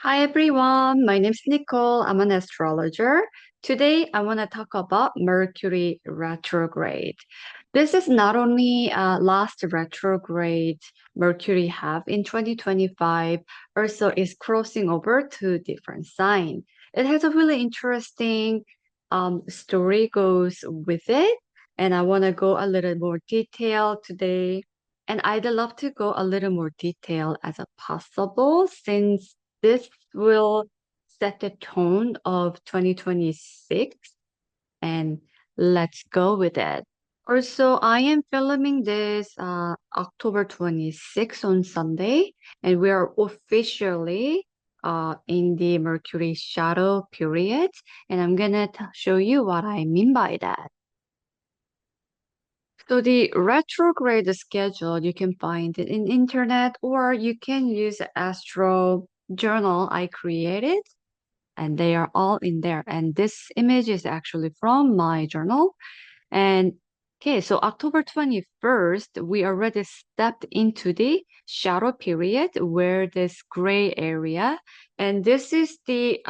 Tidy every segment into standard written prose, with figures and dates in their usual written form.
Hi everyone, my name is Nicole. I'm an astrologer. Today I want to talk about Mercury retrograde. This is not only last retrograde Mercury have in 2025, also is crossing over to different sign. It has a really interesting story goes with it, and I want to go a little more detail today. And I'd love to go a little more detail as a possible since this will set the tone of 2026 and let's go with it. Also, I am filming this October 26th on Sunday, and we are officially in the Mercury shadow period, and I'm gonna show you what I mean by that. So the retrograde schedule, you can find it in internet or you can use Astro journal I created and they are all in there. And this image is actually from my journal. And okay, so October 21st, we already stepped into the shadow period where this gray area, and this is the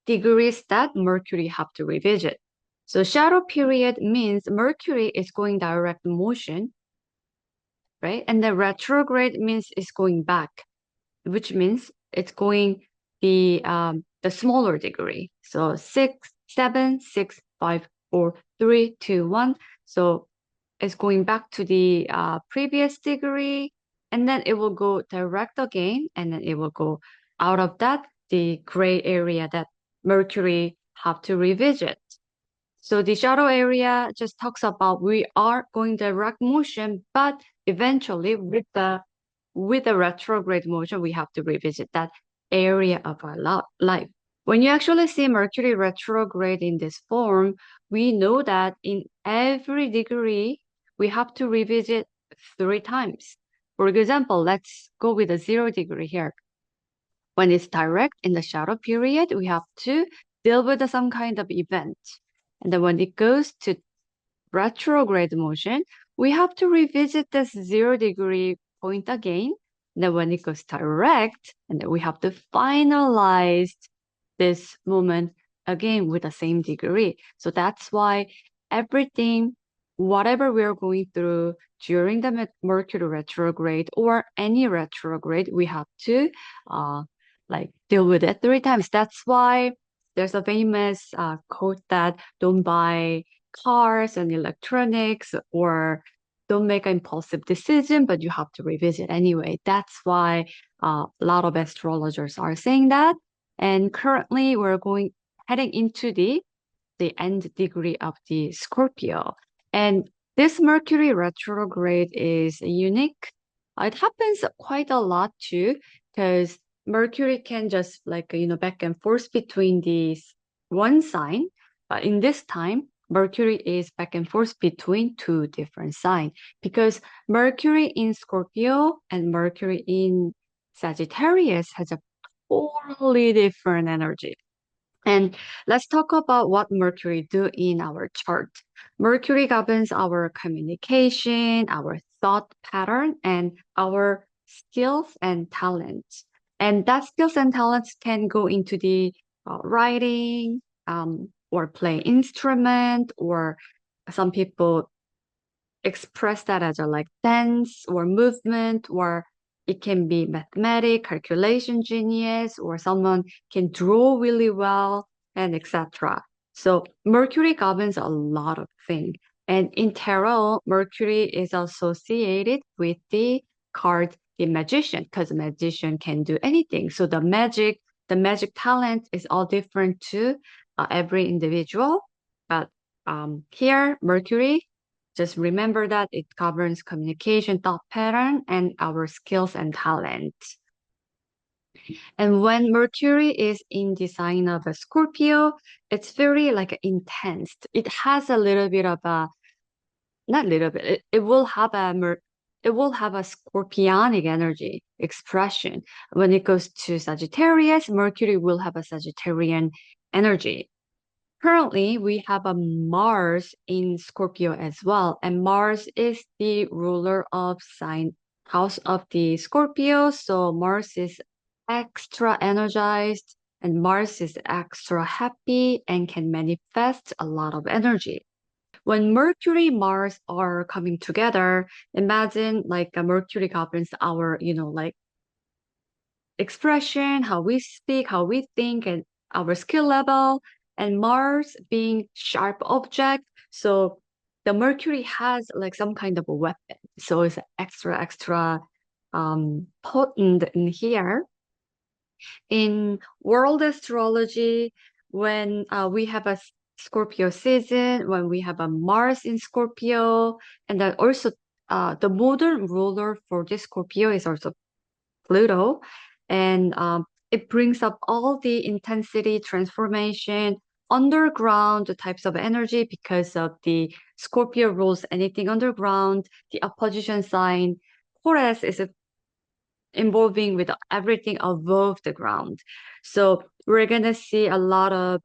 degrees that Mercury have to revisit. So shadow period means Mercury is going direct motion, right? And the retrograde means it's going back, which means it's going the smaller degree. So 6, 7, 6, 5, 4, 3, 2, 1. So it's going back to the previous degree, and then it will go direct again, and then it will go out of that the gray area that Mercury have to revisit. So the shadow area just talks about we are going direct motion, but eventually with the retrograde motion, we have to revisit that area of our life. When you actually see Mercury retrograde in this form, we know that in every degree, we have to revisit 3 times. For example, let's go with a 0 degree here. When it's direct in the shadow period, we have to deal with some kind of event. And then when it goes to retrograde motion, we have to revisit this 0 degree point again. Then when it goes direct, and then we have to finalize this moment again with the same degree. So that's why everything, whatever we're going through during the Mercury retrograde or any retrograde, we have to deal with it 3 times. That's why there's a famous quote that don't buy cars and electronics or don't make an impulsive decision, but you have to revisit anyway. That's why a lot of astrologers are saying that. And currently we're heading into the end degree of the Scorpio. And this Mercury retrograde is unique. It happens quite a lot too, because Mercury can just back and forth between these one sign. But in this time, Mercury is back and forth between 2 different signs because Mercury in Scorpio and Mercury in Sagittarius has a totally different energy. And let's talk about what Mercury do in our chart. Mercury governs our communication, our thought pattern, and our skills and talents. And that skills and talents can go into the writing, or play instrument, or some people express that as a like dance or movement, or it can be mathematics, calculation genius, or someone can draw really well, and etc. So Mercury governs a lot of things. And in tarot, Mercury is associated with the card, the magician, because magician can do anything. So the magic talent is all different to every individual. But here, Mercury, just remember that it governs communication, thought pattern, and our skills and talent. And when Mercury is in the sign of a Scorpio, it's very like intense. It has a little bit of a, not little bit, it will have a scorpionic energy expression. When it goes to Sagittarius, Mercury will have a Sagittarian energy. Currently, we have a Mars in Scorpio as well, and Mars is the ruler of sign house of the Scorpio. So Mars is extra energized, and Mars is extra happy and can manifest a lot of energy. When Mercury, Mars are coming together, imagine like a Mercury governs our, like expression, how we speak, how we think, and our skill level, and Mars being sharp object. So the Mercury has like some kind of a weapon. So it's extra potent in here. In world astrology, when we have a Scorpio season, when we have a Mars in Scorpio, and then also the modern ruler for this Scorpio is also Pluto, and it brings up all the intensity, transformation, underground types of energy because of the Scorpio rules anything underground. The opposition sign Taurus is involving with everything above the ground. So we're gonna see a lot of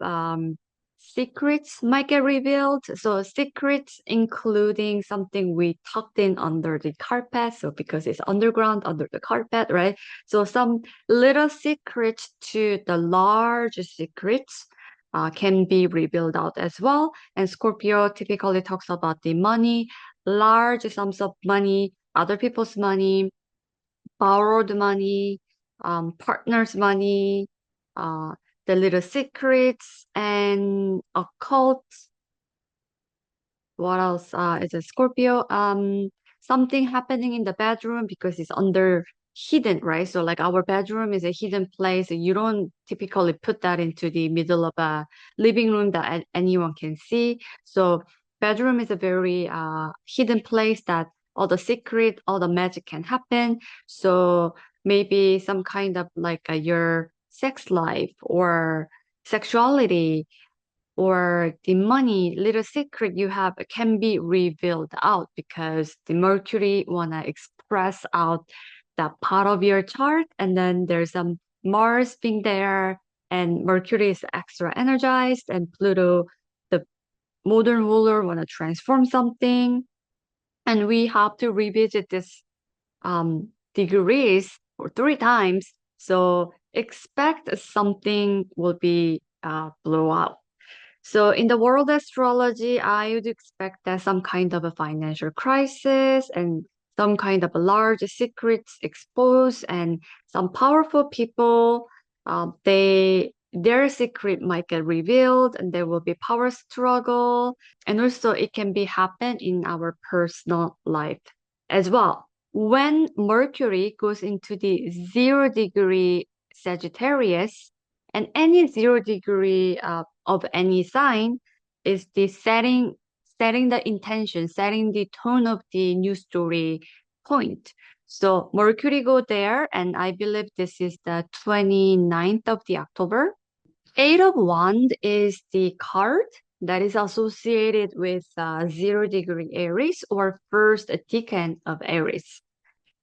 secrets might get revealed. So secrets including something we tucked in under the carpet. So because it's underground, under the carpet, right? So some little secrets to the large secrets can be revealed out as well. And Scorpio typically talks about the money, large sums of money, other people's money, borrowed money, partner's money, uh, the little secrets, and occult. What else? Is a Scorpio. Something happening in the bedroom because it's under hidden, right? So like our bedroom is a hidden place. You don't typically put that into the middle of a living room that anyone can see. So bedroom is a very hidden place that all the secret, all the magic can happen. So maybe some kind of like your sex life or sexuality or the money, little secret you have can be revealed out because the Mercury wanna express out that part of your chart, and then there's some Mars being there, and Mercury is extra energized, and Pluto, the modern ruler, wanna transform something, and we have to revisit this degrees for 3 times. So expect something will be blow out. So in the world astrology, I would expect that some kind of a financial crisis and some kind of a large secrets exposed and some powerful people, their secret might get revealed and there will be power struggle. And also it can be happen in our personal life as well. When Mercury goes into the 0 degree Sagittarius, and any 0 degree of any sign is the setting the intention, setting the tone of the new story point. So Mercury go there, and I believe this is the 29th of the October. Eight of Wand is the card that is associated with 0 degree Aries or first decan of Aries.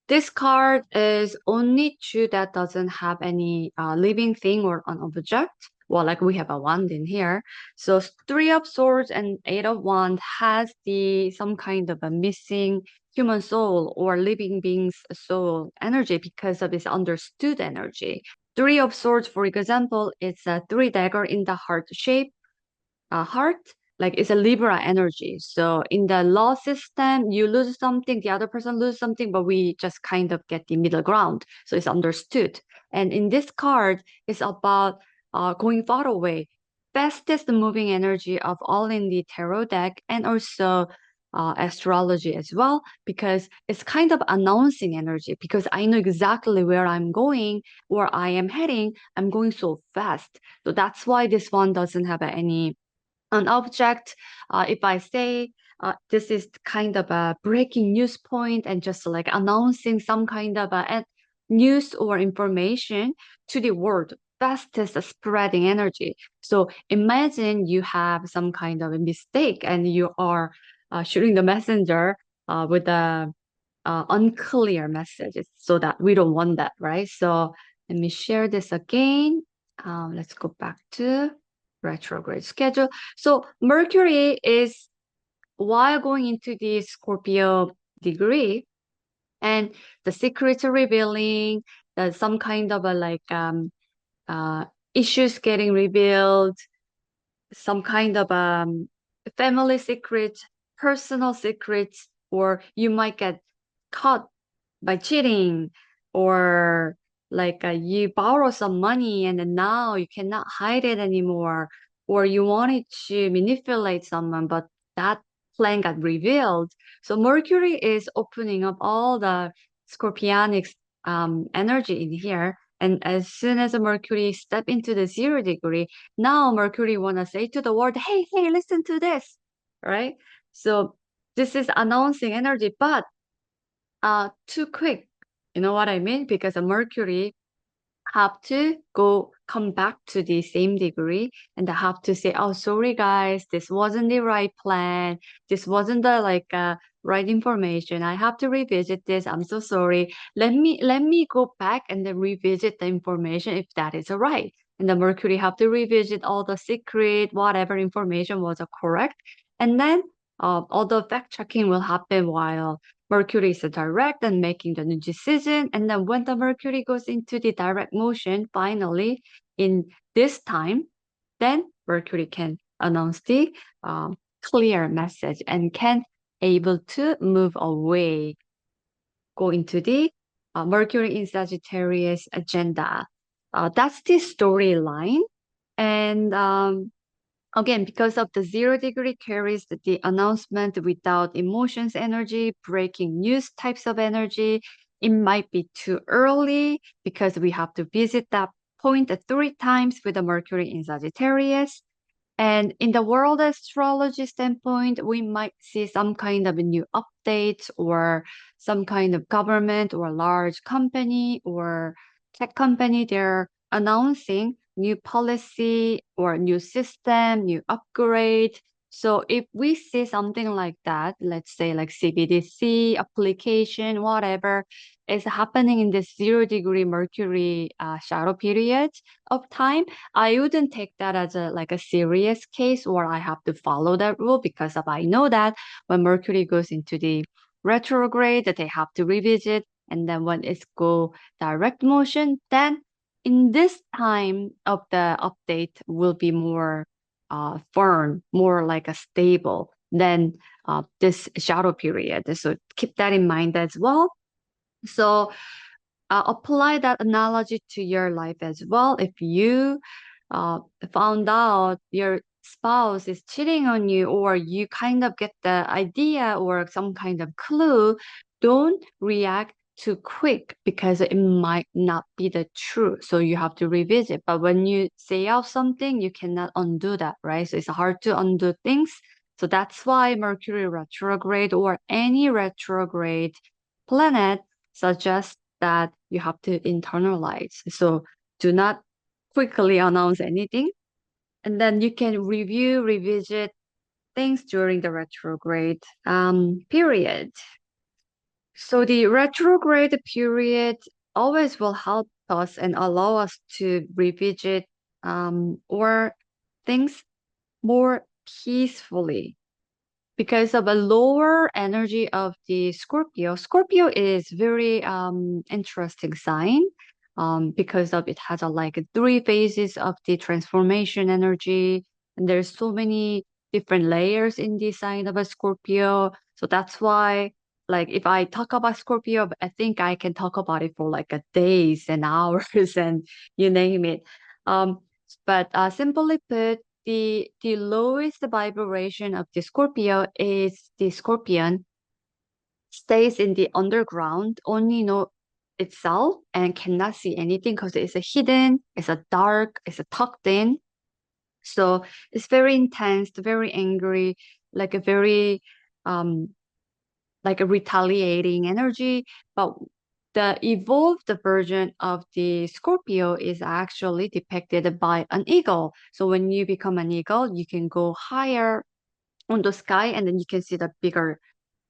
This card is only true that doesn't have any living thing or an object. Well, like we have a wand in here. So Three of Swords and Eight of Wands has the some kind of a missing human soul or living being's soul energy because of its understood energy. Three of Swords, for example, it's a three dagger in the heart shape heart, like it's a Libra energy. So in the law system, you lose something, the other person loses something, but we just kind of get the middle ground. So it's understood. And in this card, it's about going far away. Fastest moving energy of all in the tarot deck and also astrology as well, because it's kind of announcing energy because I know exactly where I'm going, where I am heading. I'm going so fast. So that's why this one doesn't have any an object. If I say this is kind of a breaking news point and just like announcing some kind of a news or information to the world, fastest spreading energy. So imagine you have some kind of a mistake and you are shooting the messenger with a unclear messages so that we don't want that, right? So let me share this again. Let's go back to retrograde schedule. So Mercury is while going into the Scorpio degree, and the secrets are revealing, There's some kind of a uh, issues getting revealed, some kind of family secrets, personal secrets, or you might get caught by cheating, or you borrow some money and then now you cannot hide it anymore, or you wanted to manipulate someone, but that plan got revealed. So Mercury is opening up all the scorpionic energy in here. And as soon as Mercury step into the 0 degree, now Mercury wanna say to the world, hey, hey, listen to this, right? So this is announcing energy, but too quick. You know what I mean? Because Mercury have to come back to the same degree, and they have to say, oh, sorry guys, this wasn't the right plan. This wasn't the right information. I have to revisit this. I'm so sorry. Let me go back and then revisit the information if that is right. And the Mercury have to revisit all the secret, whatever information was correct. And then all the fact checking will happen while Mercury is direct and making the new decision. And then when the Mercury goes into the direct motion, finally, in this time, then Mercury can announce the clear message and can able to move away, go into the Mercury in Sagittarius agenda. That's the storyline. And again, because of the 0 degree carries the announcement without emotions energy, breaking news types of energy. It might be too early because we have to visit that point 3 times with the Mercury in Sagittarius. And in the world astrology standpoint, we might see some kind of a new updates or some kind of government or large company or tech company. They're announcing new policy or new system, new upgrade. So if we see something like that, let's say like CBDC application, whatever is happening in this 0 degree Mercury shadow period of time, I wouldn't take that as a serious case or I have to follow that rule because of I know that when Mercury goes into the retrograde that they have to revisit, and then when it's go direct motion, then in this time of the update will be more firm, more like a stable than this shadow period. So keep that in mind as well. So apply that analogy to your life as well. If you uh, found out your spouse is cheating on you, or you kind of get the idea or some kind of clue, don't react too quick because it might not be the truth. So you have to revisit. But when you say out something, you cannot undo that, right? So it's hard to undo things. So that's why Mercury retrograde or any retrograde planet suggests that you have to internalize. So do not quickly announce anything. And then you can review, revisit things during the retrograde period. So the retrograde period always will help us and allow us to revisit or things more peacefully because of a lower energy of the Scorpio. Scorpio is very interesting sign because of it has like 3 phases of the transformation energy, and there's so many different layers in the sign of a Scorpio. So that's why like if I talk about Scorpio, I think I can talk about it for like a days and hours and you name it. Um, but simply put, the lowest vibration of the Scorpio is the Scorpion stays in the underground, only know itself and cannot see anything because it's a hidden, it's a dark, it's a tucked in. So it's very intense, very angry, like a very um like a retaliating energy. But the evolved version of the Scorpio is actually depicted by an eagle. So when you become an eagle, you can go higher on the sky and then you can see the bigger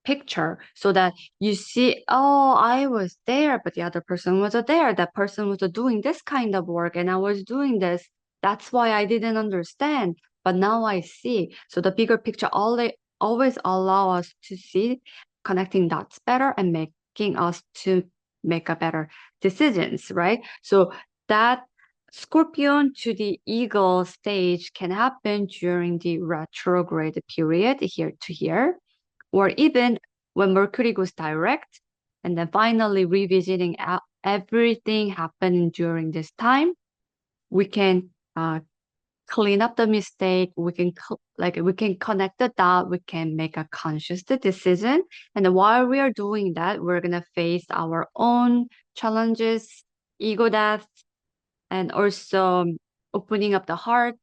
picture so that you see, oh, I was there, but the other person wasn't there. That person was doing this kind of work and I was doing this. That's why I didn't understand. But now I see. So the bigger picture always allow us to see connecting dots better and making us to make a better decisions, right? So that Scorpion to the Eagle stage can happen during the retrograde period here to here, or even when Mercury goes direct, and then finally revisiting everything happening during this time, we can clean up the mistake. We can we can connect the dot. We can make a conscious decision. And while we are doing that, we're gonna face our own challenges, ego death, and also opening up the heart.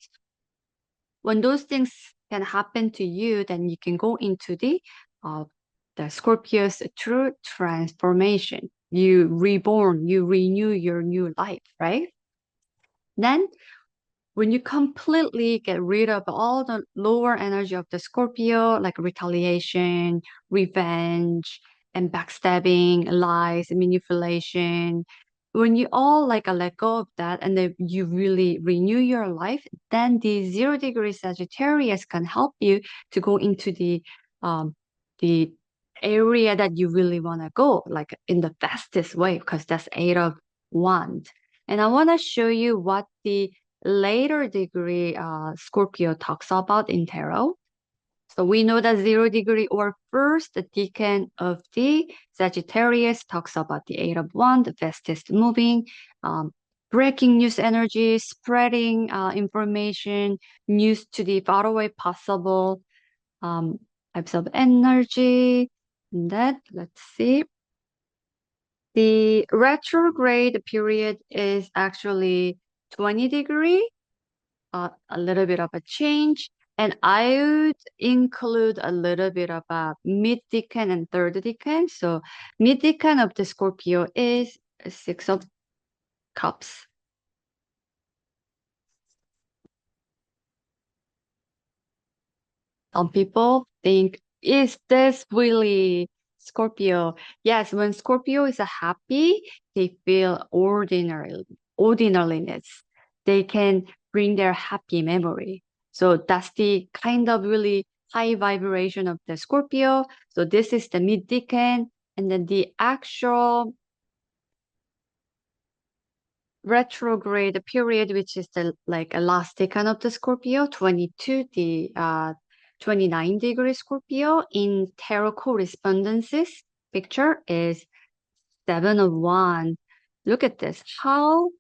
When those things can happen to you, then you can go into the Scorpio's true transformation. You reborn, you renew your new life, right? Then when you completely get rid of all the lower energy of the Scorpio, like retaliation, revenge, and backstabbing, lies, manipulation, when you all let go of that and then you really renew your life, then the 0 degree Sagittarius can help you to go into the area that you really want to go, like in the fastest way, because that's 8 of Wands. And I want to show you what the later degree Scorpio talks about in tarot. So we know that 0 degree or first the decan of the Sagittarius talks about the 8 of Wands, the fastest moving, breaking news energy, spreading information, news to the faraway possible um, types of energy. And that, let's see. The retrograde period is actually 20 degree, a little bit of a change. And I would include a little bit of a mid-decan and third decan. So mid-decan of the Scorpio is 6 of Cups. Some people think, is this really Scorpio? Yes, when Scorpio is happy, they feel ordinariness. They can bring their happy memory. So that's the kind of really high vibration of the Scorpio. So this is the mid-decan, and then the actual retrograde period, which is the a last decan of the Scorpio, 22, the 29 degree Scorpio in tarot correspondences picture is 7 of Wands. Look at this, how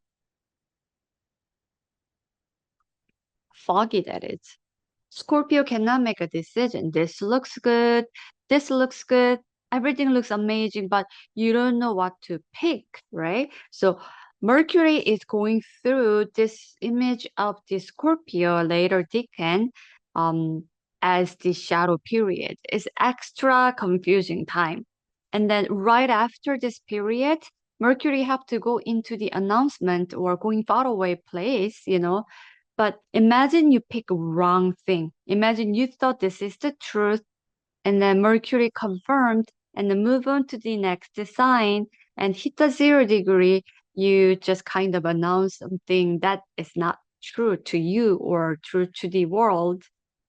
foggy that is. Scorpio cannot make a decision. This looks good. This looks good. Everything looks amazing, but you don't know what to pick, right? So Mercury is going through this image of the Scorpio later decan as the shadow period. It's extra confusing time. And then right after this period, Mercury have to go into the announcement or going far away place, but imagine you pick wrong thing. Imagine you thought this is the truth, and then Mercury confirmed, and then move on to the next sign and hit the 0 degree. You just kind of announce something that is not true to you or true to the world.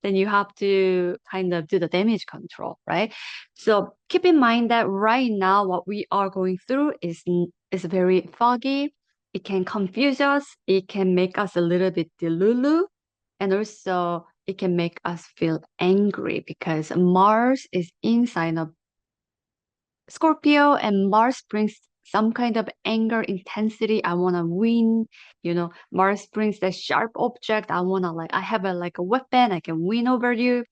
Then you have to kind of do the damage control, right? So keep in mind that right now what we are going through is very foggy. It can confuse us. It can make us a little bit delulu. And also it can make us feel angry because Mars is in sign of Scorpio and Mars brings some kind of anger intensity. I want to win. Mars brings that sharp object. I have a weapon. I can win over you.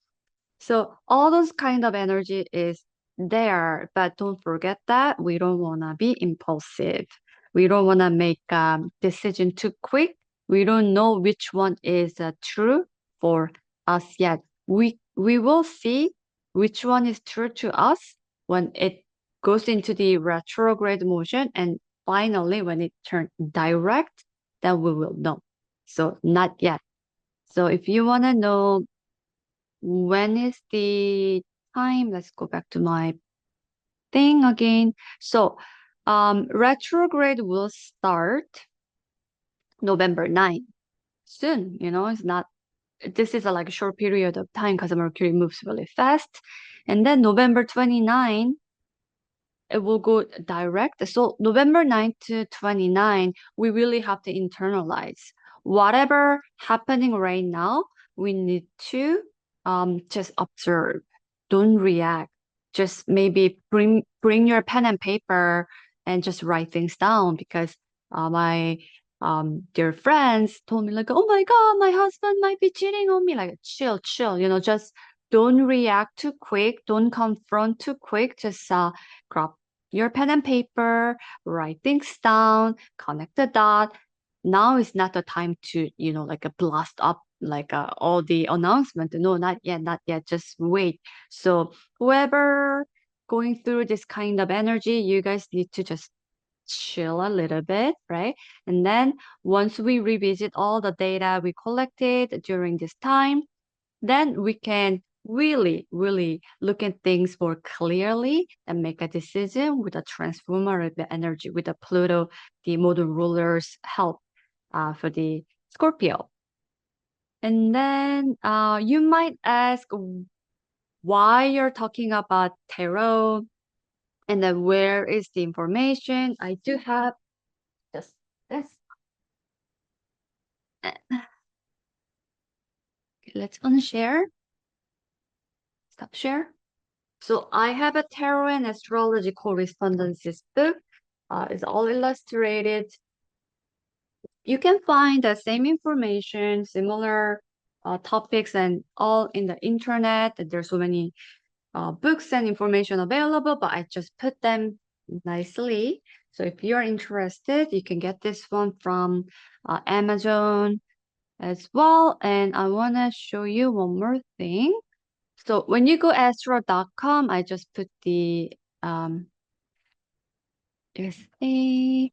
So all those kind of energy is there, but don't forget that we don't want to be impulsive. We don't want to make decision too quick. We don't know which one is true for us yet. We will see which one is true to us when it goes into the retrograde motion, and finally when it turns direct, then we will know. So not yet. So if you want to know when is the time? Let's go back to my thing again. So, retrograde will start November 9th. Soon, it's not, this is a short period of time because Mercury moves really fast. And then November 29th, it will go direct. So November 9 to 29, we really have to internalize whatever happening right now. We need to just observe, don't react. Just maybe bring your pen and paper and just write things down because my dear friends told me like, oh my God, my husband might be cheating on me. Like, chill, just don't react too quick. Don't confront too quick. Just grab your pen and paper, write things down, connect the dot. Now is not the time to, like a blast up like all the announcement. No, not yet, not yet. Just wait. So whoever going through this kind of energy, you guys need to just chill a little bit, right? And then once we revisit all the data we collected during this time, then we can really look at things more clearly and make a decision with a transformative energy, with the Pluto, the modern ruler's help for the Scorpio. And then you might ask why you're talking about tarot and then where is the information. I do have just this. Let's unshare. Stop share. So I have a tarot and astrology correspondences book. It's all illustrated. You can find the same information, similar topics, and all in the internet. There's so many books and information available, but I just put them nicely. So if you're interested, you can get this one from Amazon as well. And I want to show you one more thing. So when you go astro.com, I just put the there's a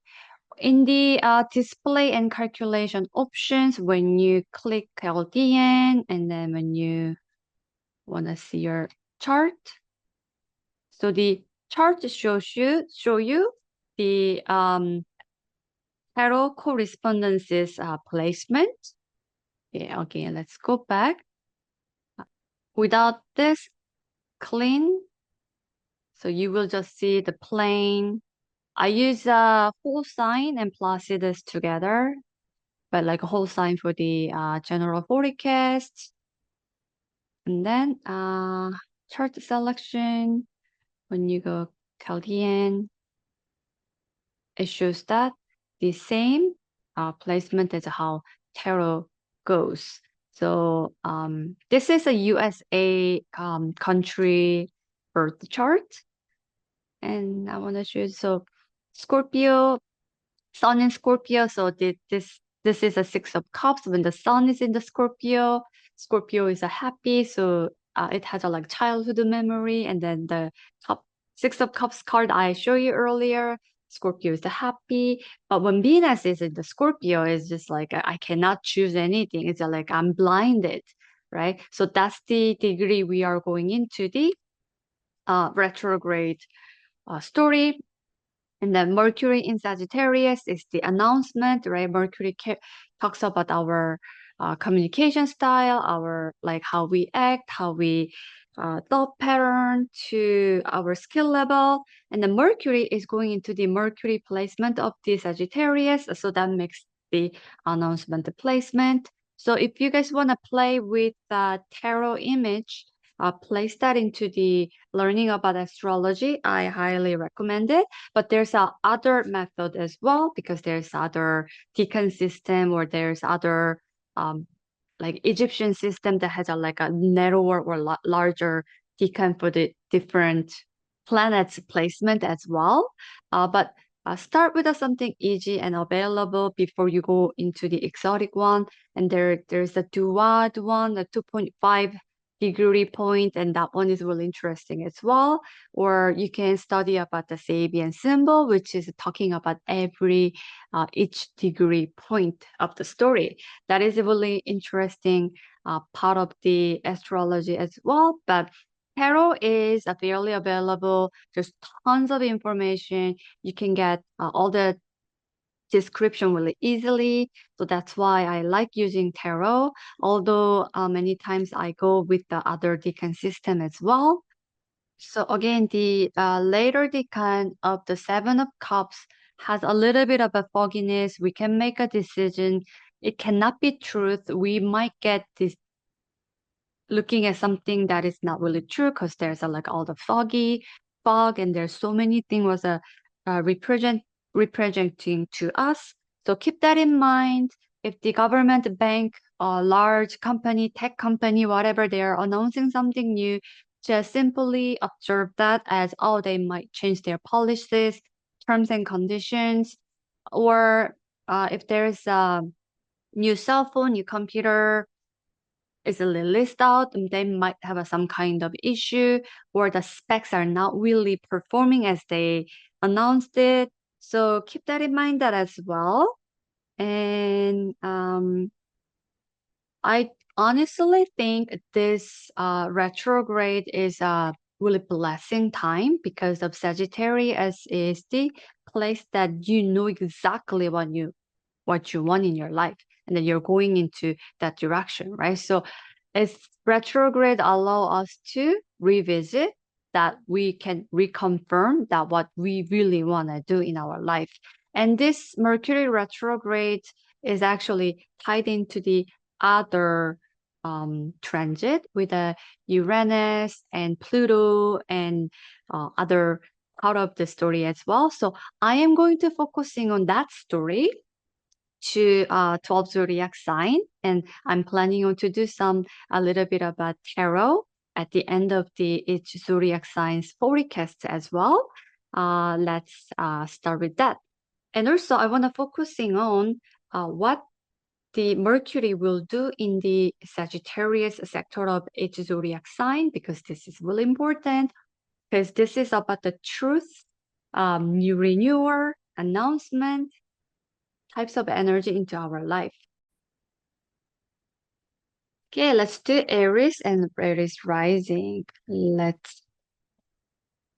in the display and calculation options when you click LDN and then when you want to see your chart. So the chart show you the tarot correspondences placement. Yeah, okay, let's go back. Without this clean, so you will just see the plain. I use a whole sign and Placidus together, but like a whole sign for the general forecast. And then chart selection, when you go Chaldean, it shows that the same placement as how tarot goes. So this is a USA country birth chart. And I want to choose, so Scorpio, Sun in Scorpio. So this is a Six of Cups. When the Sun is in the Scorpio, Scorpio is a happy. So it has a like childhood memory. And then the cup Six of Cups card I showed you earlier, Scorpio is the happy. But when Venus is in the Scorpio, it's just like I cannot choose anything. It's like I'm blinded, right? So that's the degree we are going into the retrograde story. And then Mercury in Sagittarius is the announcement, right? Mercury talks about our communication style, our like how we act, how we thought pattern to our skill level. And then Mercury is going into the Mercury placement of the Sagittarius. So that makes the announcement the placement. So if you guys want to play with the tarot image, place that into the learning about astrology, I highly recommend it. But there's a other method as well because there's other decan system or there's other like Egyptian system that has a like a narrower or larger decan for the different planets placement as well. But start with something easy and available before you go into the exotic one. And there's a duad one, a 2.5 degree point, and that one is really interesting as well. Or you can study about the Sabian symbol, which is talking about every each degree point of the story. That is a really interesting part of the astrology as well. But tarot is fairly available. There's tons of information. You can get all the description really easily. So that's why I like using tarot, although many times I go with the other decan system as well. So again, the later decan of the Seven of Cups has a little bit of a fogginess. We can make a decision. It cannot be truth. We might get this looking at something that is not really true because there's like all the fog and there's so many things was representing to us. So keep that in mind. If the government, bank, large company, tech company, whatever, they are announcing something new, just simply observe that as, oh, they might change their policies, terms and conditions, or if there's a new cell phone, new computer, easily list out, and they might have some kind of issue, or the specs are not really performing as they announced it. So keep that in mind that as well. And I honestly think this retrograde is a really blessing time because of Sagittarius is the place that you know exactly what you want in your life, and then you're going into that direction, right? So it's retrograde allow us to revisit that we can reconfirm that what we really want to do in our life. And this Mercury retrograde is actually tied into the other transit with Uranus and Pluto and other part of the story as well. So I am going to focusing on that story to 12 zodiac sign, and I'm planning on to do some a little bit about tarot at the end of the each zodiac signs forecast as well. Let's start with that. And also I want to focusing on what the Mercury will do in the Sagittarius sector of each zodiac sign, because this is really important, because this is about the truth, new renewal, announcement, types of energy into our life. Okay, let's do Aries and Aries rising. Let's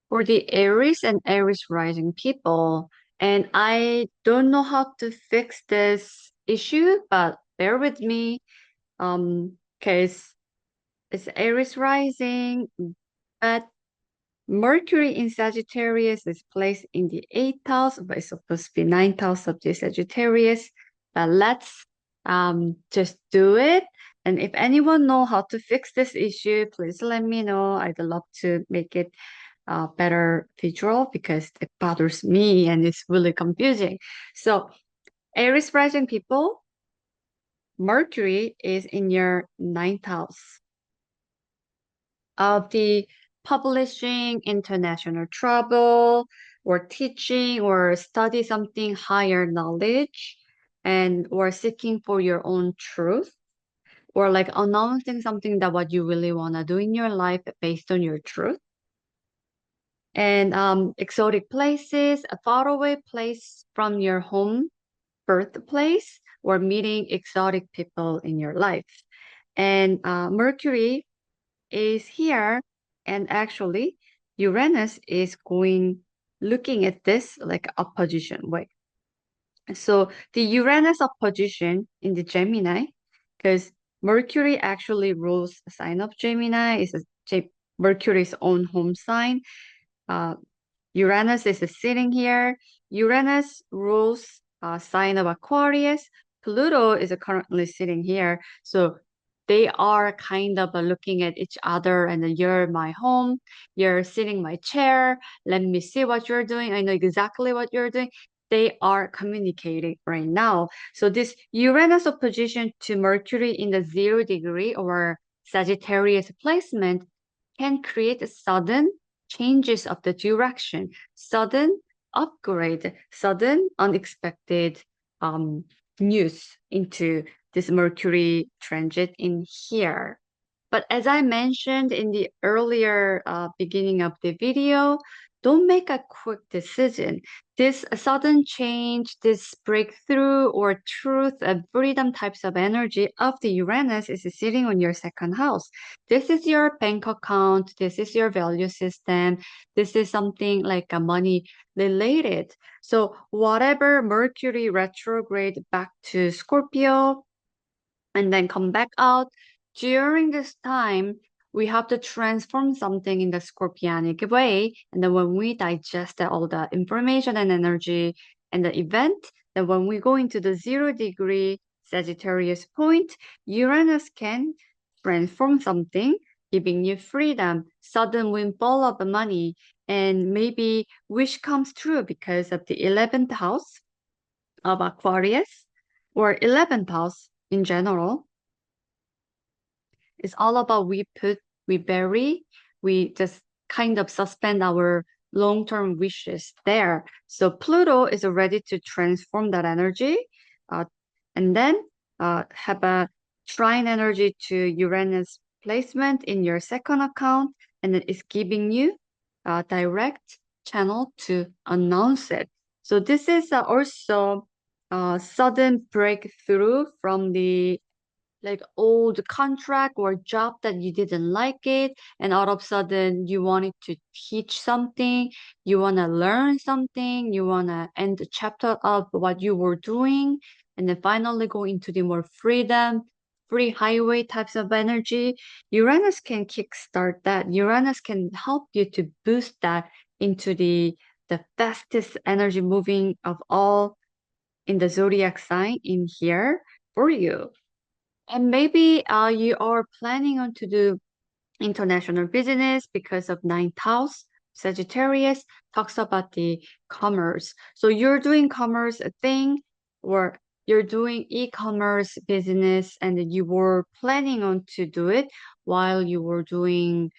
for the Aries and Aries rising people. And I don't know how to fix this issue, but bear with me. Because it's Aries rising, but Mercury in Sagittarius is placed in the eighth house, but it's supposed to be ninth house of the Sagittarius. But let's just do it. And if anyone know how to fix this issue, please let me know. I'd love to make it better visual because it bothers me and it's really confusing. So Aries rising people, Mercury is in your ninth house of the publishing, international travel, or teaching, or study something higher knowledge, and or seeking for your own truth, or like announcing something that what you really want to do in your life based on your truth. And exotic places, a faraway place from your home birthplace, or meeting exotic people in your life. And Mercury is here, and actually Uranus is going looking at this like opposition way. So the Uranus opposition in the Gemini, because Mercury actually rules the sign of Gemini, is Mercury's own home sign. Uh, Uranus is sitting here. Uranus rules sign of Aquarius. Pluto is currently sitting here. So they are kind of looking at each other, and then you're my home, you're sitting my chair. Let me see what you're doing. I know exactly what you're doing. They are communicating right now. So this Uranus opposition to Mercury in the 0 degree or Sagittarius placement can create a sudden changes of the direction, sudden upgrade, sudden unexpected news into this Mercury transit in here. But as I mentioned in the earlier beginning of the video, don't make a quick decision. This sudden change, this breakthrough or truth and freedom types of energy of the Uranus is sitting on your second house. This is your bank account. This is your value system. This is something like a money related. So whatever Mercury retrograde back to Scorpio and then come back out during this time, we have to transform something in the Scorpionic way. And then when we digest all the information and energy and the event, then when we go into the 0 degree Sagittarius point, Uranus can transform something, giving you freedom, sudden windfall of money, and maybe wish comes true because of the 11th house of Aquarius or 11th house in general. It's all about we bury, we just kind of suspend our long-term wishes there. So Pluto is ready to transform that energy, uh, and then have a trine energy to Uranus placement in your second account, and then it's giving you a direct channel to announce it. So this is also a sudden breakthrough from the like old contract or job that you didn't like it, and all of a sudden you wanted to teach something, you want to learn something, you want to end the chapter of what you were doing, and then finally go into the more freedom, free highway types of energy. Uranus can kickstart that. Uranus can help you to boost that into the fastest energy moving of all in the zodiac sign in here for you. And maybe you are planning on to do international business because of ninth house. Sagittarius talks about the commerce. So you're doing commerce thing or you're doing e-commerce business and you were planning on to do it while you were doing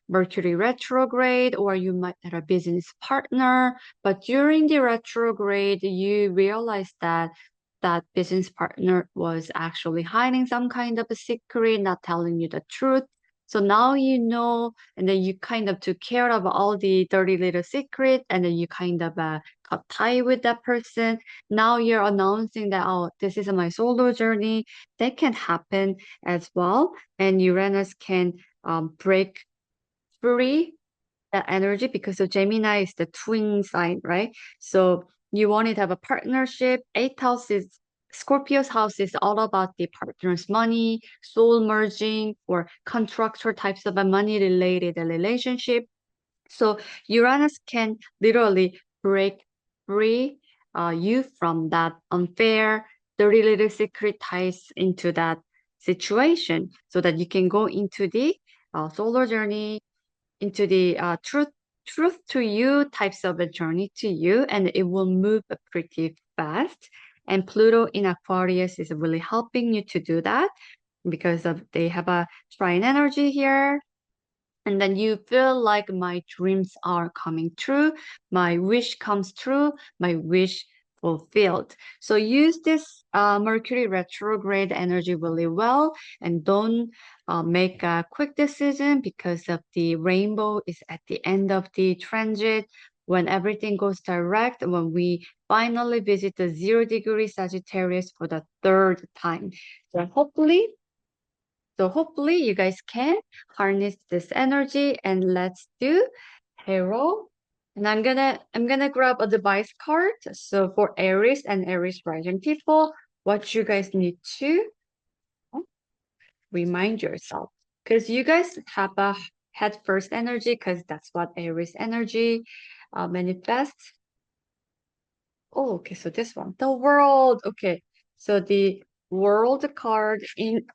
Mercury retrograde, or you might have a business partner, but during the retrograde, you realize that that business partner was actually hiding some kind of a secret, not telling you the truth. So now you know, and then you kind of took care of all the dirty little secret, and then you kind of got tied with that person. Now you're announcing that, oh, this is my solo journey. That can happen as well. And Uranus can break free that energy because the Gemini is the twin sign, right? So you want to have a partnership. Eighth house is Scorpio's house is all about the partner's money, soul merging, or contractual types of a money related relationship. So Uranus can literally break free you from that unfair, dirty little secret ties into that situation so that you can go into the solar journey, into the truth to you types of a journey to you, and it will move pretty fast. And Pluto in Aquarius is really helping you to do that because of they have a trine energy here, and then you feel like my dreams are coming true, my wish comes true, my wish fulfilled. So use this Mercury retrograde energy really well, and don't make a quick decision because of the rainbow is at the end of the transit. When everything goes direct, when we finally visit the 0 degree Sagittarius for the third time. So hopefully you guys can harness this energy, and let's do tarot. And I'm gonna grab a device card. So for Aries and Aries rising people, what you guys need to remind yourself. Because you guys have a head first energy, because that's what Aries energy manifests. Oh, okay, so this one. The world. Okay. So the world card in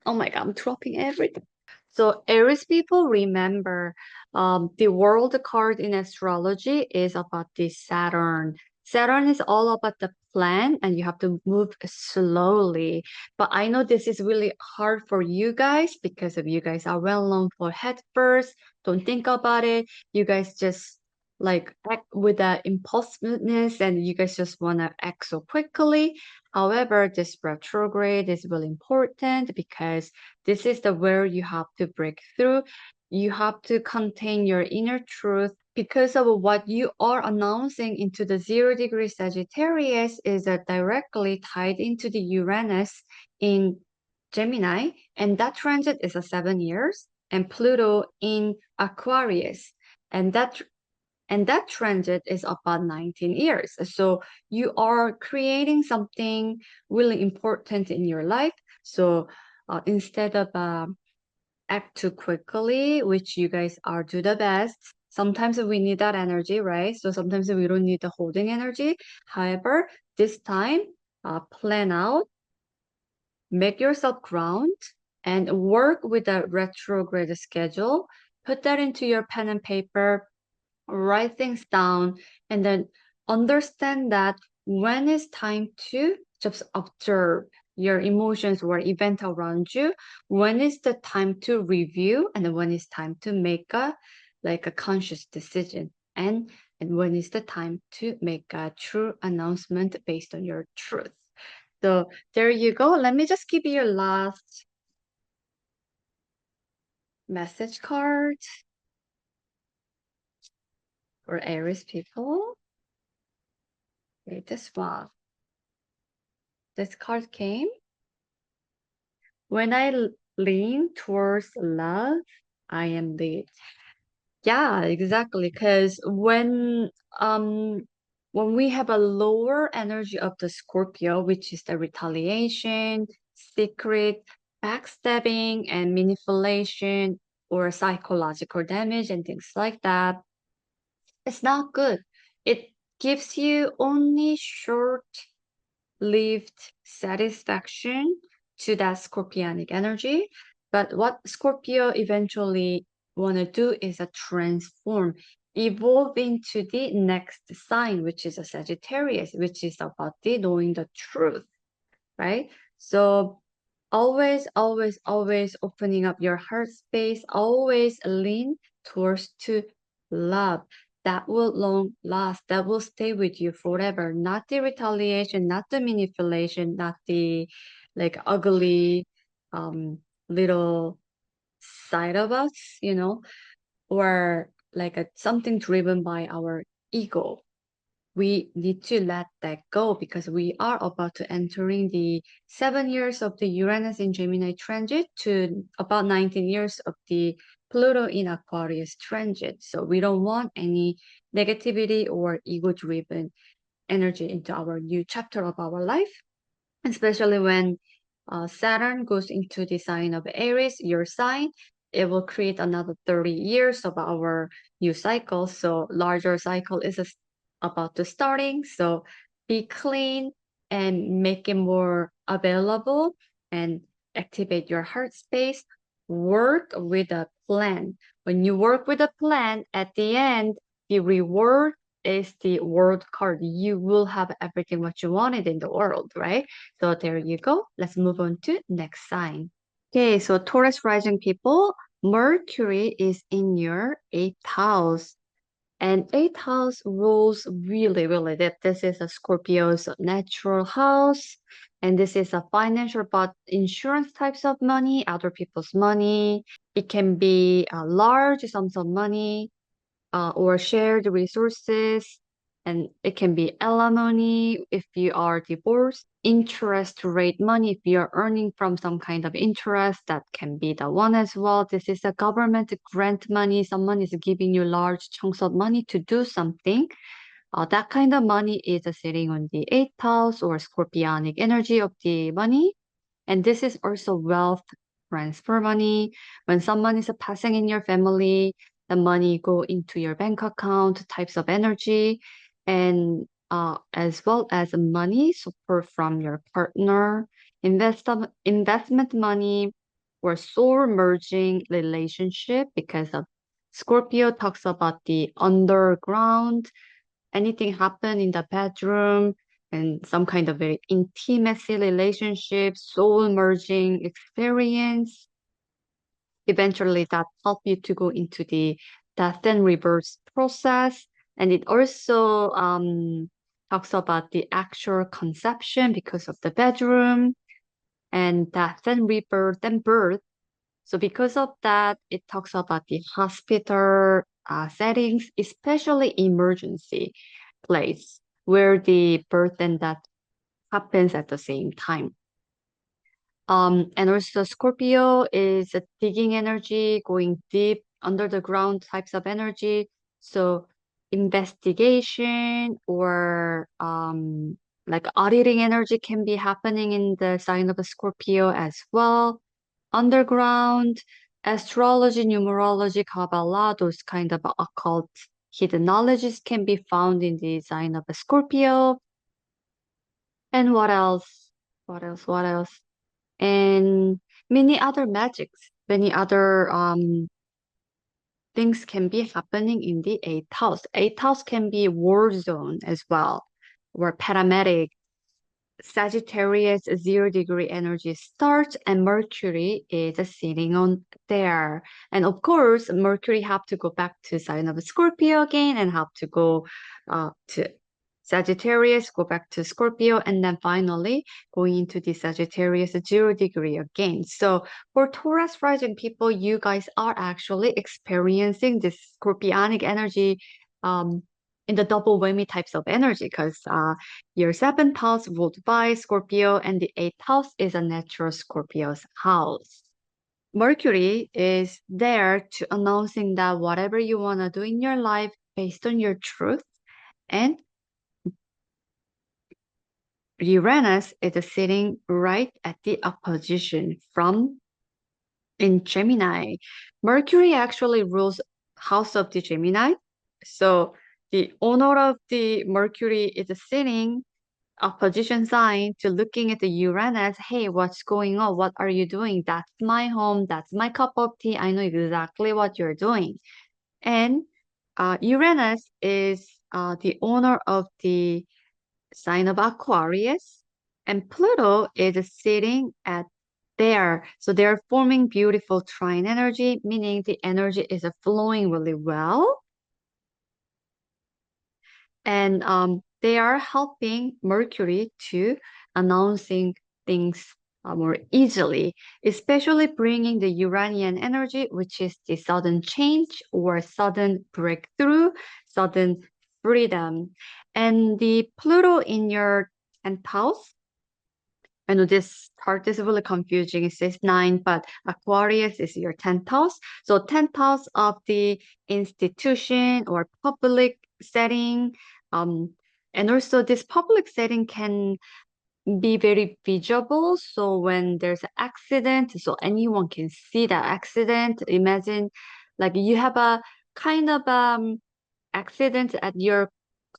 oh my God, I'm dropping everything. So Aries people remember the world card in astrology is about the Saturn. Saturn is all about the plan and you have to move slowly. But I know this is really hard for you guys because of you guys are well known for head first. Don't think about it. You guys just like act with that impulsiveness and you guys just want to act so quickly. However, this retrograde is really important because this is the where you have to break through. You have to contain your inner truth because of what you are announcing into the 0 degree Sagittarius is directly tied into the Uranus in Gemini, and that transit is a 7 years, and Pluto in Aquarius, and that transit is about 19 years. So you are creating something really important in your life. So instead of act too quickly, which you guys are do the best. Sometimes we need that energy, right? So sometimes we don't need the holding energy. However, this time, plan out, make yourself ground, and work with a retrograde schedule. Put that into your pen and paper, write things down, and then understand that when it's time to just observe your emotions or event around you, when is the time to review, and when is time to make a conscious decision, and when is the time to make a true announcement based on your truth. So there you go. Let me just give you your last message card for Aries people. Okay, this one. This card came. When I lean towards love, I am lead. Yeah, exactly. Because when we have a lower energy of the Scorpio, which is the retaliation, secret, backstabbing, and manipulation, or psychological damage and things like that, it's not good. It gives you only short-lived satisfaction to that scorpionic energy. But what Scorpio eventually want to do is a transform, evolve into the next sign, which is a Sagittarius, which is about the knowing the truth, right? So always, always, always opening up your heart space, always lean towards to love. That will long last, that will stay with you forever. Not the retaliation, not the manipulation, not the like ugly little side of us, or like something driven by our ego. We need to let that go because we are about to entering the 7 years of the Uranus in Gemini transit to about 19 years of the Pluto in Aquarius transit. So we don't want any negativity or ego-driven energy into our new chapter of our life, especially when Saturn goes into the sign of Aries, your sign. It will create another 30 years of our new cycle. So larger cycle is about to starting. So be clean and make it more available and activate your heart space. Work with a plan. When you work with a plan, at the end, the reward is the world card. You will have everything what you wanted in the world, right? So there you go. Let's move on to next sign. Okay, so Taurus rising people, Mercury is in your eighth house. And eighth house rules really, really that this is a Scorpio's natural house. And this is a financial, but insurance types of money, other people's money. It can be large sums of money or shared resources, and it can be alimony if you are divorced, interest rate money if you're earning from some kind of interest, that can be the one as well. This is a government grant money. Someone is giving you large chunks of money to do something. That kind of money is sitting on the eighth house or scorpionic energy of the money. And this is also wealth transfer money. When someone is passing in your family, the money go into your bank account, types of energy, and as well as money support from your partner, investment money, or soul merging relationship because of Scorpio talks about the underground, anything happen in the bedroom, and some kind of very intimacy relationship, soul merging experience. Eventually, that help you to go into the death and rebirth process. And it also talks about the actual conception because of the bedroom and death and rebirth and birth. So because of that, it talks about the hospital settings, especially emergency place where the birth and death happens at the same time. And also Scorpio is a digging energy, going deep under the ground types of energy. So investigation or like auditing energy can be happening in the sign of a Scorpio as well. Underground, astrology, numerology, Kabbalah, those kind of occult hidden knowledges can be found in the sign of a Scorpio. And what else? What else? What else? And many other magics, many other things can be happening in the eighth house. Eighth house can be war zone as well, or paramedic. Sagittarius 0 degree energy starts and Mercury is sitting on there. And of course, Mercury have to go back to sign of Scorpio again and have to go to Sagittarius, go back to Scorpio, and then finally going into the Sagittarius 0 degree again. So for Taurus rising people, you guys are actually experiencing this scorpionic energy in the double whammy types of energy because your seventh house ruled by Scorpio and the eighth house is a natural Scorpio's house. Mercury is there to announcing that whatever you want to do in your life based on your truth, and Uranus is sitting right at the opposition from in Gemini. Mercury actually rules house of the Gemini. So the owner of the Mercury is sitting opposition sign to looking at the Uranus. Hey, what's going on? What are you doing? That's my home. That's my cup of tea. I know exactly what you're doing. And Uranus is the owner of the sign of Aquarius, and Pluto is sitting at there. So they're forming beautiful trine energy, meaning the energy is flowing really well. And they are helping Mercury to announcing things more easily, especially bringing the Uranian energy, which is the sudden change or sudden breakthrough, sudden freedom. And the Pluto in your 10th house, I know this part is really confusing. It says nine, but Aquarius is your 10th house. So 10th house of the institution or public setting. Um, and also this public setting can be very visible. So when there's an accident, so anyone can see that accident. Imagine like you have a kind of accident at your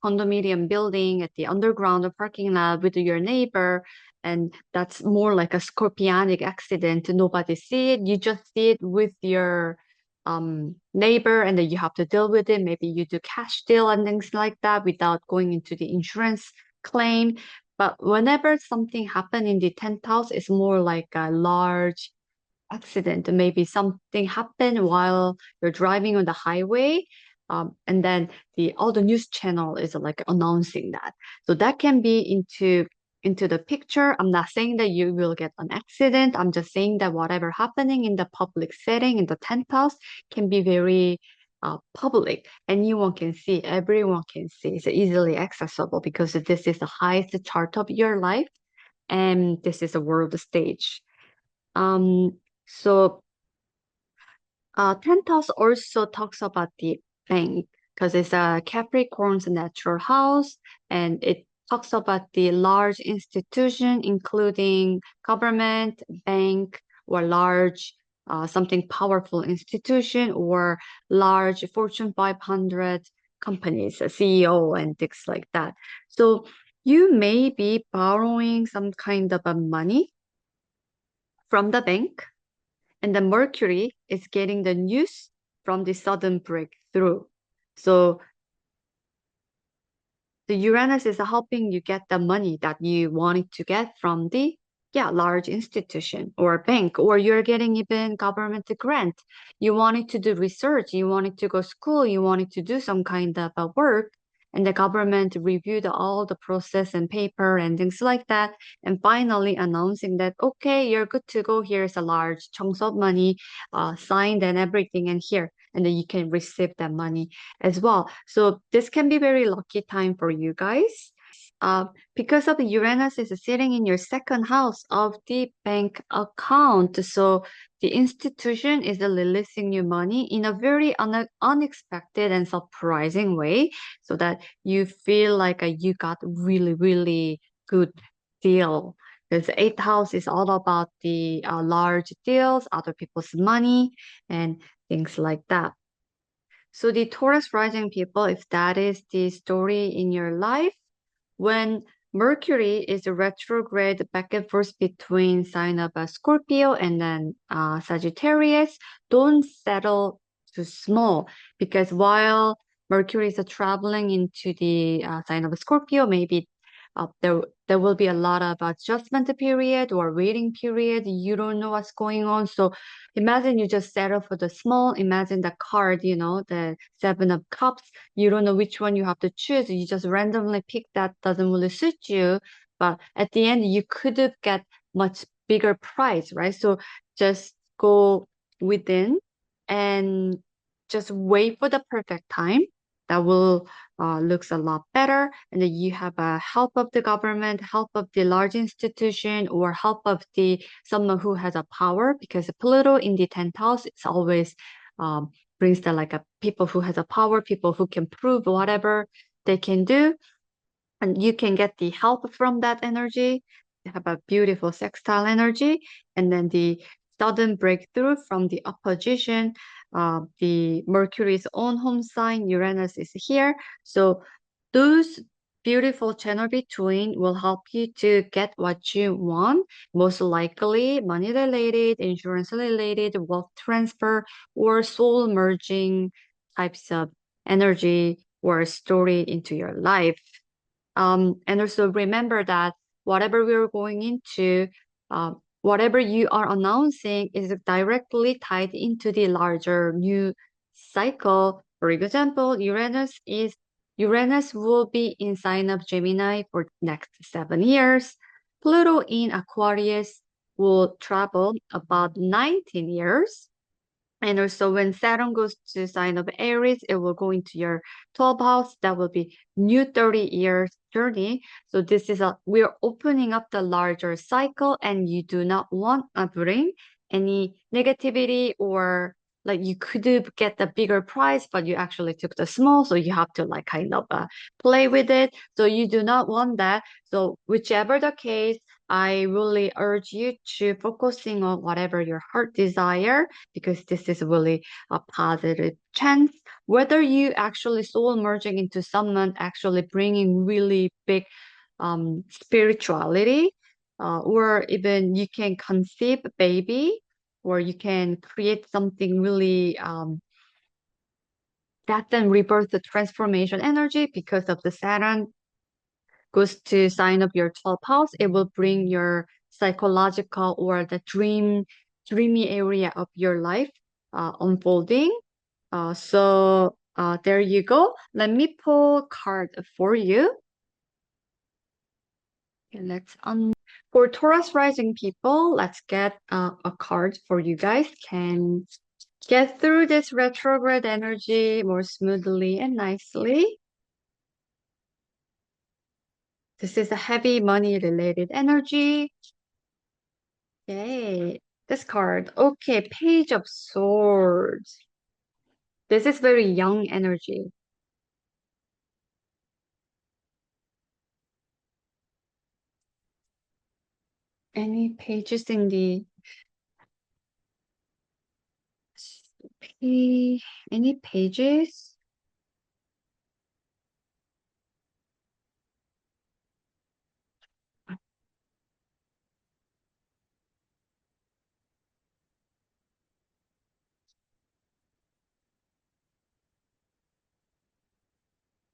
condominium building at the underground parking lot with your neighbor, and that's more like a scorpionic accident. Nobody see it. You just see it with your neighbor, and then you have to deal with it. Maybe you do cash deal and things like that without going into the insurance claim. But whenever something happen in the 10th house, it's more like a large accident. Maybe something happened while you're driving on the highway. And then the all the news channel is like announcing that. So that can be into the picture. I'm not saying that you will get an accident. I'm just saying that whatever happening in the public setting in the 10th house can be very public. Anyone can see, everyone can see. It's easily accessible because this is the highest chart of your life, and this is a world stage. Um, so 10th house also talks about the bank because it's a Capricorn's natural house, and it talks about the large institution, including government, bank, or large something powerful institution or large Fortune 500 companies, a CEO and things like that. So you may be borrowing some kind of a money from the bank, and the Mercury is getting the news from the sudden breakthrough. So the Uranus is helping you get the money that you wanted to get from the large institution or bank, or you're getting even government grant. You wanted to do research, you wanted to go school, you wanted to do some kind of a work, and the government reviewed all the process and paper and things like that, and finally announcing that okay, you're good to go. Here's a large chunks of money, signed and everything, and here, and then you can receive that money as well. So this can be very lucky time for you guys. Uh, because of Uranus is sitting in your second house of the bank account. So the institution is releasing you money in a very unexpected and surprising way so that you feel like you got really, really good deal. because the eighth house is all about the large deals, other people's money, and things like that. So the Taurus rising people, if that is the story in your life, when Mercury is a retrograde back and forth between sign of Scorpio and then Sagittarius, don't settle too small because while Mercury is traveling into the sign of Scorpio, maybe there will be a lot of adjustment period or waiting period. You don't know what's going on. So imagine you just settle for the small. Imagine the card, the Seven of Cups. You don't know which one you have to choose. You just randomly pick that doesn't really suit you. But at the end, you could have get much bigger price, right? So just go within and just wait for the perfect time. That will looks a lot better. And then you have a help of the government, help of the large institution, or help of the someone who has a power. Because Pluto in the 10th house, it's always brings the like a people who has a power, people who can prove whatever they can do, and you can get the help from that energy. You have a beautiful sextile energy, and then the sudden breakthrough from the opposition. The Mercury's own home sign, Uranus is here. So those beautiful channel between will help you to get what you want, most likely money related, insurance related, wealth transfer, or soul merging types of energy or story into your life. And also remember that whatever we're going into, whatever you are announcing is directly tied into the larger new cycle. For example, Uranus will be in sign of Gemini for next 7 years. Pluto in Aquarius will travel about 19 years. And also when Saturn goes to sign of Aries, it will go into your 12th house. That will be new 30 years journey. So this is we're opening up the larger cycle and you do not want to bring any negativity or like you could get the bigger prize, but you actually took the small. So you have to like kind of play with it. So you do not want that. So whichever the case, I really urge you to focusing on whatever your heart desire because this is really a positive chance. Whether you actually soul merging into someone actually bringing really big spirituality, or even you can conceive a baby, or you can create something really that then rebirth the transformation energy because of the Saturn goes to sign up your 12th house, it will bring your psychological or the dreamy area of your life unfolding. So there you go. Let me pull a card for you. Okay, for Taurus rising people, let's get a card for you guys. Can get through this retrograde energy more smoothly and nicely. This is a heavy money related energy. Okay, this card. Okay, Page of Swords. This is very young energy. Any pages in the any pages?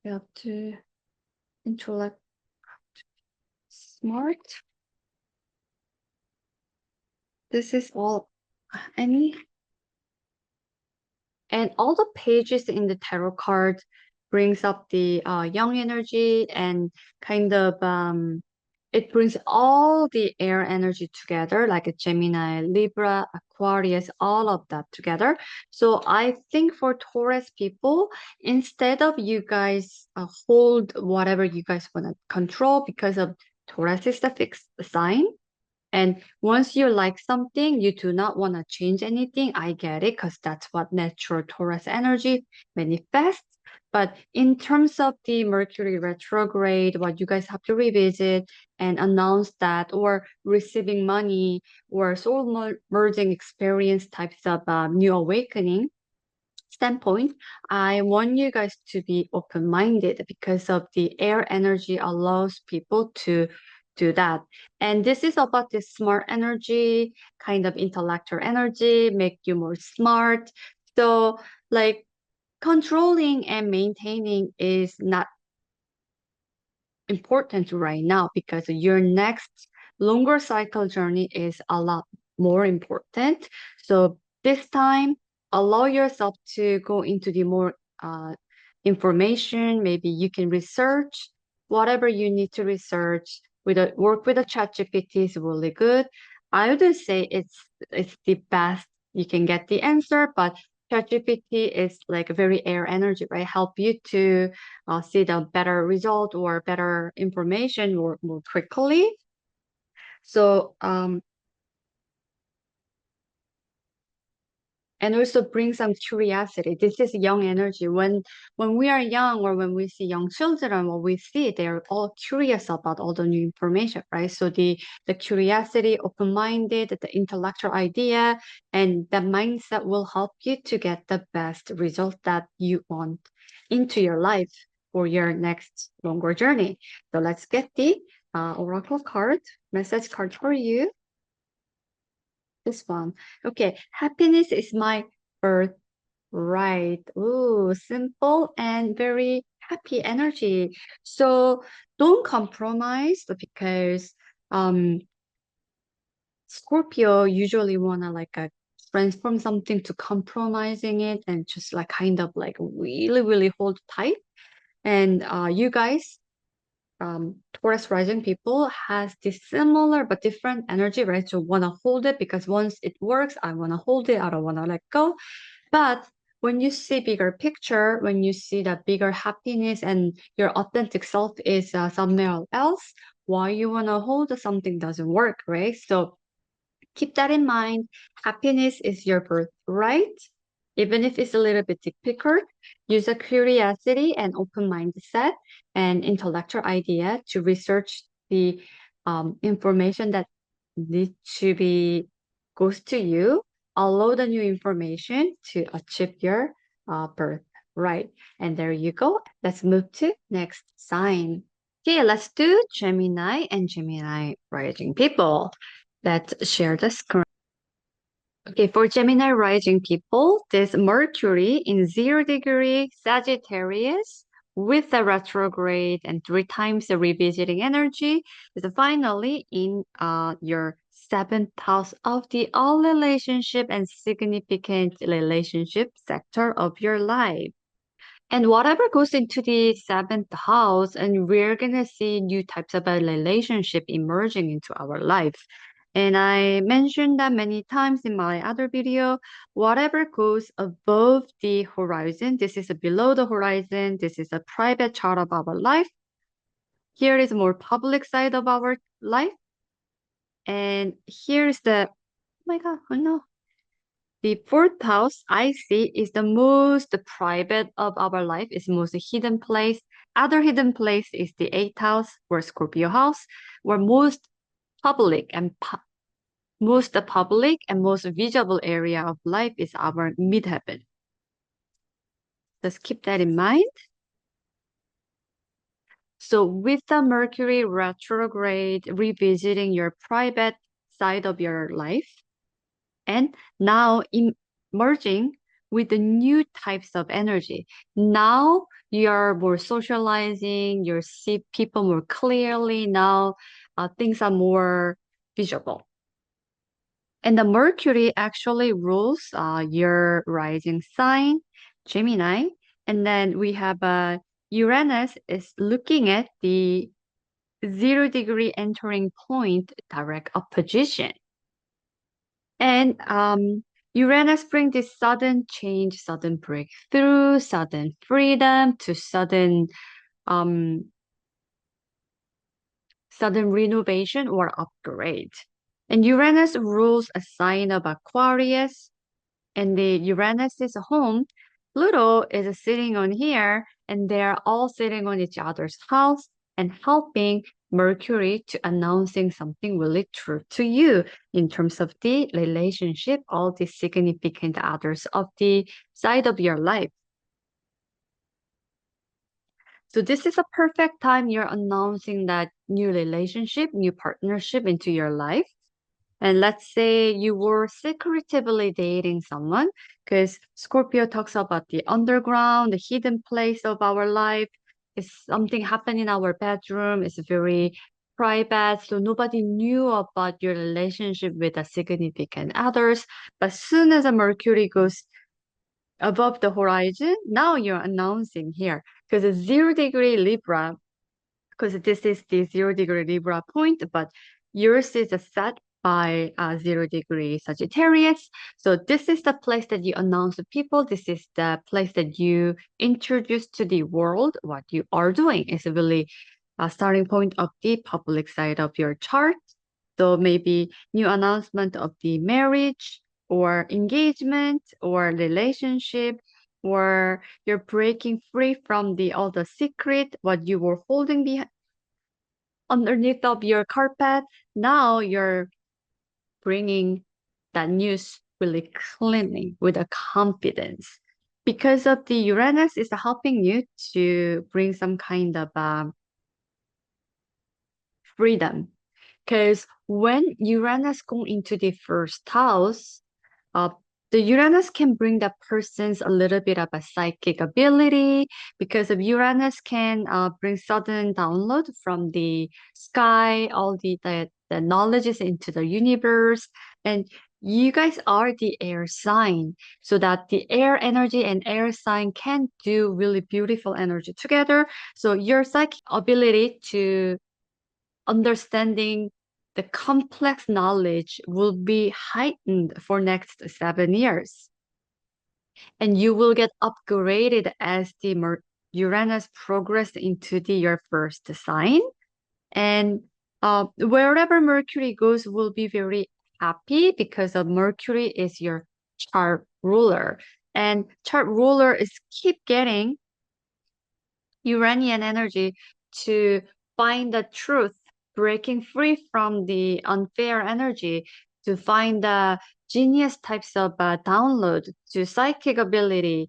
You have to intellect smart. This is all any and all the pages in the tarot card brings up the young energy and kind of it brings all the air energy together, like a Gemini, Libra, Aquarius, all of that together. So I think for Taurus people, instead of you guys hold whatever you guys want to control, because of Taurus is the fixed sign, and once you like something, you do not want to change anything. I get it because that's what natural Taurus energy manifests. But in terms of the Mercury retrograde, what you guys have to revisit and announce that, or receiving money, or merging experience types of new awakening standpoint, I want you guys to be open-minded because of the air energy allows people to do that. And this is about the smart energy, kind of intellectual energy, make you more smart. So like controlling and maintaining is not important right now because your next longer cycle journey is a lot more important. So this time, allow yourself to go into the more information. Maybe you can research whatever you need to research. Work with a chat GPT is really good. I would say it's the best you can get the answer, but ChatGPT is like a very air energy, right? Help you to see the better result or better information more quickly. So, and also bring some curiosity. This is young energy. When we are young or when we see young children, what we see, they're all curious about all the new information, right? So the curiosity, open-minded, the intellectual idea, and the mindset will help you to get the best result that you want into your life for your next longer journey. So let's get the oracle card, message card for you. This one. Okay, happiness is my birthright. Ooh, simple and very happy energy. So don't compromise because Scorpio usually wanna like transform something to compromising it and just like kind of like really hold tight. And you guys Taurus rising people has this similar but different energy, right? So want to hold it because once it works, I want to hold it. I don't want to let go. But when you see bigger picture, when you see that bigger happiness and your authentic self is somewhere else, why you want to hold something doesn't work, right? So keep that in mind. Happiness is your birthright. Even if it's a little bit difficult, use a curiosity and open mindset and intellectual idea to research the information that needs to be goes to you. Allow the new information to achieve your birthright. And there you go. Let's move to next sign. Okay, let's do Gemini and Gemini rising people. Let's share the screen. Okay, for Gemini rising people, this Mercury in 0 degree Sagittarius with the retrograde and 3 times the revisiting energy is finally in your seventh house of the all relationship and significant relationship sector of your life. And whatever goes into the seventh house, and we're gonna see new types of a relationship emerging into our life. And I mentioned that many times in my other video, whatever goes above the horizon, this is below the horizon, this is a private chart of our life. Here is more public side of our life. And here's the, oh my God, oh no. The fourth house I see is the most private of our life, is most hidden place. Other hidden place is the eighth house or Scorpio house, where most public and most visible area of life is our midheaven. Just keep that in mind. So with the Mercury retrograde revisiting your private side of your life, and now merging with the new types of energy. Now you're more socializing, you see people more clearly. Now things are more visible. And the Mercury actually rules your rising sign, Gemini. And then we have Uranus is looking at the 0 degree entering point direct opposition. And Uranus brings this sudden change, sudden breakthrough, sudden freedom to um, sudden renovation or upgrade. And Uranus rules a sign of Aquarius, and the Uranus is a home Pluto is sitting on here, and they're all sitting on each other's house and helping Mercury to announcing something really true to you in terms of the relationship, all the significant others of the side of your life. So this is a perfect time you're announcing that new relationship, new partnership into your life. And let's say you were secretively dating someone, because Scorpio talks about the underground, the hidden place of our life. If something happened in our bedroom, it's very private, so nobody knew about your relationship with a significant others. But soon as a Mercury goes above the horizon, now you're announcing here, because 0 degree Libra, because this is the 0 degree Libra point, but yours is set by 0 degree Sagittarius. So this is the place that you announce to people. This is the place that you introduce to the world what you are doing. It's really a starting point of the public side of your chart. So maybe new announcement of the marriage or engagement or relationship, or you're breaking free from the all the secret what you were holding behind underneath of your carpet. Now you're bringing that news really cleanly with a confidence, because of the Uranus is helping you to bring some kind of freedom. Because when Uranus go into the first house, uh, the Uranus can bring that person's a little bit of a psychic ability, because of Uranus can bring sudden download from the sky, all the knowledges into the universe. And you guys are the air sign, so that the air energy and air sign can do really beautiful energy together. So your psychic ability to understanding the complex knowledge will be heightened for next 7 years. And you will get upgraded as the Uranus progress into your first sign. And wherever Mercury goes will be very happy, because of Mercury is your chart ruler. And chart ruler is keep getting Uranian energy to find the truth, breaking free from the unfair energy, to find the genius types of download, to psychic ability,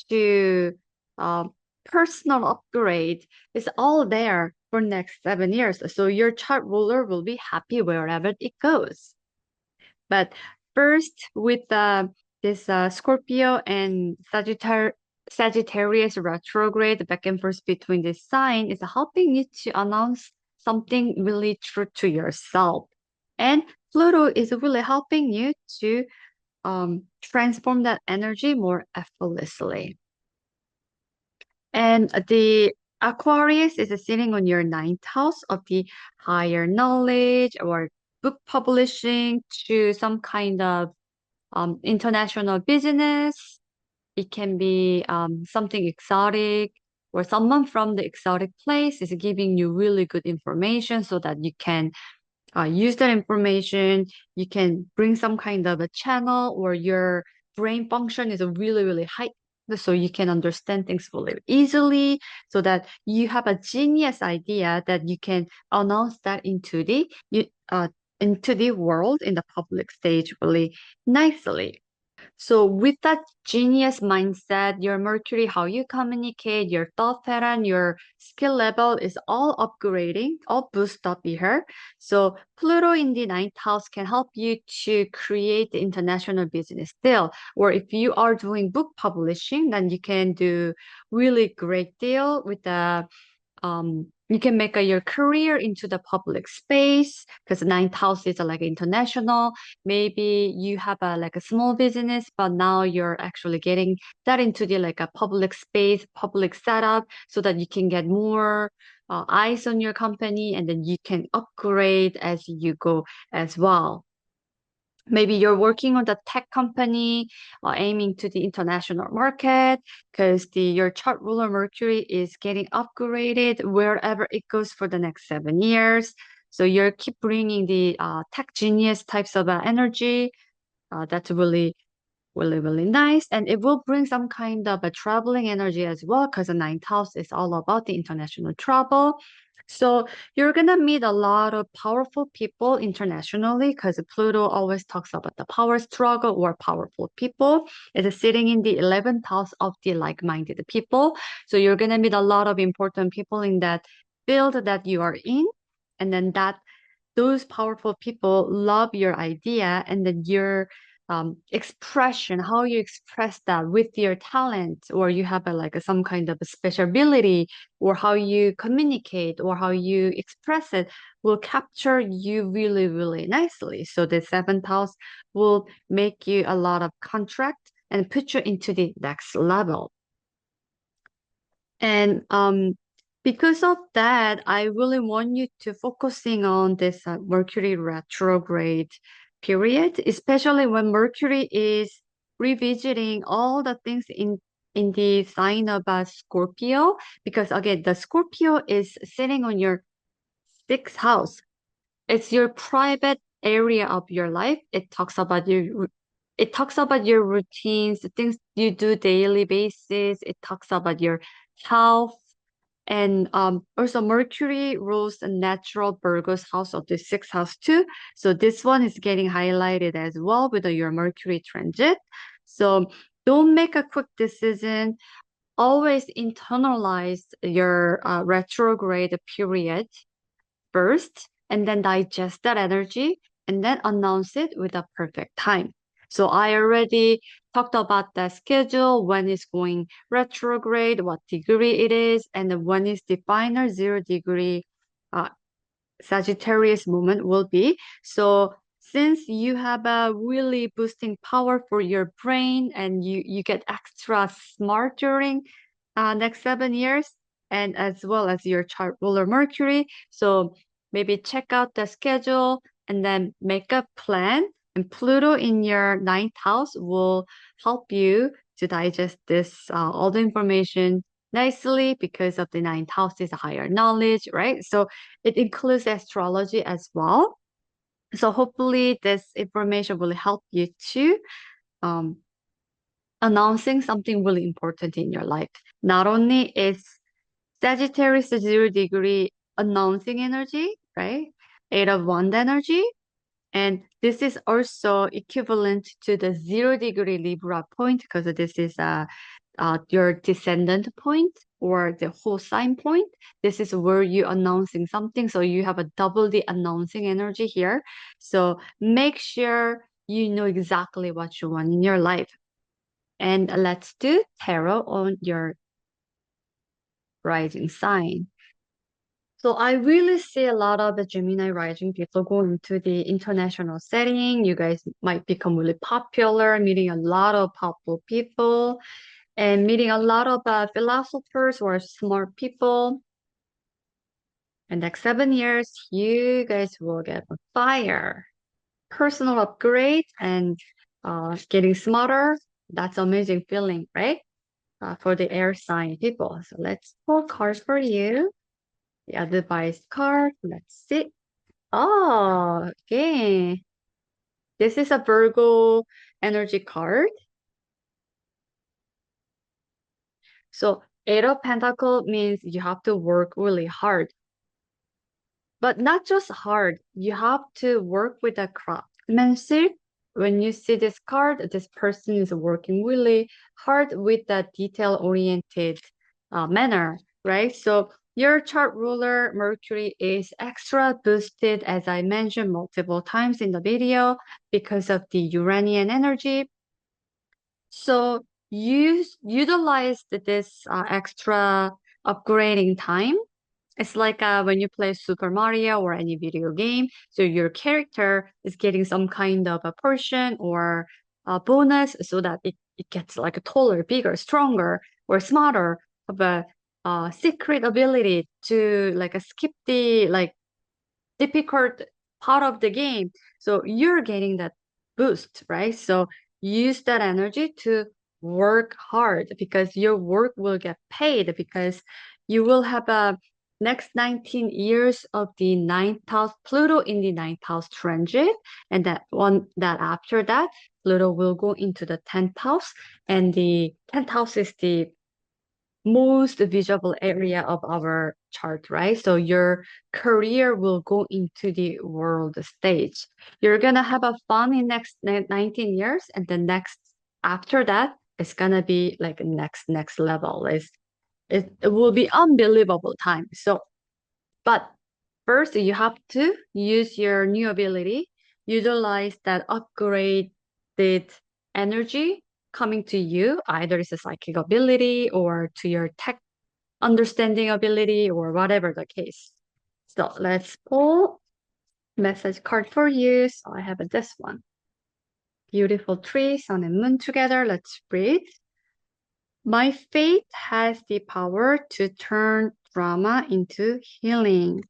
to uh, personal upgrade. It's all there for next 7 years. So your chart ruler will be happy wherever it goes. But first, with this Scorpio and Sagittarius retrograde back and forth between this sign is helping you to announce something really true to yourself. And Pluto is really helping you to transform that energy more effortlessly. And the Aquarius is sitting on your ninth house of the higher knowledge or book publishing to some kind of international business. It can be something exotic, or someone from the exotic place is giving you really good information so that you can use that information. You can bring some kind of a channel, or your brain function is a really, really high. So you can understand things really easily, so that you have a genius idea that you can announce that into the world in the public stage really nicely. So with that genius mindset, your Mercury, how you communicate, your thought pattern, your skill level is all upgrading, all boost up here. So Pluto in the ninth house can help you to create the international business deal. Or if you are doing book publishing, then you can do really great deal with the you can make your career into the public space, because ninth house is like international. Maybe you have like a small business, but now you're actually getting that into the like a public space, public setup, so that you can get more eyes on your company, and then you can upgrade as you go as well. Maybe you're working on the tech company, aiming to the international market, because the your chart ruler Mercury is getting upgraded wherever it goes for the next 7 years. So you're keep bringing the tech genius types of energy. That's really really, really nice. And it will bring some kind of a traveling energy as well, because the ninth house is all about the international travel. So you're gonna meet a lot of powerful people internationally, because Pluto always talks about the power struggle or powerful people. It is sitting in the 11th house of the like-minded people. So you're gonna meet a lot of important people in that field that you are in. And then those powerful people love your idea, and then your expression, how you express that with your talent, or you have some kind of a special ability, or how you communicate, or how you express it, will capture you really, really nicely. So the seventh house will make you a lot of contract and put you into the next level. And because of that, I really want you to focusing on this Mercury retrograde period, especially when Mercury is revisiting all the things in the sign of Scorpio, because again, the Scorpio is sitting on your sixth house. It's your private area of your life. It talks about your routines, the things you do daily basis. It talks about your health. And also Mercury rules the natural Virgo's house of the sixth house too. So this one is getting highlighted as well with your Mercury transit. So don't make a quick decision. Always internalize your retrograde period first, and then digest that energy, and then announce it with a perfect time. So I already talked about the schedule, when it's going retrograde, what degree it is, and then when is the final 0 degree uh, Sagittarius moment will be. So since you have a really boosting power for your brain, and you get extra smart during next 7 years, and as well as your chart ruler Mercury. So maybe check out the schedule and then make a plan. And Pluto in your ninth house will help you to digest this all the information nicely, because of the ninth house is a higher knowledge, right? So it includes astrology as well. So hopefully this information will help you to um, announcing something really important in your life. Not only is Sagittarius 0 degree announcing energy, right? Eight of Wand energy. And this is also equivalent to the 0 degree Libra point, because this is your descendant point, or the whole sign point. This is where you announcing something. So you have a double the announcing energy here. So make sure you know exactly what you want in your life. And let's do tarot on your rising sign. So I really see a lot of the Gemini rising people going to the international setting. You guys might become really popular, meeting a lot of powerful people, and meeting a lot of philosophers or smart people. And next 7 years, you guys will get on fire. Personal upgrade and getting smarter. That's amazing feeling, right? For the air sign people. So let's pull cards for you. The advice card. Let's see. Oh, okay. This is a Virgo energy card. So Eight of Pentacle means you have to work really hard. But not just hard, you have to work with the craftsmanship. When you see this card, this person is working really hard with the detail-oriented manner, right? So your chart ruler, Mercury, is extra boosted, as I mentioned multiple times in the video, because of the Uranian energy. So utilize this extra upgrading time. It's like when you play Super Mario or any video game. So your character is getting some kind of a portion or a bonus, so that it gets like a taller, bigger, stronger, or smarter, of a secret ability to skip the difficult part of the game. So you're getting that boost, right? So use that energy to work hard, because your work will get paid, because you will have a next 19 years of the ninth house, Pluto in the ninth house transit, and that after that, Pluto will go into the 10th house, and the 10th house is the most visible area of our chart, right? So your career will go into the world stage. You're gonna have a fun in next 19 years, and the next after that, it's gonna be like next level. It will be unbelievable time. So, but first you have to use your new ability, utilize that upgraded energy coming to you. Either it's a psychic ability or to your tech understanding ability or whatever the case. So let's pull message card for you. So I have this one. Beautiful tree, sun and moon together. Let's breathe. My faith has the power to turn drama into healing,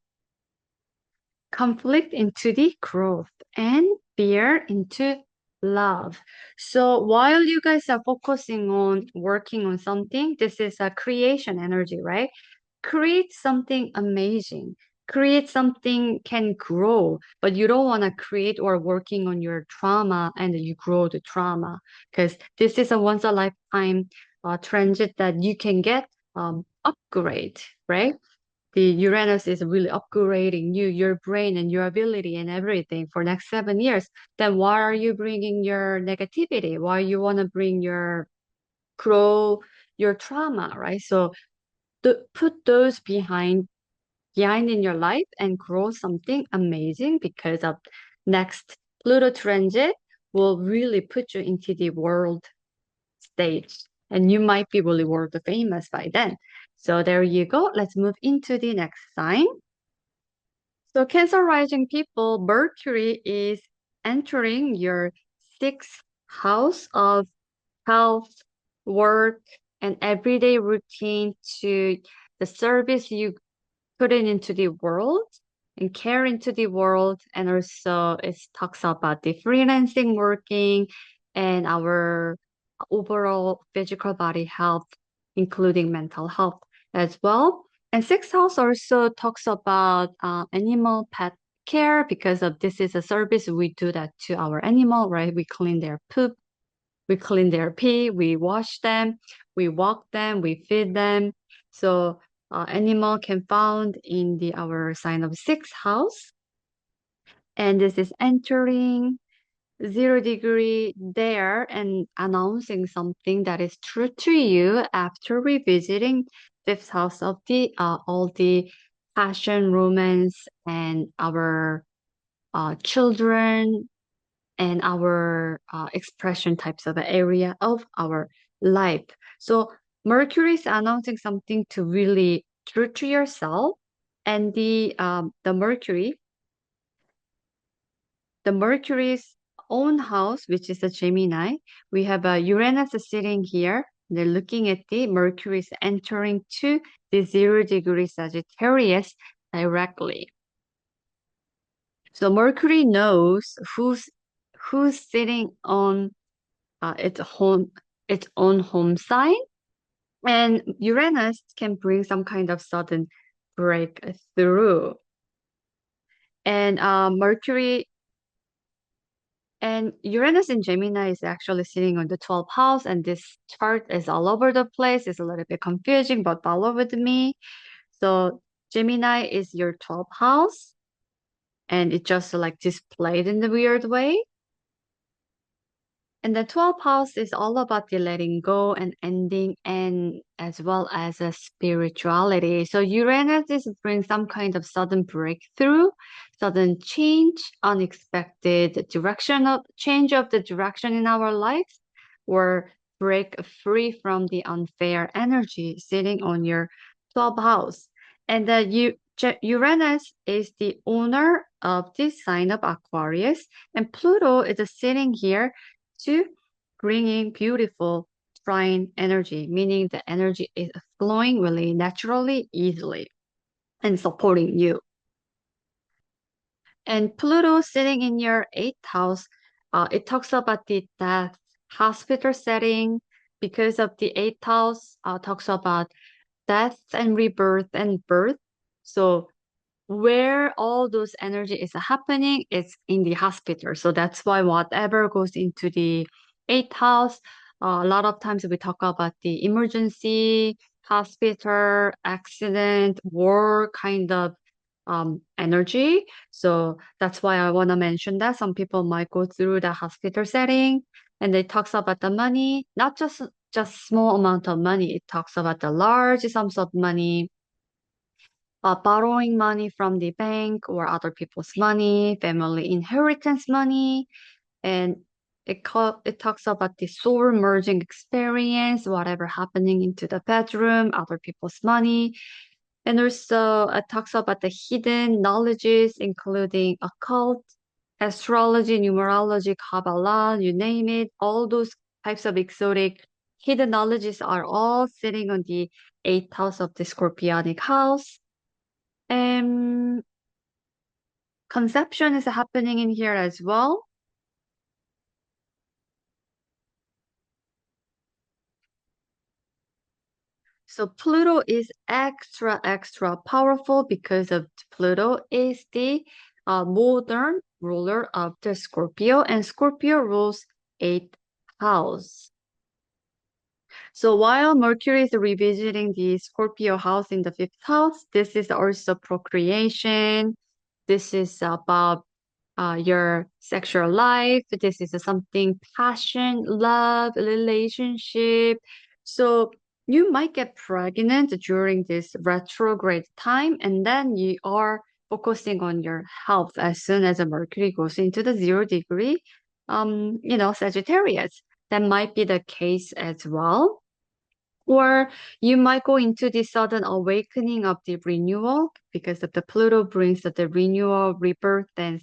conflict into the growth, and fear into love. So while you guys are focusing on working on something, this is a creation energy, right? Create something amazing. Create something can grow, but you don't want to create or working on your trauma and you grow the trauma because this is a once a lifetime transit that you can get upgrade, right? The Uranus is really upgrading you, your brain and your ability and everything for next 7 years. Then why are you bringing your negativity? Why you want to bring your grow your trauma, right? So put those behind in your life and grow something amazing because of next Pluto transit will really put you into the world stage and you might be really world famous by then. So there you go. Let's move into the next sign. So Cancer rising people, Mercury is entering your sixth house of health, work, and everyday routine to the service you put it into the world and care into the world. And also it talks about the freelancing working and our overall physical body health, including mental health as well. And sixth house also talks about animal pet care because of this is a service we do that to our animal, right? We clean their poop, we clean their pee, we wash them, we walk them, we feed them. So animal can found in the our sign of sixth house. And this is entering 0 degree there and announcing something that is true to you after revisiting fifth house of the all the passion, romance, and our children and our expression types of area of our life. So Mercury is announcing something to really true to yourself, and the Mercury's own house, which is a Gemini, we have a Uranus sitting here. They're looking at the Mercury's entering to the 0 degree Sagittarius directly. So Mercury knows who's sitting on its own home sign, and Uranus can bring some kind of sudden breakthrough. And Mercury and Uranus in Gemini is actually sitting on the 12th house, and this chart is all over the place. It's a little bit confusing, but follow with me. So Gemini is your 12th house, and it just like displayed in the weird way. And the 12th house is all about the letting go and ending and as well as a spirituality. So Uranus is bring some kind of sudden breakthrough, sudden change, unexpected direction of change of the direction in our lives, or break free from the unfair energy sitting on your 12th house. And Uranus is the owner of this sign of Aquarius, and Pluto is sitting here to bringing beautiful trine energy, meaning the energy is flowing really naturally, easily, and supporting you. And Pluto sitting in your eighth house, it talks about the death, hospital setting, because of the eighth house, talks about death and rebirth and birth. So where all those energy is happening, it's in the hospital. So that's why whatever goes into the eighth house, a lot of times we talk about the emergency, hospital, accident, war kind of energy. So that's why I want to mention that some people might go through the hospital setting and it talks about the money, not just small amount of money. It talks about the large sums of money, borrowing money from the bank or other people's money, family inheritance money, and it talks about the soul merging experience, whatever happening into the bedroom, other people's money. And also it talks about the hidden knowledges, including occult, astrology, numerology, Kabbalah, you name it. All those types of exotic hidden knowledges are all sitting on the eighth house of the Scorpionic house. And conception is happening in here as well. So Pluto is extra powerful because of Pluto is the modern ruler of the Scorpio, and Scorpio rules eighth house. So while Mercury is revisiting the Scorpio house in the fifth house, this is also procreation. This is about your sexual life. This is something passion, love, relationship. So you might get pregnant during this retrograde time, and then you are focusing on your health as soon as the Mercury goes into the 0 degree, Sagittarius. That might be the case as well. Or you might go into the sudden awakening of the renewal because of the Pluto brings the renewal, rebirth, and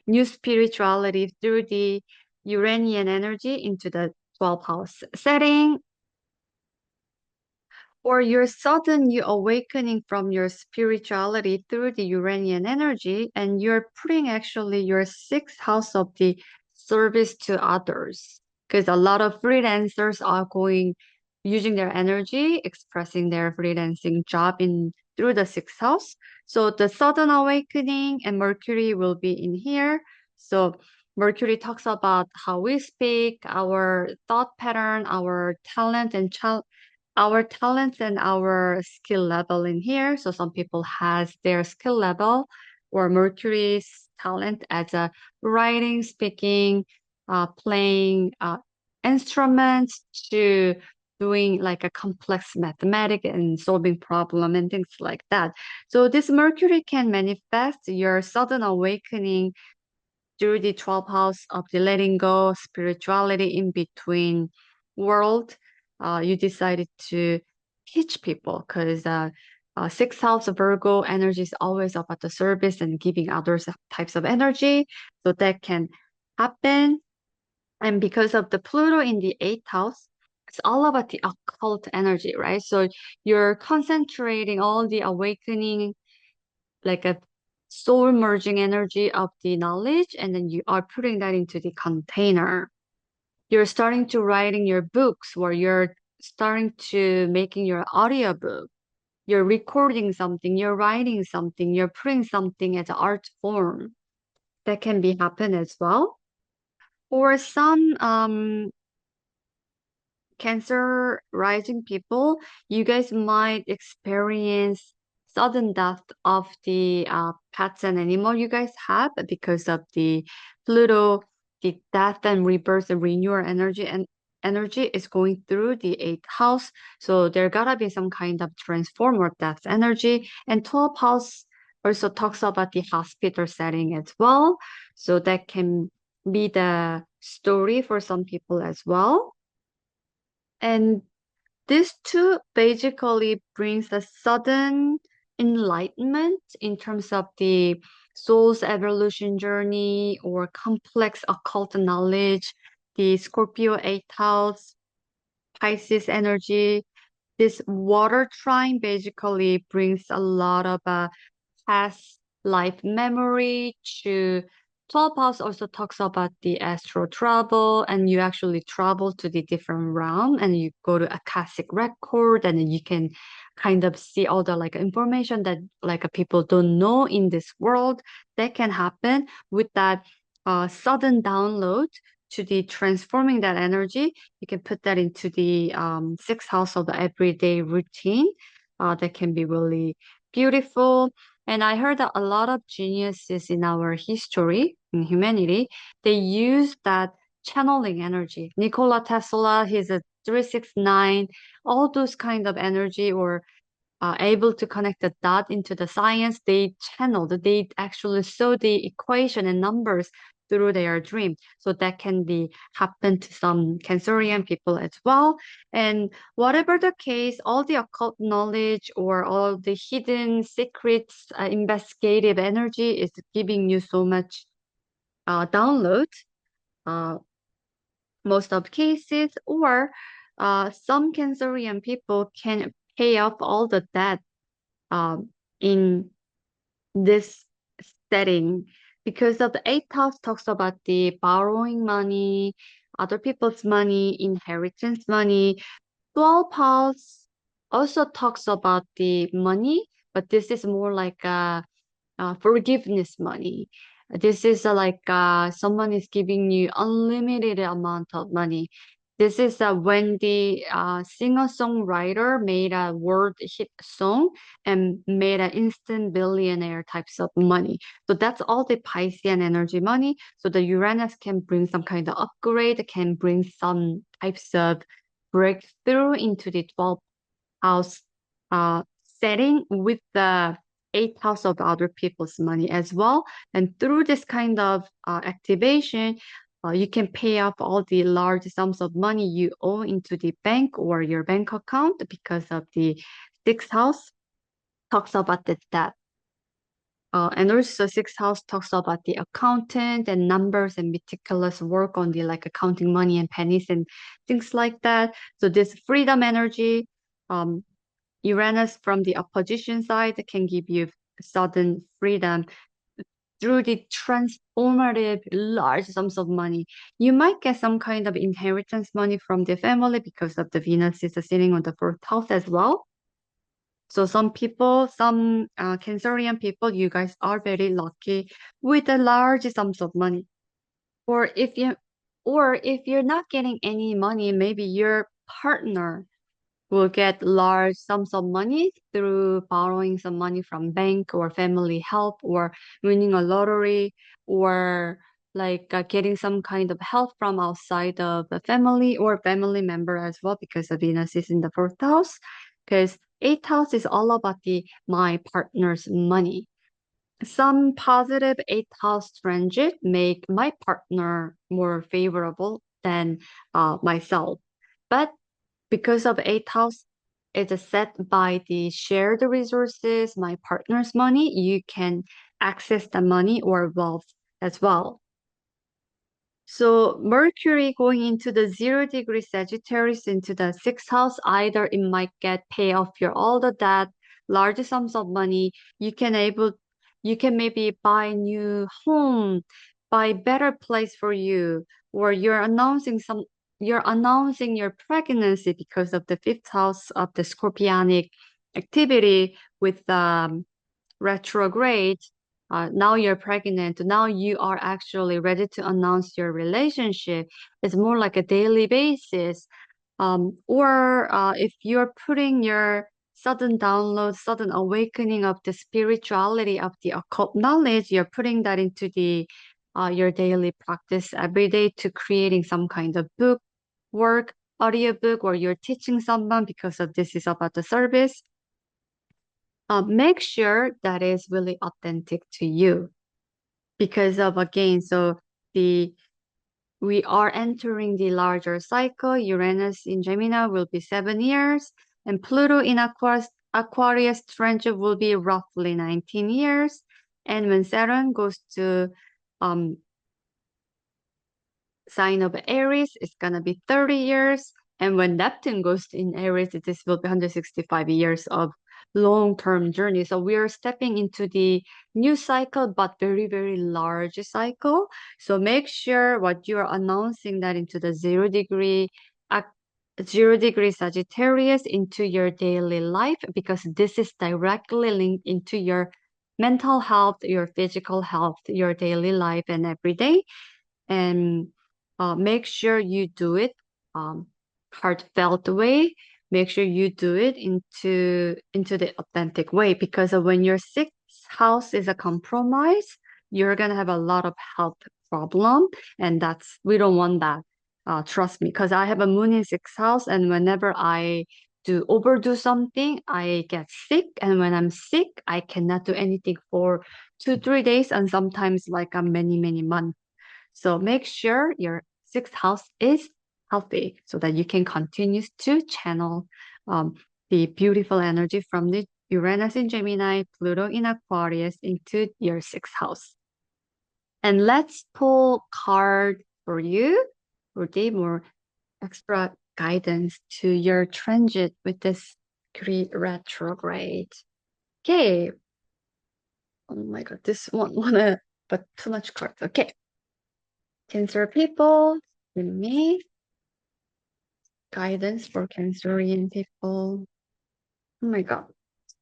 new spirituality through the Uranian energy into the 12th house setting, or you're sudden you awakening from your spirituality through the Uranian energy, and you're putting actually your sixth house of the service to others. Because a lot of freelancers are going using their energy, expressing their freelancing job in through the sixth house. So the sudden awakening and Mercury will be in here. So Mercury talks about how we speak, our thought pattern, our talent and our talents and our skill level in here. So some people has their skill level or Mercury's talent as a writing, speaking, playing instruments to doing like a complex mathematic and solving problem and things like that. So this Mercury can manifest your sudden awakening through the 12th house of the letting go, spirituality in between world, you decided to teach people because sixth house of Virgo energy is always about the service and giving others types of energy. So that can happen. And because of the Pluto in the eighth house, it's all about the occult energy, right? So you're concentrating all the awakening like a soul merging energy of the knowledge, and then you are putting that into the container. You're starting to writing your books, or you're starting to making your audiobook. You're recording something, you're writing something, you're putting something as an art form. That can be happen as well. Or some Cancer rising people, you guys might experience sudden death of the pets and animal you guys have because of the Pluto, the death and rebirth and renewal energy and energy is going through the eighth house. So there gotta be some kind of transform or death energy. And 12th house also talks about the hospital setting as well. So that can be the story for some people as well. And this too basically brings a sudden enlightenment in terms of the soul's evolution journey or complex occult knowledge, the Scorpio 8th house, Pisces energy. This water trine basically brings a lot of past life memory to 12th house also talks about the astral travel, and you actually travel to the different realm and you go to Akashic record, and then you can kind of see all the like information that like people don't know in this world that can happen with that sudden download to the transforming that energy. You can put that into the sixth house of the everyday routine. That can be really beautiful. And I heard that a lot of geniuses in our history, in humanity, they use that channeling energy. Nikola Tesla, he's a 369, all those kind of energy or able to connect the dot into the science, they channeled, they actually saw the equation and numbers through their dream. So that can be happen to some Cancerian people as well. And whatever the case, all the occult knowledge or all the hidden secrets, investigative energy is giving you so much download. Uh, most of cases, or some Cancerian people can pay off all the debt in this setting because of the eighth house talks about the borrowing money, other people's money, inheritance money. 12th house also talks about the money, but this is more like a forgiveness money. This is like someone is giving you unlimited amount of money. This is when the singer-songwriter made a world hit song and made an instant billionaire types of money. So that's all the Piscean energy money. So the Uranus can bring some kind of upgrade, can bring some types of breakthrough into the 12th house setting with the eighth house of other people's money as well. And through this kind of activation, you can pay off all the large sums of money you owe into the bank or your bank account because of the sixth house talks about the debt. And also sixth house talks about the accountant and numbers and meticulous work on the like accounting money and pennies and things like that. So this freedom energy, um, Uranus from the opposition side can give you sudden freedom through the transformative large sums of money. You might get some kind of inheritance money from the family because of the Venus is sitting on the fourth house as well. So some people, some Cancerian people, you guys are very lucky with the large sums of money. Or if you, or if you're not getting any money, maybe your partner will get large sums of money through borrowing some money from bank or family help or winning a lottery or like getting some kind of help from outside of the family or family member as well because the Venus is in the fourth house. Because eighth house is all about the my partner's money. Some positive eighth house transit make my partner more favorable than myself. But because of eighth house is set by the shared resources, my partner's money, you can access the money or wealth as well. So Mercury going into the 0 degree Sagittarius into the sixth house, either it might get pay off your all the debt, large sums of money. You can maybe buy new home, buy better place for you, or you're announcing your pregnancy because of the fifth house of the Scorpionic activity with retrograde. Now you're pregnant. Now you are actually ready to announce your relationship. It's more like a daily basis. Or if you're putting your sudden download, sudden awakening of the spirituality of the occult knowledge, you're putting that into the your daily practice every day to creating some kind of book, work, audiobook, or you're teaching someone because of this is about the service. Make sure that is really authentic to you because of again, so the we are entering the larger cycle. Uranus in Gemini will be 7 years, and Pluto in Aquarius transit will be roughly 19 years. And when Saturn goes to um, sign of Aries, it's gonna be 30 years. And when Neptune goes in Aries, this will be 165 years of long-term journey. So we are stepping into the new cycle, but very, very large cycle. So make sure what you are announcing that into the 0 degree, 0 degree Sagittarius into your daily life, because this is directly linked into your mental health, your physical health, your daily life and every day. And make sure you do it um, heartfelt way. Make sure you do it into the authentic way, because when your sixth house is a compromise, you're gonna have a lot of health problem, and we don't want that. Trust me, because I have a moon in sixth house, and whenever I do overdo something, I get sick, and when I'm sick, I cannot do anything for 2, 3 days, and sometimes like many, many months. So make sure your sixth house is healthy so that you can continue to channel um, the beautiful energy from the Uranus in Gemini, Pluto in Aquarius into your sixth house. And let's pull card for you for the more extra guidance to your transit with this Mercury retrograde. Okay. Oh my God, this one wanna, but too much cards. Okay. Cancer people, give me guidance for Cancerian people. Oh my God,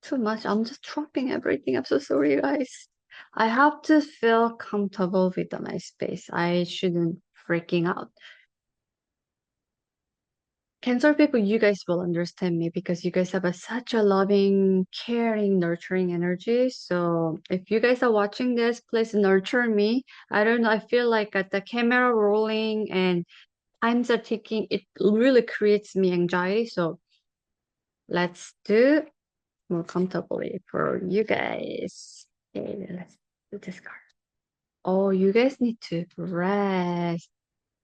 too much. I'm just dropping everything. I'm so sorry, guys. I have to feel comfortable with my space. I shouldn't freaking out. Cancer people, you guys will understand me because you guys have such a loving, caring, nurturing energy. So if you guys are watching this, please nurture me. I don't know. I feel like at the camera rolling and times are ticking, it really creates me anxiety. So let's do more comfortably for you guys. Okay, let's do this card. Oh, you guys need to rest.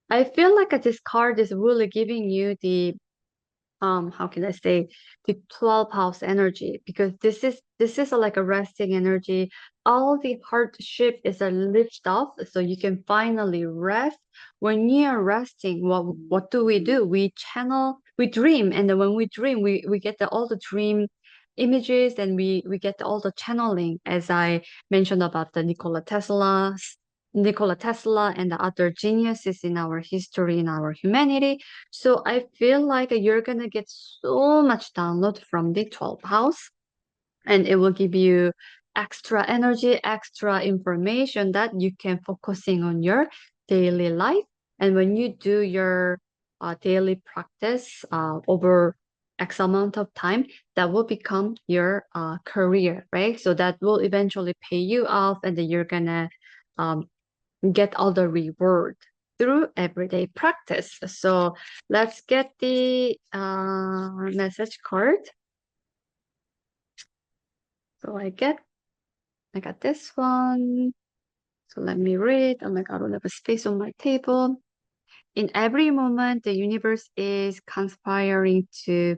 I feel like this card is really giving you the how can I say, the 12th house energy, because this is like a resting energy. All the hardship is a lift off, so you can finally rest. When you are resting, what do? We channel, we dream, and then when we dream, we get all the dream images, and we get all the channeling, as I mentioned about the Nikola Tesla and the other geniuses in our history, in our humanity. So I feel like you're gonna get so much download from the 12th house, and it will give you extra energy, extra information that you can focusing on your daily life. And when you do your daily practice over X amount of time, that will become your career, right? So that will eventually pay you off, and then you're gonna um, get all the reward through everyday practice. So let's get the message card. So I got this one. So let me read. Oh my God, I don't have a space on my table. In every moment, the universe is conspiring to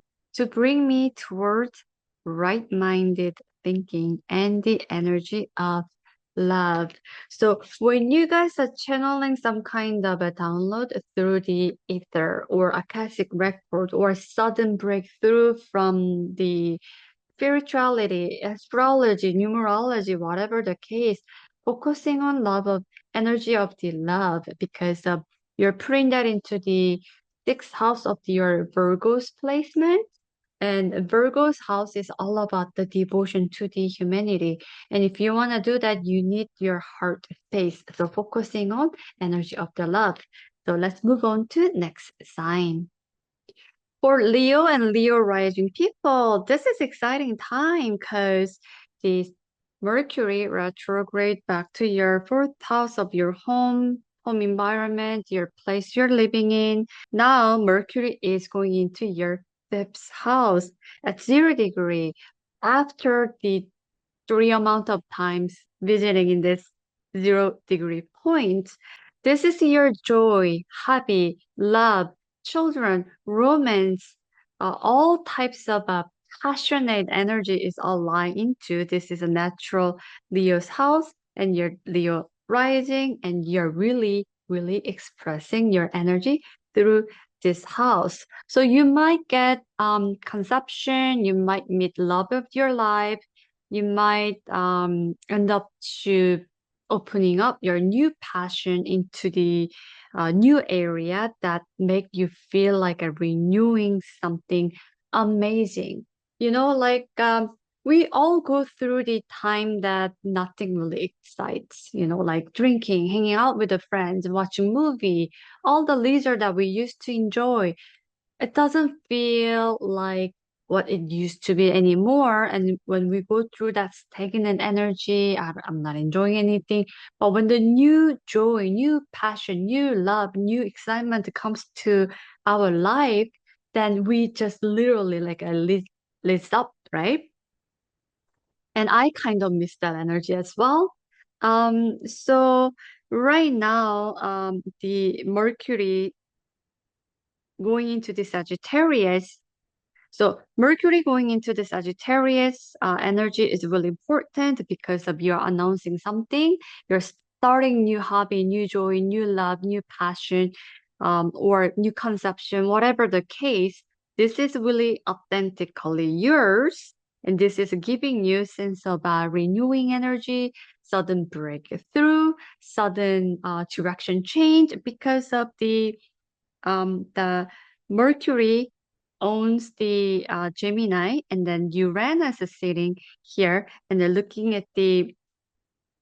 bring me towards right-minded thinking and the energy of love. So when you guys are channeling some kind of a download through the ether or Akashic record or a sudden breakthrough from the spirituality, astrology, numerology, whatever the case, focusing on love of energy of the love, because you're putting that into the sixth house of your Virgo's placement. And Virgo's house is all about the devotion to the humanity. And if you want to do that, you need your heart space. So focusing on energy of the love. So let's move on to next sign. For Leo and Leo rising people, this is exciting time because the Mercury retrograde back to your fourth house of your home environment, your place you're living in. Now Mercury is going into your fifth house at 0 degree. After the three amount of times visiting in this 0 degree point. This is your joy, happy, love, children, romance, all types of passionate energy is aligned into. This is a natural Leo's house and your Leo rising, and you're really, really expressing your energy through this house. So you might get conception, you might meet love of your life, you might end up to opening up your new passion into the new area that make you feel like a renewing something amazing. Like we all go through the time that nothing really excites, like drinking, hanging out with the friends, watching movie, all the leisure that we used to enjoy. It doesn't feel like what it used to be anymore. And when we go through that stagnant energy, I'm not enjoying anything. But when the new joy, new passion, new love, new excitement comes to our life, then we just literally like lit up, right? And I kind of miss that energy as well. So right now, the Mercury going into the Sagittarius. So Mercury going into the Sagittarius energy is really important because of you're announcing something, you're starting new hobby, new joy, new love, new passion, or new conception, whatever the case. This is really authentically yours, and this is giving you sense of renewing energy, sudden breakthrough, sudden direction change because of the Mercury owns the Gemini, and then Uranus is sitting here, and they're looking at the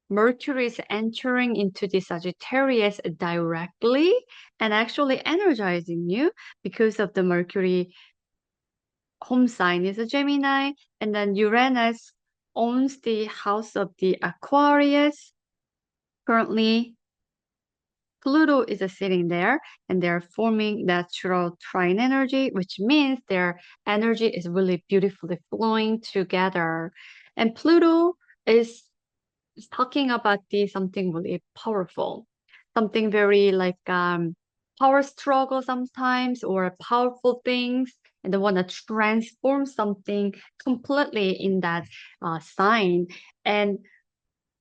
Mercury is entering into the Sagittarius directly and actually energizing you because of the Mercury home sign is a Gemini, and then Uranus owns the house of the Aquarius. Currently, Pluto is sitting there and they're forming natural trine energy, which means their energy is really beautifully flowing together. And Pluto is talking about something really powerful, something very like power struggle sometimes or powerful things, and they want to transform something completely in that sign. And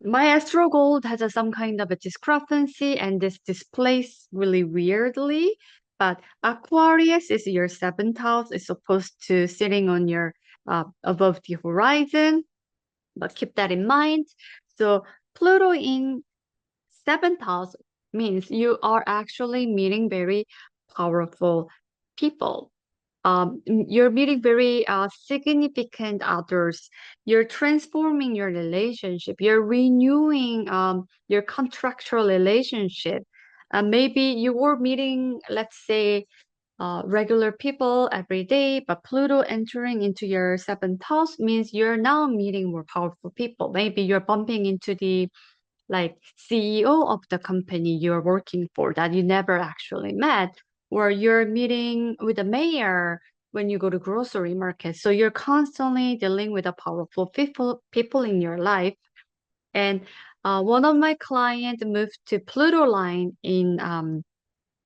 my astro gold has some kind of a discrepancy and this displays really weirdly. But Aquarius is your seventh house. It's supposed to sitting on your above the horizon, but keep that in mind. So Pluto in seventh house means you are actually meeting very powerful people. You're meeting very significant others. You're transforming your relationship. You're renewing your contractual relationship. Maybe you were meeting, let's say, regular people every day, but Pluto entering into your seventh house means you're now meeting more powerful people. Maybe you're bumping into the like CEO of the company you're working for that you never actually met, or you're meeting with the mayor when you go to grocery market. So you're constantly dealing with the powerful people in your life. And one of my clients moved to Pluto line in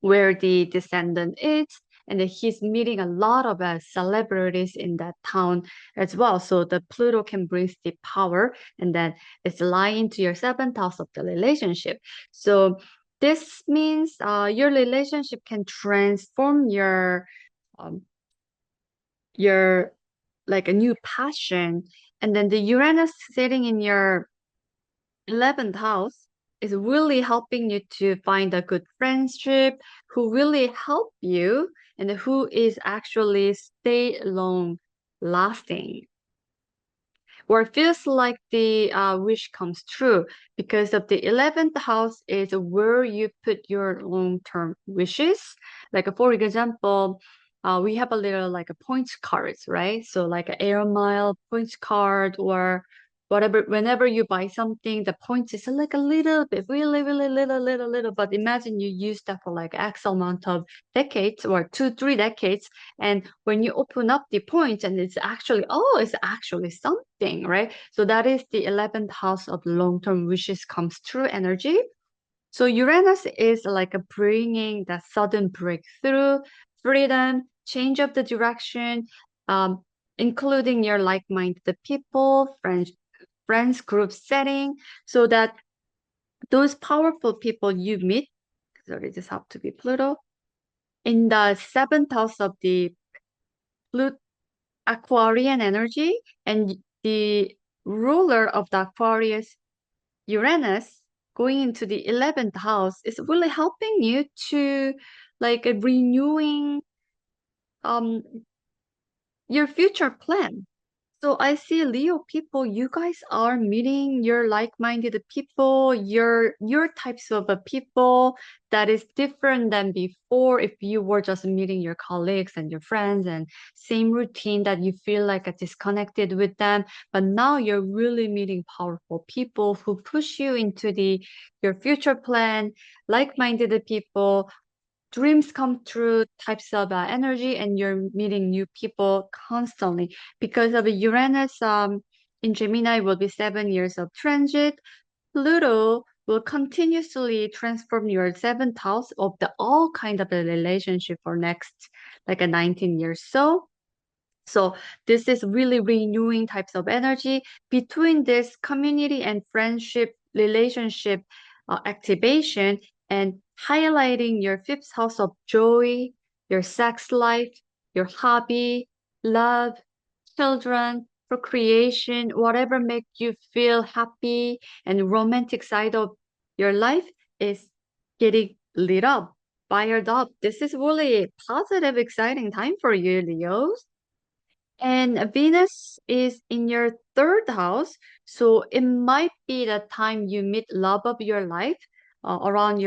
where the descendant is. And then he's meeting a lot of celebrities in that town as well. So the Pluto can bring the power, and then it's lying to your seventh house of the relationship. So this means your relationship can transform um, your like a new passion. And then the Uranus sitting in your 11th house is really helping you to find a good friendship who really help you and who is actually stay long lasting or feels like the wish comes true because of the 11th house is where you put your long-term wishes. Like for example, we have a little like a points cards, right? So like an air mile points card or whatever. Whenever you buy something, the points is like a little bit, really, really little. But imagine you use that for like X amount of decades or 2, 3 decades, and when you open up the points and it's actually, oh, it's actually something, right? So that is the 11th house of long-term wishes comes true energy. So Uranus is like a bringing that sudden breakthrough, freedom, change of the direction, um, including your like-minded people, friends group setting, so that those powerful people you meet, sorry, this have to be Pluto, in the seventh house of the Pluto Aquarian energy, and the ruler of the Aquarius, Uranus, going into the 11th house is really helping you to like renewing um your future plan. So I see Leo people, you guys are meeting your like-minded people, your types of people that is different than before if you were just meeting your colleagues and your friends and same routine that you feel like disconnected with them. But now you're really meeting powerful people who push you into the your future plan, like-minded people, dreams come true types of energy, and you're meeting new people constantly because of Uranus in Gemini will be 7 years of transit. Pluto will continuously transform your seventh house of the all kind of a relationship for next like a 19 years. So this is really renewing types of energy between this community and friendship relationship activation, and highlighting your fifth house of joy, your sex life, your hobby, love, children, procreation, whatever makes you feel happy and romantic side of your life is getting lit up, fired up. This is really a positive, exciting time for you, Leos. And Venus is in your third house, so it might be the time you meet love of your life around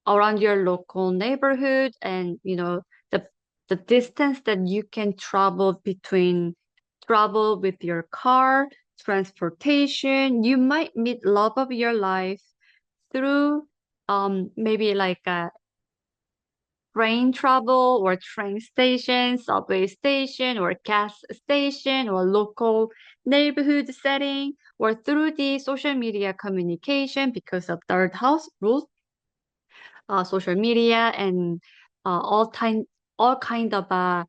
around your local neighborhood, and the distance that you can travel with your car, transportation. You might meet love of your life through maybe like a train travel or train station, subway station, or gas station, or local neighborhood setting, or through the social media communication because of third house rules, social media and all kind of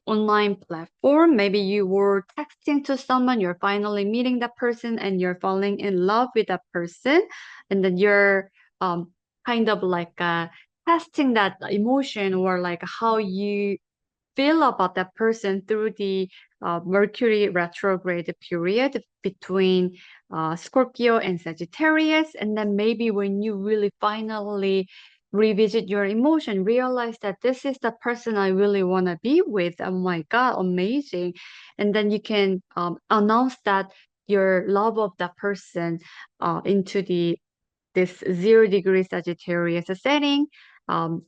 online platform. Maybe you were texting to someone, you're finally meeting that person, and you're falling in love with that person, and then you're um kind of like testing that emotion or like how you feel about that person through the Mercury retrograde period between Scorpio and Sagittarius. And then maybe when you really finally revisit your emotion, realize that this is the person I really want to be with. Oh my God, amazing. And then you can announce that your love of that person into the this 0 degree Sagittarius setting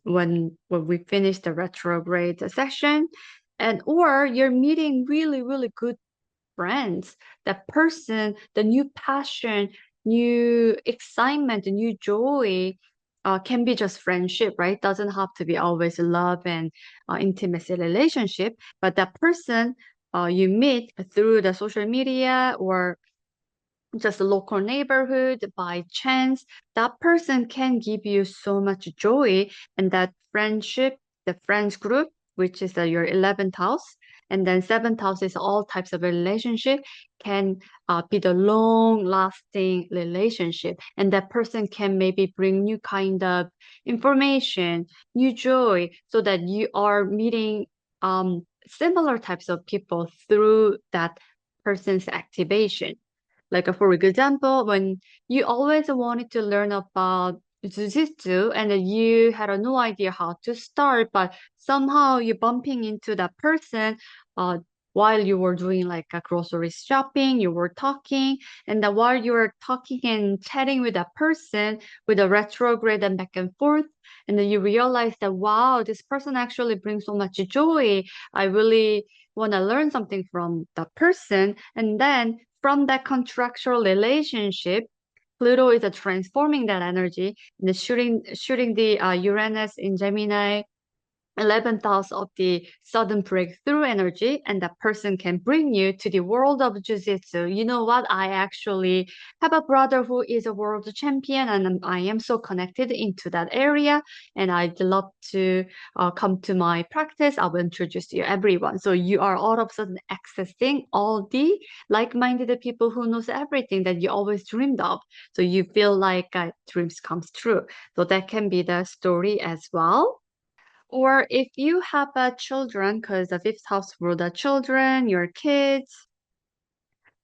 when we finish the retrograde session, and or you're meeting really good friends. That person, the new passion, new excitement, new joy. Can be just friendship, right? Doesn't have to be always love and intimacy relationship, but that person you meet through the social media or just a local neighborhood by chance, that person can give you so much joy. And that friendship, the friends group, which is your 11th house, and then seventh house is all types of relationship, can be the long lasting relationship. And that person can maybe bring new kind of information, new joy, so that you are meeting similar types of people through that person's activation. Like for example, when you always wanted to learn about jujitsu and then you had no idea how to start, but somehow you're bumping into that person uh, while you were doing like a grocery shopping, you were talking, and then while you were talking and chatting with that person with a retrograde and back and forth, and then you realize that wow, this person actually brings so much joy. I really want to learn something from that person. And then from that contractual relationship, Pluto is transforming that energy and shooting the Uranus in Gemini 11th house of the sudden breakthrough energy, and that person can bring you to the world of jiu-jitsu. You know what? I actually have a brother who is a world champion, and I am so connected into that area, and I'd love to come to my practice. I will introduce you everyone. So you are all of a sudden accessing all the like-minded people who knows everything that you always dreamed of. So you feel like dreams comes true. So that can be the story as well. Or if you have children, because the fifth house for the children, your kids.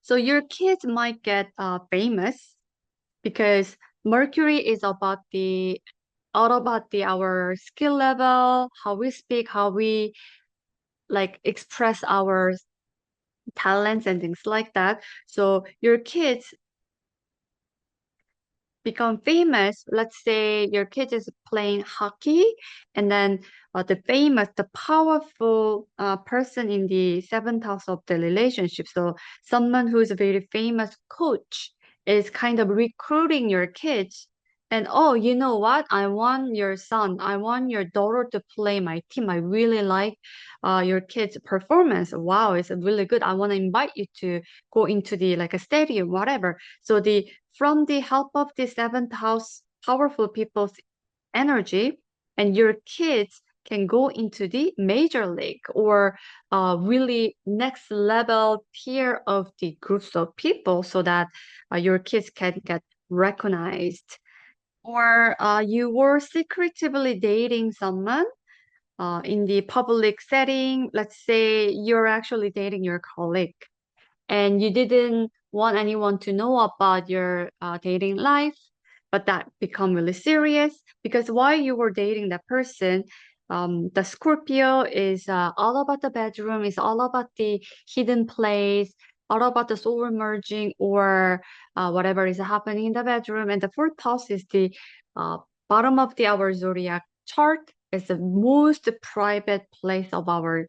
So your kids might get famous because Mercury is about the all about the our skill level, how we speak, how we like express our talents and things like that. So your kids become famous. Let's say your kid is playing hockey, and then the powerful person in the seventh house of the relationship. So someone who is a very famous coach is kind of recruiting your kids. And oh, you know what? I want your son, I want your daughter to play my team. I really like your kid's performance. Wow, it's really good. I want to invite you to go into the like a stadium, whatever. So the from the help of the seventh house powerful people's energy, and your kids can go into the major league or really next level tier of the groups of people so that your kids can get recognized. Or you were secretively dating someone in the public setting. Let's say you're actually dating your colleague and you didn't want anyone to know about your dating life, but that become really serious because while you were dating that person, the Scorpio is all about the bedroom, is all about the hidden place, all about the soul merging or whatever is happening in the bedroom. And the fourth house is the uh, bottom of the our zodiac chart. Is the most private place of our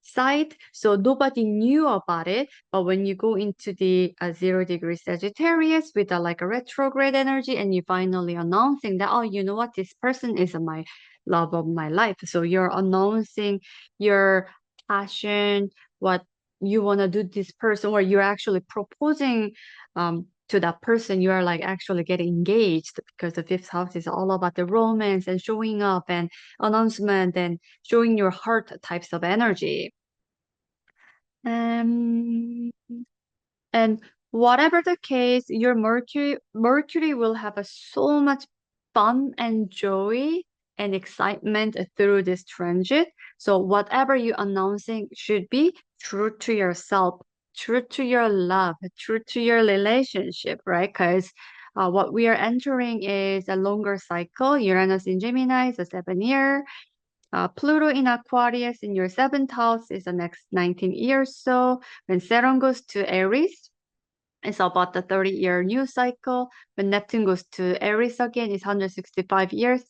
site. So nobody knew about it. But when you go into the 0 degree Sagittarius with like a retrograde energy and you finally announcing that, oh, you know what, this person is my love of my life. So you're announcing your passion, what you want to do this person, or you're actually proposing to that person. You are like actually getting engaged because the fifth house is all about the romance and showing up and announcement and showing your heart types of energy. Um, and whatever the case, your Mercury will have so much fun and joy and excitement through this transit. So whatever you announcing should be true to yourself, true to your love, true to your relationship, right? Because what we are entering is a longer cycle. Uranus in Gemini is a 7 year. Pluto in Aquarius in your seventh house is the next 19 years. So when Saturn goes to Aries, it's about the 30-year new cycle. When Neptune goes to Aries again, it's 165 years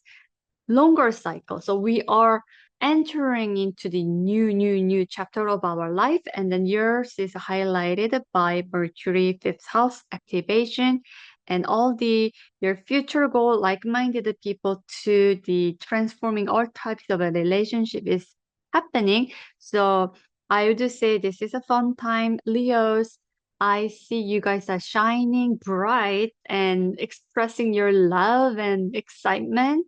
longer cycle. So we are entering into the new chapter of our life. And then yours is highlighted by Mercury fifth house activation and all the your future goal, like-minded people to the transforming all types of a relationship is happening. So I would say this is a fun time, Leos. I see you guys are shining bright and expressing your love and excitement.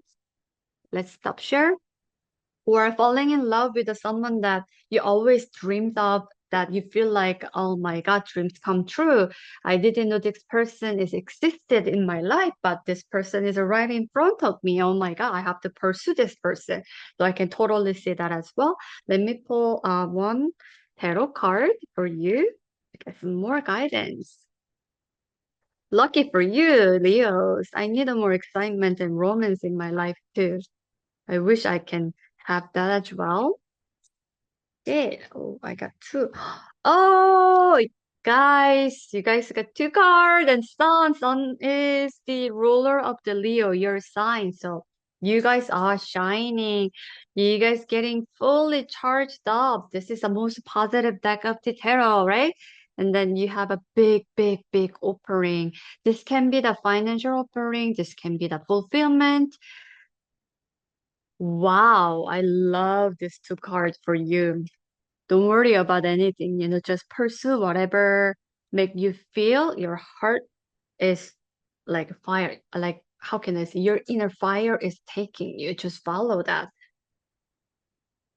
Let's stop share. Or falling in love with someone that you always dreamed of, that you feel like, oh my God, dreams come true. I didn't know this person is existed in my life, but this person is right in front of me. Oh my God, I have to pursue this person. So I can totally see that as well. Let me pull one tarot card for you to get some more guidance. Lucky for you, Leos. I need more excitement and romance in my life too. I wish I can have that as well. Yeah. Oh, I got two. Oh, guys, you guys got two cards and Sun. Sun is the ruler of the Leo, your sign. So you guys are shining. You guys getting fully charged up. This is the most positive deck of the tarot, right? And then you have a big opening. This can be the financial opening. This can be the fulfillment. Wow, I love these two cards for you. Don't worry about anything, just pursue whatever make you feel your heart is like fire. Like, how can I say, your inner fire is taking you. Just follow that.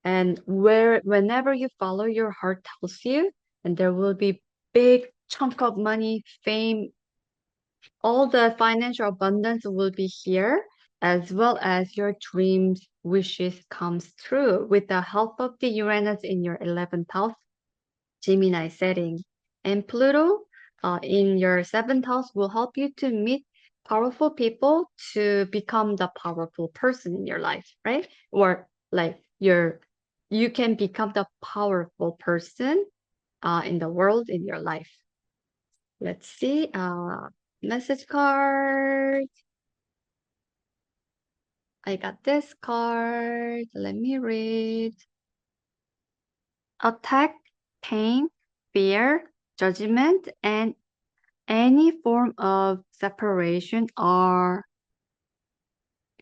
And whenever you follow your heart tells you, and there will be big chunk of money, fame, all the financial abundance will be here as well as your dreams, wishes comes true with the help of the Uranus in your 11th house, Gemini setting. And Pluto in your 7th house will help you to meet powerful people to become the powerful person in your life, right? Or like you can become the powerful person in the world in your life. Let's see. Message card. I got this card. Let me read. Attack, pain, fear, judgment, and any form of separation are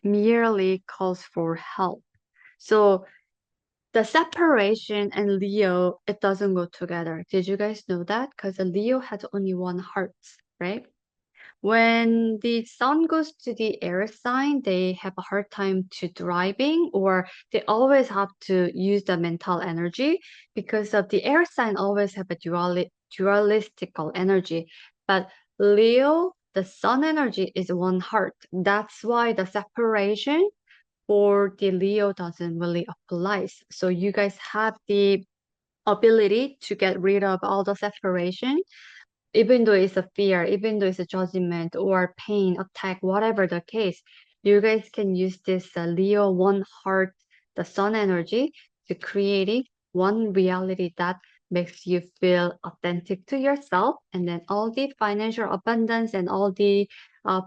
merely calls for help. So the separation and Leo, it doesn't go together. Did you guys know that? Because Leo has only one heart, right? When the sun goes to the air sign, they have a hard time to driving, or they always have to use the mental energy because of the air sign always have a dualistical energy. But Leo, the sun energy is one heart. That's why the separation for the Leo doesn't really apply. So you guys have the ability to get rid of all the separation even though it's a fear, even though it's a judgment or pain, attack, whatever the case, you guys can use this Leo one heart, the sun energy to creating one reality that makes you feel authentic to yourself. And then all the financial abundance and all the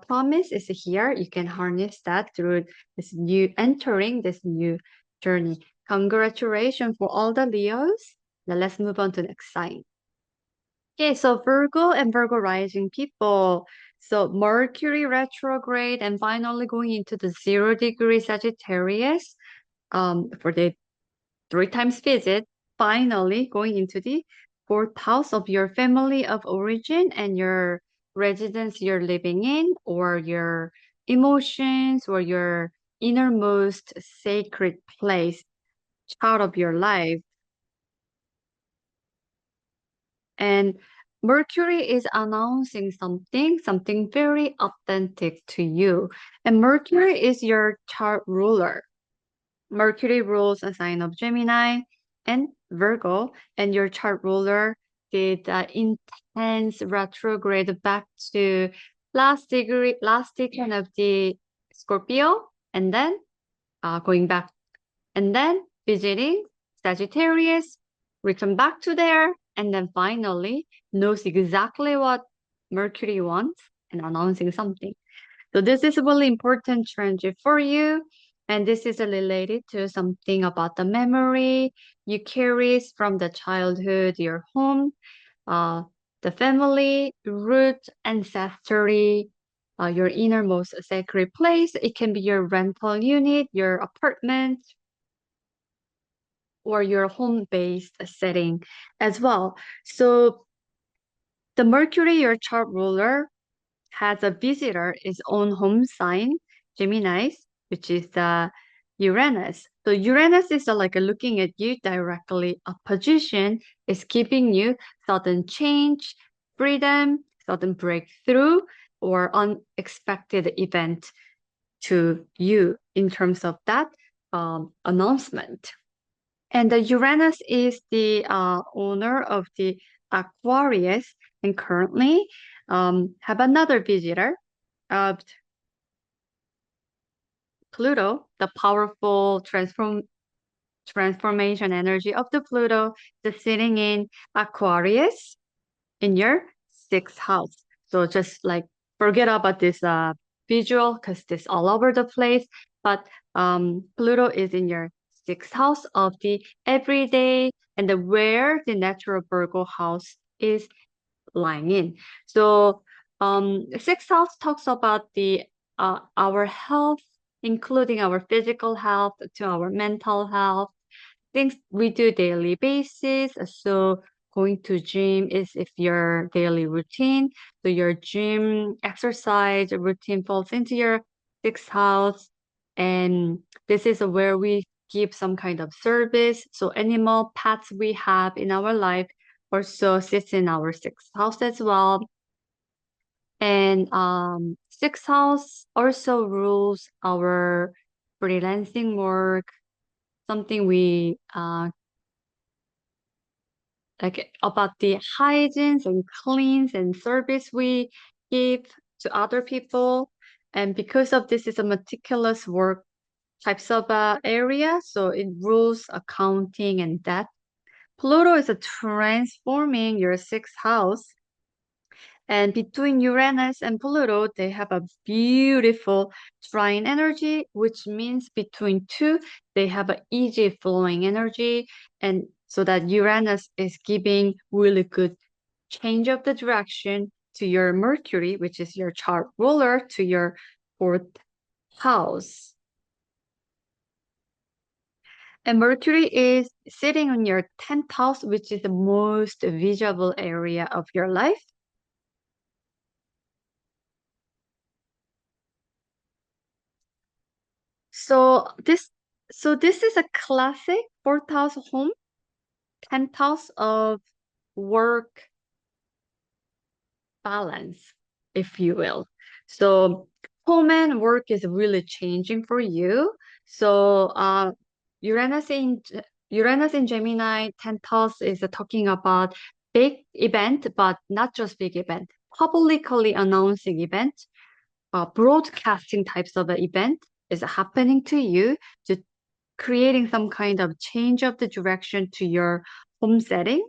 promise is here. You can harness that through this new entering this new journey. Congratulations for all the Leos. Now let's move on to the next sign. Okay, so Virgo and Virgo rising people. So Mercury retrograde and finally going into the 0 degree Sagittarius for the 3 times visit, finally going into the 4th house of your family of origin and your residence you're living in, or your emotions, or your innermost sacred place, part of your life. And Mercury is announcing something very authentic to you. And Mercury is your chart ruler. Mercury rules a sign of Gemini and Virgo, and your chart ruler did intense retrograde back to last decan of the Scorpio, and then going back and then visiting Sagittarius, return back to there, and then finally knows exactly what Mercury wants and announcing something. So this is a really important transit for you. And this is related to something about the memory you carry from the childhood, your home, uh, the family, root, ancestry, your innermost sacred place. It can be your rental unit, your apartment, or your home-based setting as well. So the Mercury, your chart ruler, has a visitor, its own home sign, Gemini, which is the Uranus. So Uranus is like looking at you directly. A position is giving you sudden change, freedom, sudden breakthrough, or unexpected event to you in terms of that announcement. And the Uranus is the owner of the Aquarius, and currently have another visitor of Pluto, the powerful transformation energy of the Pluto, just sitting in Aquarius in your 6th house. So just like forget about this visual because this all over the place. But Pluto is in your 6th house of the everyday and the where the natural Virgo house is lying in. So 6th house talks about the our health, including our physical health to our mental health, things we do daily basis. So going to gym is if your daily routine. So your gym exercise routine falls into your 6th house. And this is where we give some kind of service. So animal pets we have in our life also sits in our 6th house as well. And sixth house also rules our freelancing work, something we like about the hygienes and cleans and service we give to other people. And because of this is a meticulous work types of area, so it rules accounting and debt. Pluto is a transforming your sixth house. And between Uranus and Pluto, they have a beautiful trine energy, which means between two, they have an easy flowing energy. And so that Uranus is giving really good change of the direction to your Mercury, which is your chart ruler, to your fourth house. And Mercury is sitting on your 10th house, which is the most visible area of your life. So this is a classic fourth house home, 10th house of work balance, if you will. So home and work is really changing for you. So Uranus in Uranus in Gemini 10th house is talking about big event, but not just big event, publicly announcing event, broadcasting types of event is happening to you to creating some kind of change of the direction to your home setting.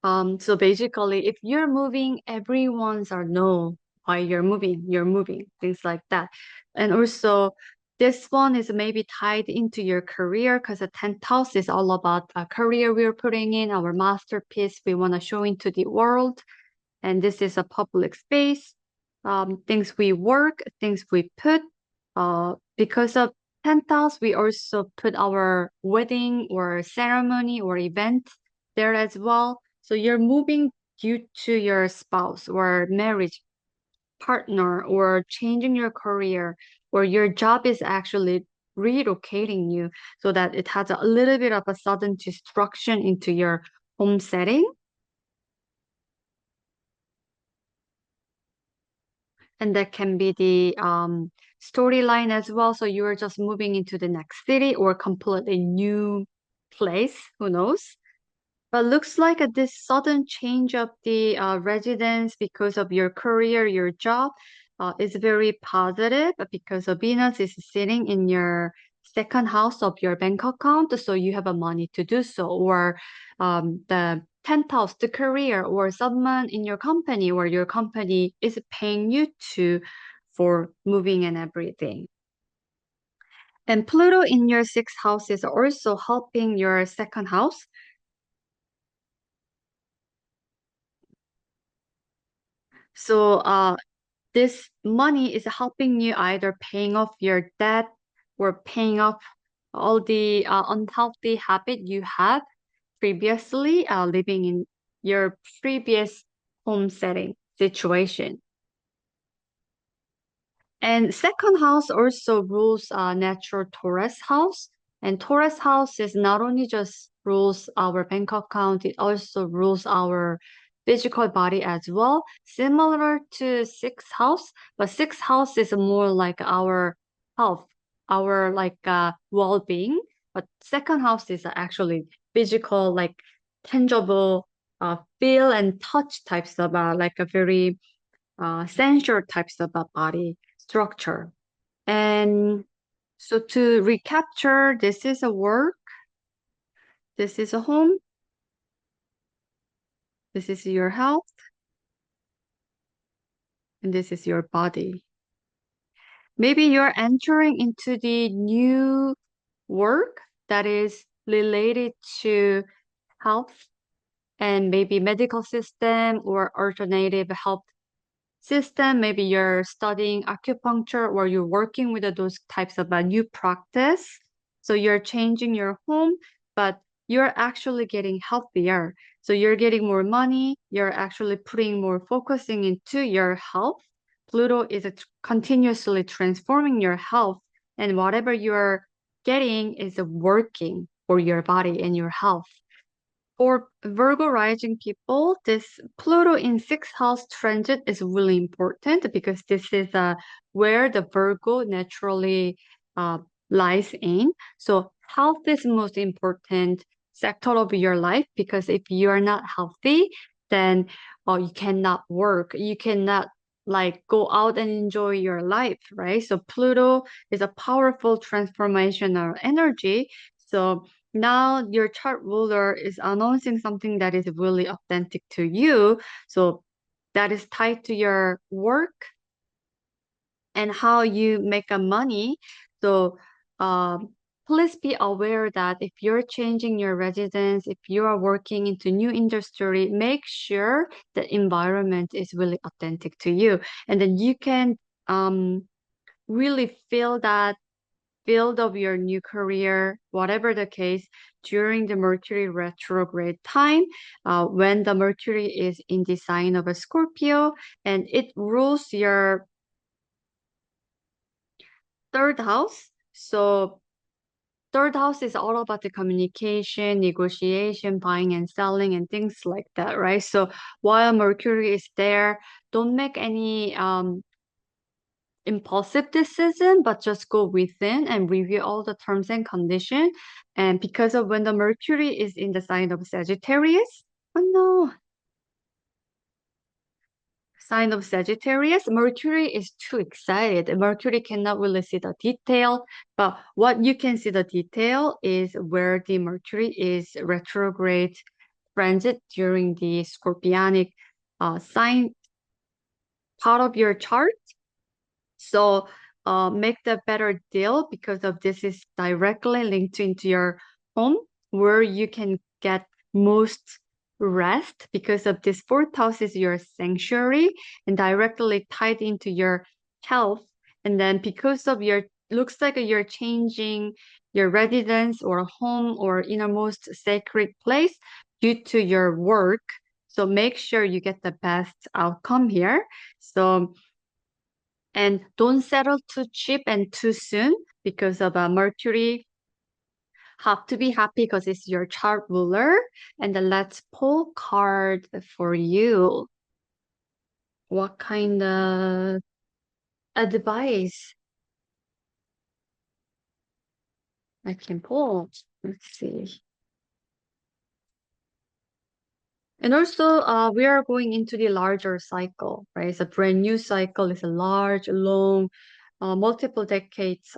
So basically, if you're moving, everyone's are know why you're moving, things like that. And also, this one is maybe tied into your career because the 10th house is all about a career we're putting in, our masterpiece we want to show into the world. And this is a public space, things we work, things we put. Because of 10th house, we also put our wedding or ceremony or event there as well. So you're moving due to your spouse or marriage partner or changing your career or your job is actually relocating you so that it has a little bit of a sudden destruction into your home setting. And that can be the storyline as well. So you are just moving into the next city or completely new place, who knows? But looks like this sudden change of the residence because of your career, your job, is very positive because of Venus is sitting in your second house of your bank account, so you have a money to do so, or the 10th house, the career, or someone in your company, or your company is paying you to for moving and everything. And Pluto in your sixth house is also helping your second house. So this money is helping you either paying off your debt or paying off all the unhealthy habit you had previously living in your previous home setting situation. And second house also rules natural Taurus house. And Taurus house is not only just rules our bank account, it also rules our physical body as well, similar to sixth house. But sixth house is more like our health, our like well-being. But second house is actually physical, like tangible, feel and touch types of like a very sensor types of a body structure. And so to recapture, this is a work, this is a home, this is your health, and this is your body. Maybe you're entering into the new work that is related to health and maybe medical system or alternative health system. Maybe you're studying acupuncture or you're working with those types of a new practice. So you're changing your home, but you're actually getting healthier. So you're getting more money. You're actually putting more focusing into your health. Pluto is continuously transforming your health, and whatever you're getting is working for your body and your health. For Virgo rising people, this Pluto in sixth house transit is really important because this is where the Virgo naturally uh, lies in. So health is most important sector of your life because if you are not healthy, then you cannot work. You cannot like go out and enjoy your life, right? So Pluto is a powerful transformational energy. So now your chart ruler is announcing something that is really authentic to you. So that is tied to your work and how you make a money. So please be aware that if you're changing your residence, if you are working into new industry, make sure the environment is really authentic to you. And then you can really feel that field of your new career, whatever the case, during the Mercury retrograde time, when the Mercury is in the sign of a Scorpio and it rules your third house. So third house is all about the communication, negotiation, buying and selling, and things like that, right? So while Mercury is there, don't make any impulsive decision, but just go within and review all the terms and conditions. And because of when the Mercury is in the sign of Sagittarius, oh no, sign of Sagittarius, Mercury is too excited. Mercury cannot really see the detail, but what you can see the detail is where the Mercury is retrograde transit during the Scorpionic sign part of your chart. So make the better deal because of this is directly linked into your home where you can get most rest because of this fourth house is your sanctuary and directly tied into your health. And then because of your looks like you're changing your residence or home or innermost sacred place due to your work. So make sure you get the best outcome here. So and don't settle too cheap and too soon because of Mercury. Have to be happy because it's your chart ruler. And then let's pull card for you. What kind of advice I can pull? Let's see. And also, we are going into the larger cycle, right? It's a brand new cycle. It's a large, long, multiple decades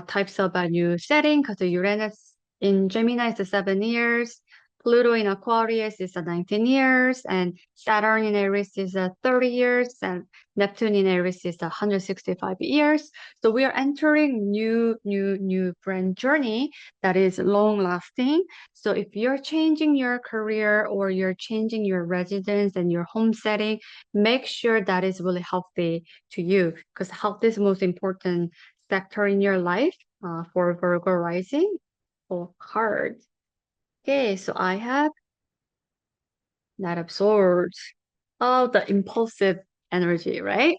types of a new setting because the Uranus in Gemini is 7 years, Pluto in Aquarius is 19 years, and Saturn in Aries is 30 years, and Neptune in Aries is 165 years. So we are entering new brand journey that is long lasting. So if you're changing your career or you're changing your residence and your home setting, make sure that is really healthy to you because health is most important sector in your life for Virgo rising or card. Okay, so I have not absorbed. Oh, the impulsive energy, right?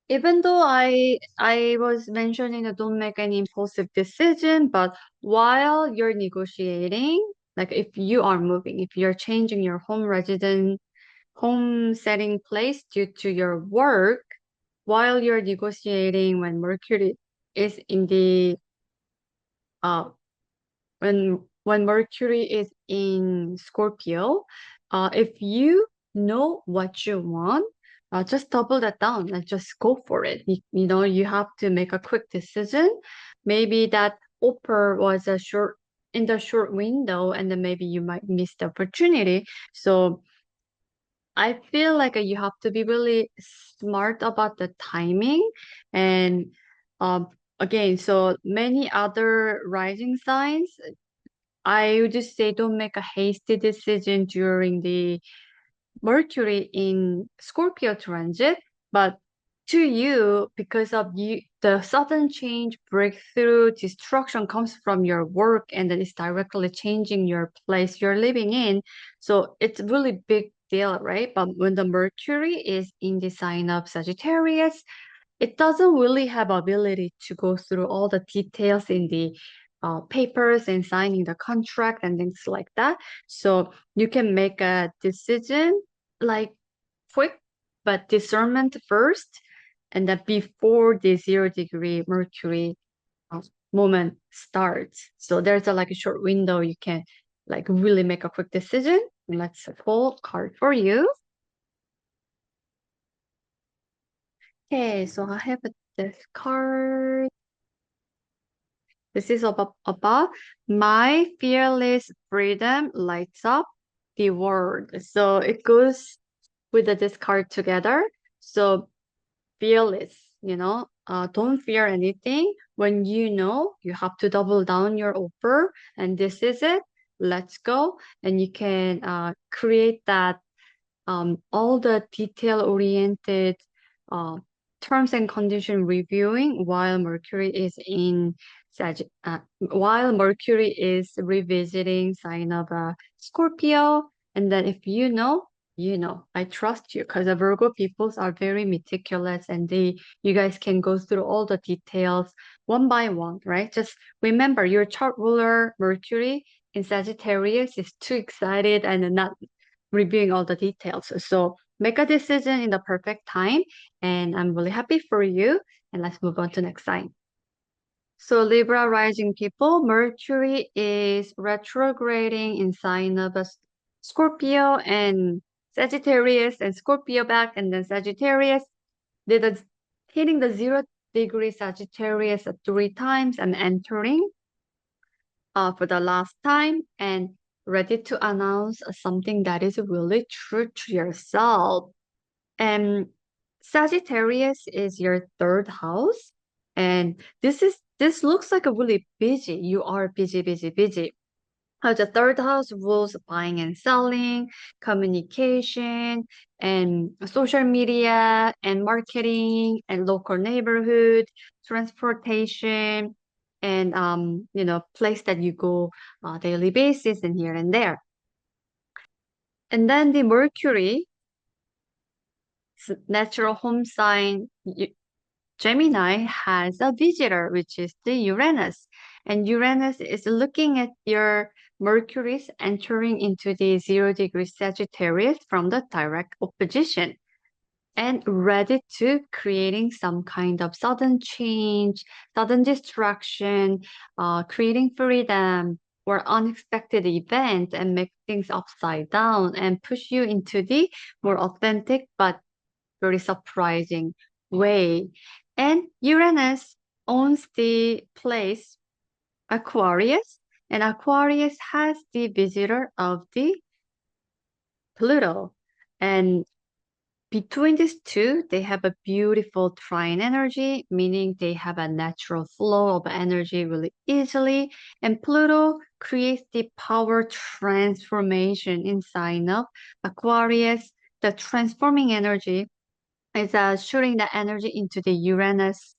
Even though I was mentioning that don't make any impulsive decision, but while you're negotiating, like if you are moving, if you're changing your home residence, home setting place due to your work, while you're negotiating when Mercury is in the uh when Mercury is in Scorpio, if you know what you want, just double that down and just go for it. You know, you have to make a quick decision. Maybe that offer was a short in the short window, and then maybe you might miss the opportunity. So I feel like you have to be really smart about the timing and um again, so many other rising signs I would just say don't make a hasty decision during the Mercury in Scorpio transit, but to you, because of you, the sudden change, breakthrough, destruction comes from your work and then it's directly changing your place you're living in. So it's really big deal, right? But when the Mercury is in the sign of Sagittarius, it doesn't really have ability to go through all the details in the papers and signing the contract and things like that. So you can make a decision like quick, but discernment first, and then before the 0 degree Mercury uh, moment starts. So there's like a short window you can like really make a quick decision. Let's pull a card for you. Okay, so I have this card. This is about my fearless freedom lights up the world. So it goes with this card together. So fearless, don't fear anything. When you know you have to double down your offer and this is it, let's go. And you can create that all the detail-oriented uh, terms and condition reviewing while Mercury is revisiting sign of Scorpio. And then if you know, you know, I trust you because the Virgo peoples are very meticulous and you guys can go through all the details one by one, right? Just remember your chart ruler, Mercury in Sagittarius is too excited and not reviewing all the details. So make a decision in the perfect time. And I'm really happy for you. And let's move on to next sign. So Libra rising people, Mercury is retrograding in sign of a Scorpio and Sagittarius and Scorpio back and then Sagittarius did a, hitting the 0 degree Sagittarius 3 times and entering for the last time and ready to announce something that is really true to yourself. And Sagittarius is your third house. And this looks like a really busy. You are busy, busy, busy. The third house rules buying and selling, communication, and social media, and marketing, and local neighborhood, transportation, and place that you go daily basis and here and there. And then the Mercury, natural home sign, Gemini has a visitor, which is the Uranus. And Uranus is looking at your Mercury's entering into the 0 degree Sagittarius from the direct opposition and ready to creating some kind of sudden change, sudden distraction, creating freedom or unexpected event and make things upside down and push you into the more authentic but very surprising way. And Uranus owns the place Aquarius, and Aquarius has the visitor of the Pluto. And between these two, they have a beautiful trine energy, meaning they have a natural flow of energy really easily. And Pluto creates the power transformation in sign of Aquarius. The transforming energy is shooting the energy into the Uranus,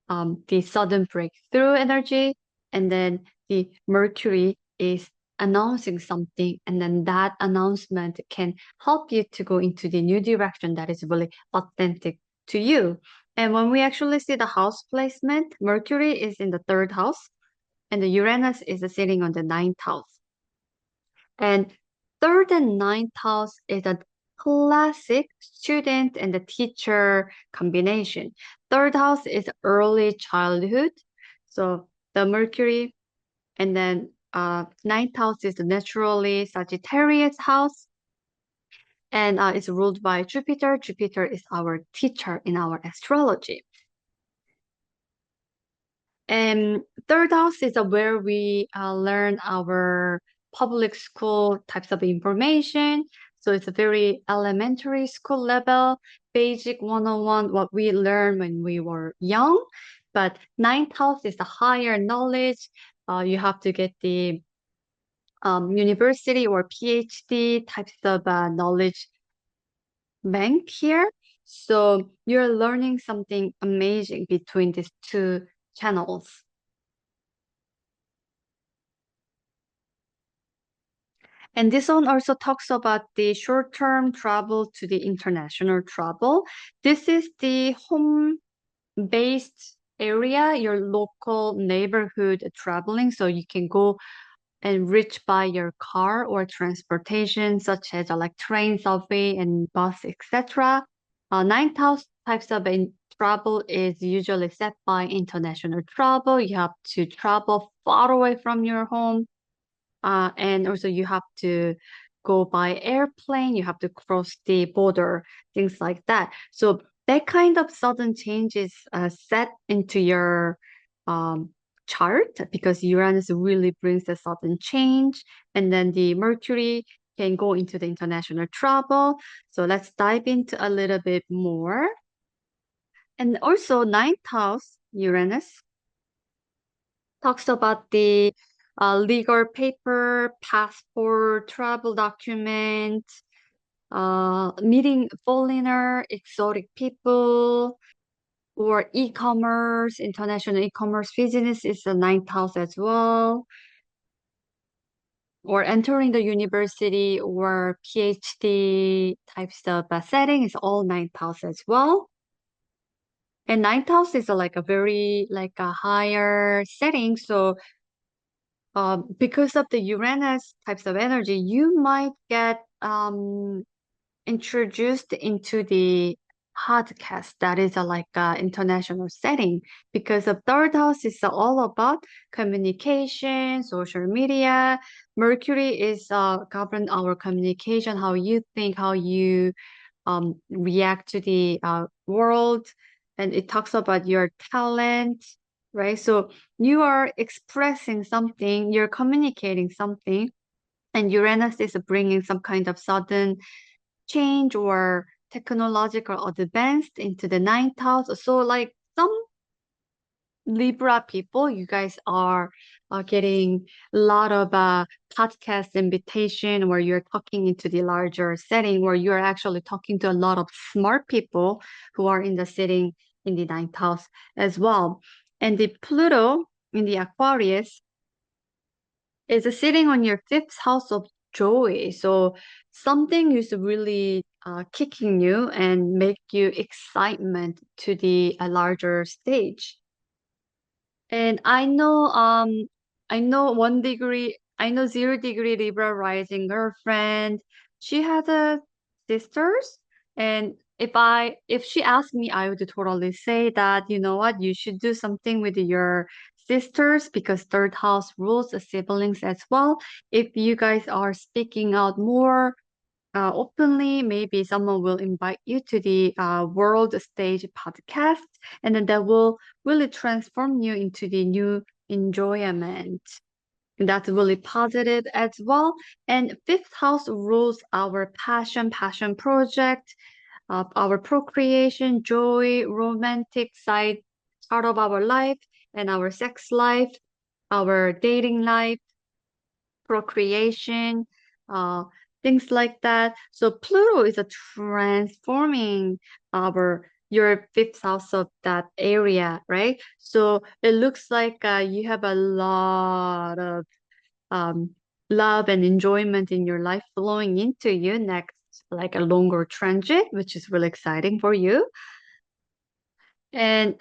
the sudden breakthrough energy, and then the Mercury is announcing something, and then that announcement can help you to go into the new direction that is really authentic to you. And when we actually see the house placement, Mercury is in the third house, and the Uranus is sitting on the ninth house. And third and ninth house is a classic student and the teacher combination. Third house is early childhood. So the Mercury and then ninth house is naturally Sagittarius house. And it's ruled by Jupiter. Jupiter is our teacher in our astrology. And third house is where we learn our public school types of information. So it's a very elementary school level, basic 101, what we learned when we were young. But ninth house is the higher knowledge. You have to get the university or PhD types of knowledge bank here. So you're learning something amazing between these two channels. And this one also talks about the short-term travel to the international travel. This is the home-based area, your local neighborhood traveling. So you can go and reach by your car or transportation, such as like train, subway, and bus, etc. Ninth house types of travel is usually set by international travel. You have to travel far away from your home, and also you have to go by airplane. You have to cross the border, things like that. So that kind of sudden change is set into your um, chart because Uranus really brings a sudden change, and then the Mercury can go into the international travel. So let's dive into a little bit more. And also ninth house, Uranus, talks about the legal paper, passport, travel document, meeting foreigner, exotic people, or e-commerce, international e-commerce business is the ninth house as well, or entering the university or PhD types of setting is all ninth house as well. And ninth house is like a very like a higher setting, so because of the Uranus types of energy, you might get introduced into the podcast that is like a international setting because the third house is all about communication, social media. Mercury is govern our communication, how you think, how you react to the world, and it talks about your talent, right? So you are expressing something, you're communicating something, and Uranus is bringing some kind of sudden change or technological advance into the ninth house. So like some Libra people, you guys are getting a lot of podcast invitation where you're talking into the larger setting, where you're actually talking to a lot of smart people who are in the sitting in the ninth house as well. And the Pluto in the Aquarius is sitting on your fifth house of joy. So something is really kicking you and make you excitement to the larger stage. And I know 1 degree, I know 0 degree Libra rising girlfriend. She has a sisters, and if she asked me, I would totally say that, you know what, you should do something with your sisters because third house rules the siblings as well. If you guys are speaking out more openly, maybe someone will invite you to the world stage podcast, and then that will really transform you into the new enjoyment. And that's really positive as well. And fifth house rules our passion project, our procreation, joy, romantic side part of our life, and our sex life, our dating life, procreation, uh, things like that. So Pluto is a transforming our your fifth house of that area, right? So it looks like you have a lot of um, love and enjoyment in your life flowing into you next, like a longer transit, which is really exciting for you. And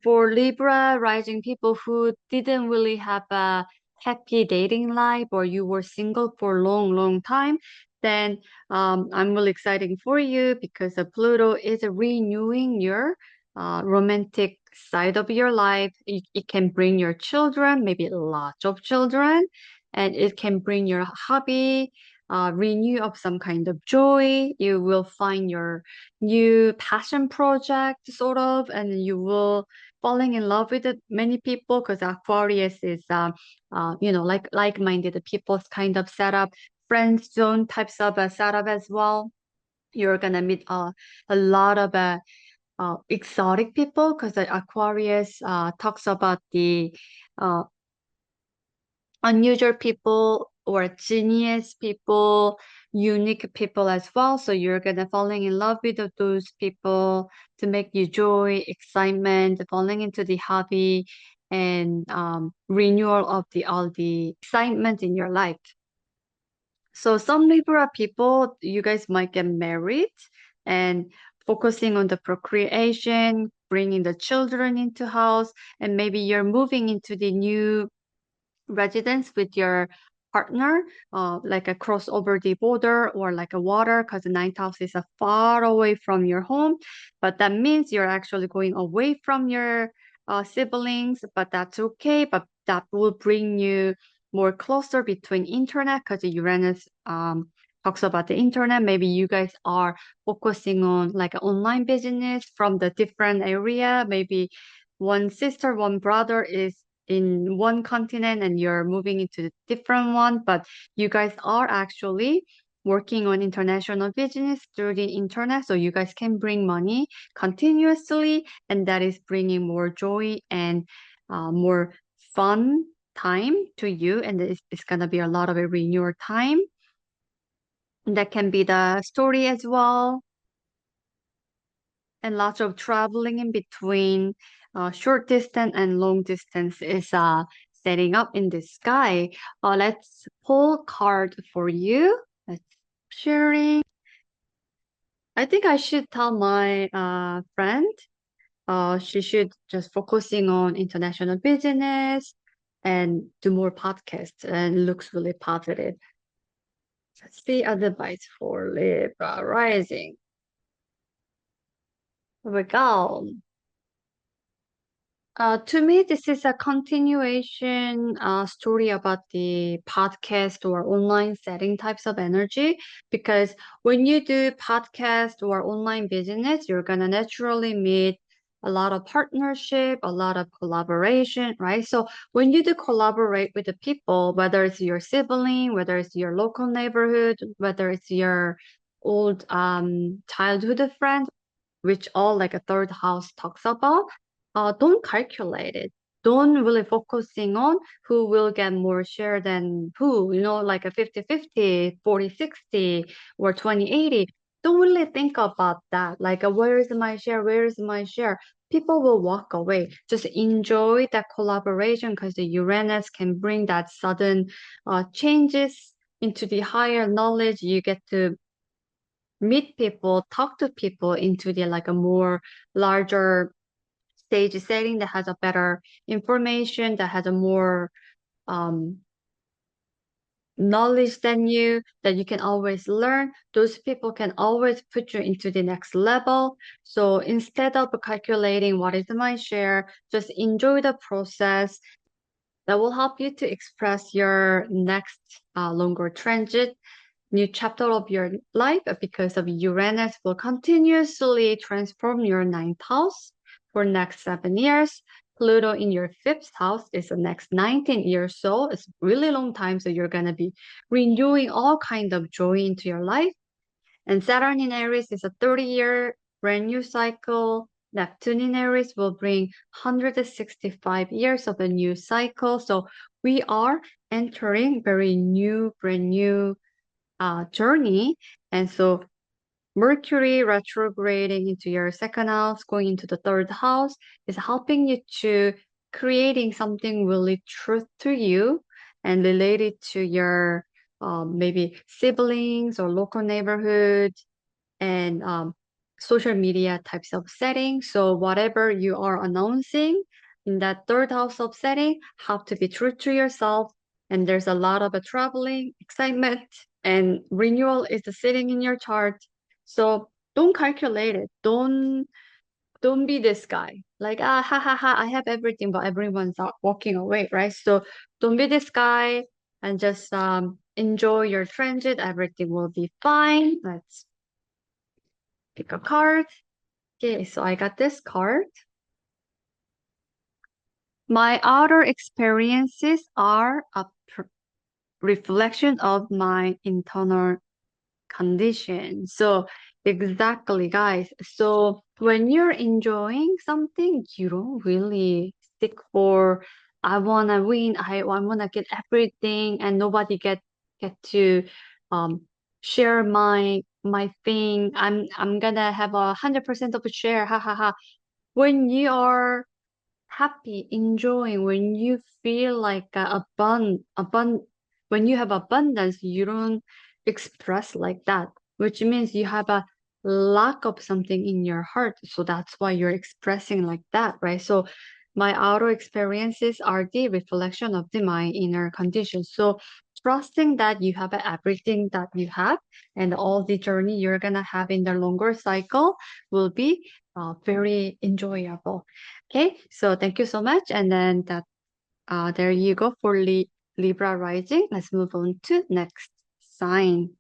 for Libra rising people who didn't really have a happy dating life or you were single for a long time, then I'm really excited for you because Pluto is renewing your romantic side of your life. It can bring your children, maybe lots of children, and it can bring your hobby, renew of some kind of joy. You will find your new passion project sort of, and you will falling in love with it, many people because Aquarius is like-minded people's kind of setup, friend zone types of setup as well. You're gonna meet a lot of exotic people because Aquarius talks about the uh, unusual people or genius people, unique people as well. So you're gonna falling in love with those people to make you joy, excitement, falling into the hobby and renewal of the all the excitement in your life. So some Libra people, you guys might get married, and focusing on the procreation, bringing the children into house, and maybe you're moving into the new residence with your partner, like a cross over the border or like a water, because the ninth house is far away from your home. But that means you're actually going away from your siblings, but that's okay. But that will bring you more closer between internet, because Uranus talks about the internet. Maybe you guys are focusing on like an online business from the different area. Maybe one sister, one brother is in one continent and you're moving into the different one, but you guys are actually working on international business through the internet, so you guys can bring money continuously, and that is bringing more joy and more fun time to you, and it's gonna be a lot of it in your time. That can be the story as well, and lots of traveling in between. Short distance and long distance is setting up in the sky. Let's pull a card for you. Let's sharing. I think I should tell my friend. She should just focusing on international business and do more podcasts, and looks really positive. Let's see advice for Libra rising. Here we go. To me, this is a continuation story about the podcast or online setting types of energy. Because when you do podcast or online business, you're gonna naturally meet a lot of partnership, a lot of collaboration, right? So when you do collaborate with the people, whether it's your sibling, whether it's your local neighborhood, whether it's your old childhood friend, which all like a third house talks about, don't calculate it. Don't really focusing on who will get more share than who, like a 50-50, 40-60, or 20-80. Don't really think about that. Like, where is my share? Where is my share? People will walk away. Just enjoy that collaboration, because the Uranus can bring that sudden changes into the higher knowledge. You get to meet people, talk to people into the like a more larger stage setting that has a better information, that has a more um, knowledge than you, that you can always learn. Those people can always put you into the next level. So instead of calculating what is my share, just enjoy the process. That will help you to express your next longer transit, new chapter of your life, because of Uranus will continuously transform your ninth house for next 7 years. Pluto in your fifth house is the next 19 years. So it's really long time. So you're going to be renewing all kind of joy into your life. And Saturn in Aries is a 30-year brand new cycle. Neptune in Aries will bring 165 years of a new cycle. So we are entering very new, brand new journey. And so Mercury retrograding into your second house, going into the third house, is helping you to creating something really true to you and related to your maybe siblings or local neighborhood and social media types of settings. So whatever you are announcing in that third house of setting have to be true to yourself. And there's a lot of traveling, excitement, and renewal is sitting in your chart. So don't calculate it. Don't be this guy. Like, ha ha ha, I have everything, but everyone's out walking away, right? So don't be this guy and just enjoy your transit. Everything will be fine. Let's pick a card. Okay, so I got this card. My outer experiences are a reflection of my internal condition. So exactly, guys. So when you're enjoying something, you don't really stick for I wanna win, I wanna get everything and nobody get to share my thing. I'm gonna have 100% of a share. Ha ha ha. When you are happy, enjoying, when you feel like when you have abundance, you don't express like that, which means you have a lack of something in your heart. So that's why you're expressing like that, right? So my outer experiences are the reflection of my inner condition. So trusting that you have everything that you have and all the journey you're gonna have in the longer cycle will be very enjoyable. Okay, so thank you so much. And then that there you go for Libra rising. Let's move on to next sign.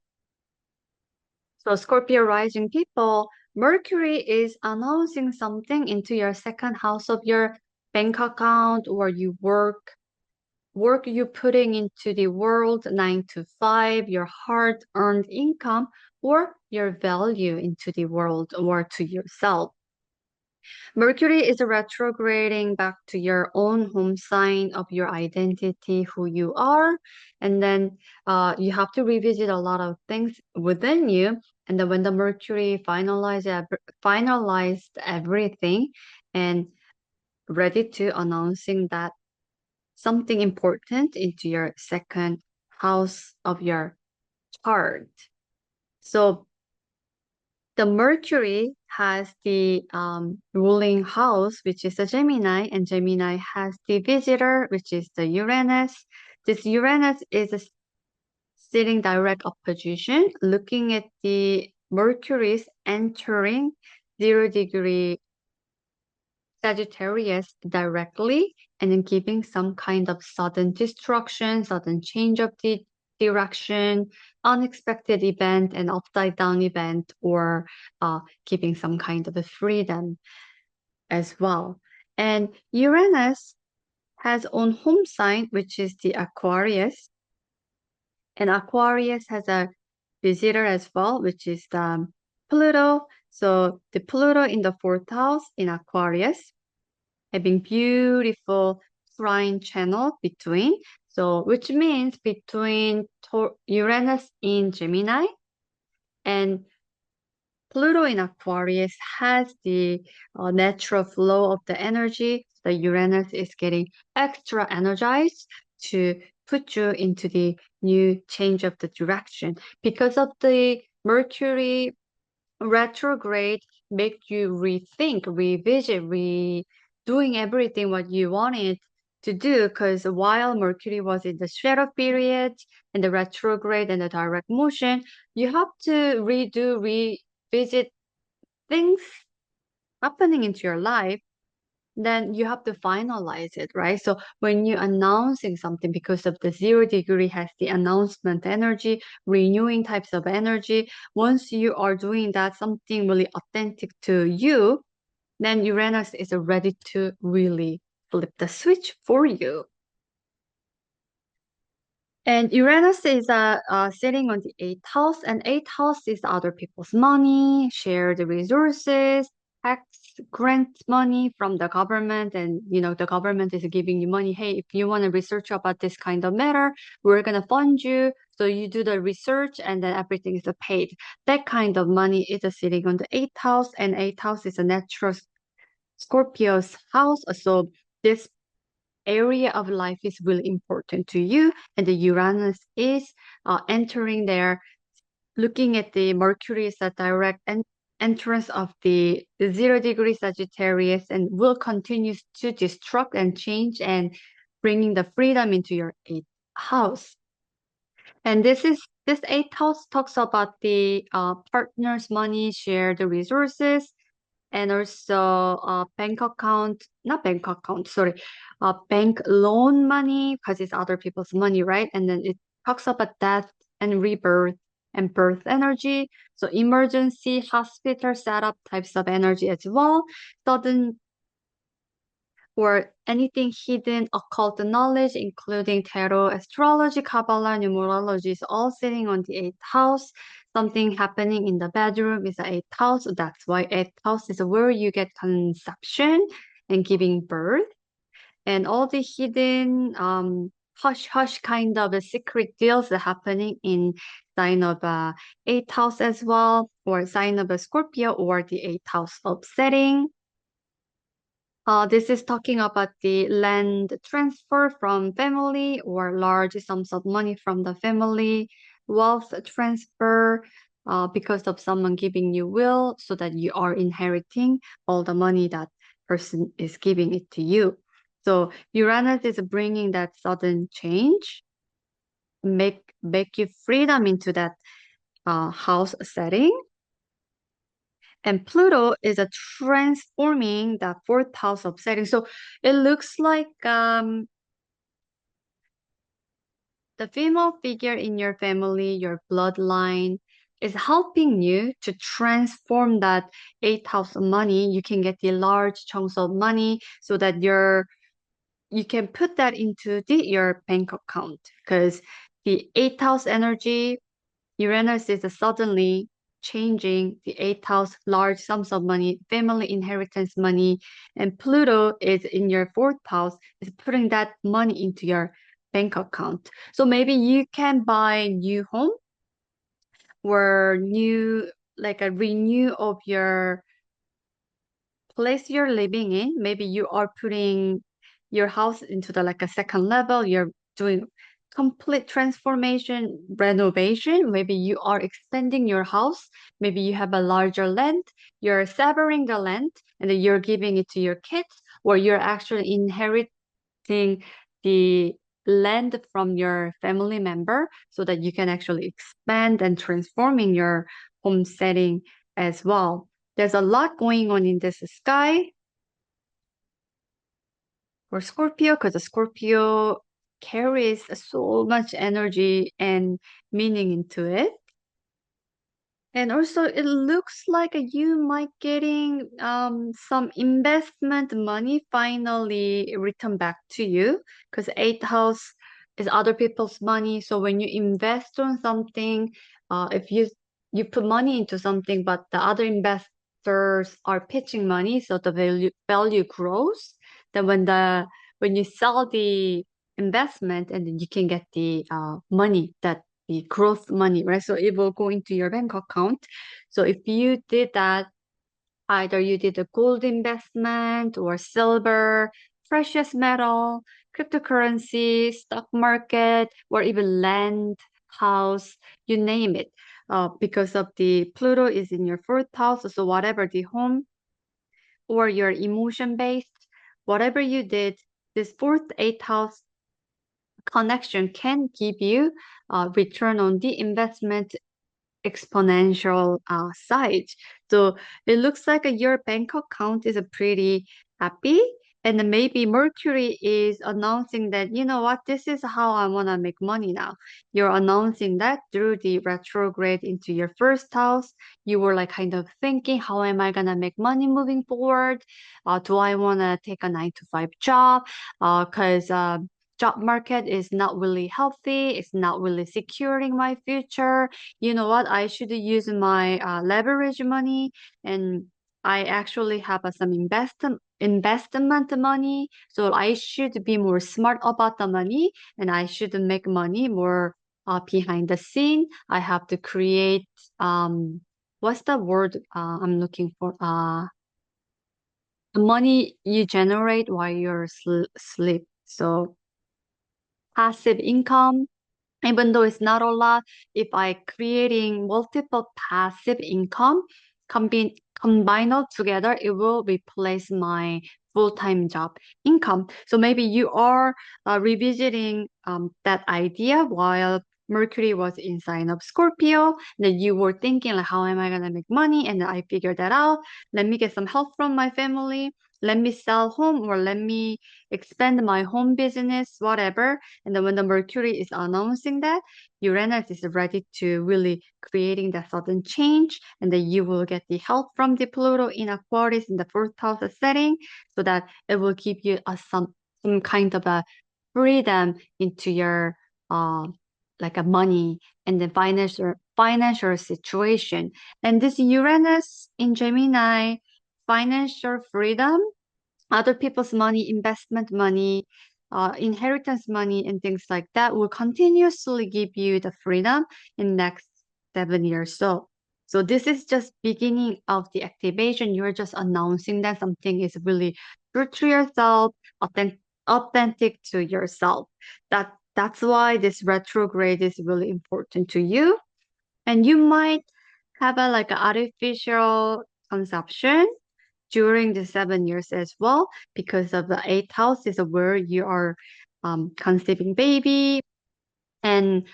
So Scorpio rising people, Mercury is announcing something into your second house of your bank account or you work you putting into the world 9 to 5, your hard earned income or your value into the world or to yourself. Mercury is retrograding back to your own home sign of your identity, who you are. And then you have to revisit a lot of things within you. And then when the Mercury finalized everything and ready to announcing that something important into your second house of your chart. So the Mercury has the ruling house, which is the Gemini, and Gemini has the visitor, which is the Uranus. This Uranus is sitting direct opposition, looking at the Mercury's entering 0 degree Sagittarius directly, and then giving some kind of sudden destruction, sudden change of the direction, unexpected event, and upside down event, or giving some kind of a freedom as well. And Uranus has own home sign, which is the Aquarius, and Aquarius has a visitor as well, which is the Pluto. So the Pluto in the fourth house in Aquarius having beautiful trine channel between. So, which means between Uranus in Gemini and Pluto in Aquarius has the natural flow of the energy. The Uranus is getting extra energized to put you into the new change of the direction because of the Mercury retrograde make you rethink, revisit, doing everything what you wanted to do. Because while Mercury was in the shadow period and the retrograde and the direct motion, you have to redo, revisit things happening into your life. Then you have to finalize it, right? So when you're announcing something, because of the 0 degree has the announcement energy, renewing types of energy, once you are doing that, something really authentic to you, then Uranus is ready to really flip the switch for you. And Uranus is sitting on the eighth house, and eighth house is other people's money, shared resources, tax grant money from the government, and the government is giving you money. Hey, if you want to research about this kind of matter, we're gonna fund you. So you do the research, and then everything is paid. That kind of money is sitting on the eighth house, and eighth house is a natural Scorpio's house. So this area of life is really important to you, and the Uranus is entering there, looking at the Mercury is a direct entrance of the 0 degree Sagittarius, and will continue to destruct and change and bringing the freedom into your eighth house. And this eighth house talks about the partner's money, share the resources, and also bank account, not bank account, sorry, bank loan money because it's other people's money, right? And then it talks about death and rebirth and birth energy. So emergency hospital setup types of energy as well. Sudden or anything hidden occult knowledge, including tarot, astrology, Kabbalah, numerology, is all sitting on the eighth house. Something happening in the bedroom is the eighth house. That's why eighth house is where you get conception and giving birth. And all the hidden hush hush kind of secret deals are happening in sign of eighth house as well, or sign of a Scorpio or the eighth house of setting. This is talking about the land transfer from family or large sums of money from the family, wealth transfer, because of someone giving you will, so that you are inheriting all the money that person is giving it to you. So Uranus is bringing that sudden change, make you freedom into that house setting. And Pluto is a transforming the fourth house of setting. So it looks like the female figure in your family, your bloodline, is helping you to transform that eighth house of money. You can get the large chunks of money so that you can put that into your bank account, because the eighth house energy, Uranus is suddenly changing the eighth house, large sums of money, family inheritance money, and Pluto is in your fourth house, is putting that money into your bank account. So maybe you can buy new home or new, like a renew of your place you're living in. Maybe you are putting your house into the like a second level. You're doing complete transformation, renovation. Maybe you are expanding your house. Maybe you have a larger land. You're severing the land and then you're giving it to your kids, or you're actually inheriting the land from your family member so that you can actually expand and transforming your home setting as well. There's a lot going on in this sky for Scorpio, because the Scorpio carries so much energy and meaning into it. And also, it looks like you might getting some investment money finally returned back to you, because eighth house is other people's money. So when you invest on something, if you put money into something, but the other investors are pitching money, so the value grows. Then when you sell the investment, and then you can get the money, that the growth money, right? So it will go into your bank account. So if you did that, either you did a gold investment or silver, precious metal, cryptocurrency, stock market, or even land, house, you name it. Because of the Pluto is in your fourth house, so whatever the home or your emotion based, whatever you did, this fourth, eighth house connection can give you return on the investment exponential size. So it looks like your bank account is a pretty happy. And then maybe Mercury is announcing that, you know what, this is how I want to make money now. You're announcing that through the retrograde into your first house. You were like kind of thinking, how am I going to make money moving forward? Do I want to take a 9 to 5 job? Because job market is not really healthy. It's not really securing my future. You know what? I should use my leverage money, and I actually have some investment money. So I should be more smart about the money, and I should make money more behind the scene. I have to create what's the word I'm looking for? Money you generate while you're sleep. So passive income, even though it's not a lot, if I creating multiple passive income, combine all together, it will replace my full-time job income. So maybe you are revisiting that idea while Mercury was in sign of Scorpio, that you were thinking like, how am I gonna make money? And then I figured that out. Let me get some help from my family. Let me sell home, or let me expand my home business, whatever. And then when the Mercury is announcing that, Uranus is ready to really creating that sudden change, and then you will get the help from the Pluto in Aquarius in the fourth house setting, so that it will give you some kind of a freedom into your uh like a money and the financial situation. And this Uranus in Gemini, financial freedom, other people's money, investment money, inheritance money, and things like that will continuously give you the freedom in next 7 years. So this is just beginning of the activation. You're just announcing that something is really true to yourself, authentic to yourself. That's why this retrograde is really important to you. And you might have a like artificial conception during the 7 years as well, because of the eighth house is where you are conceiving baby, and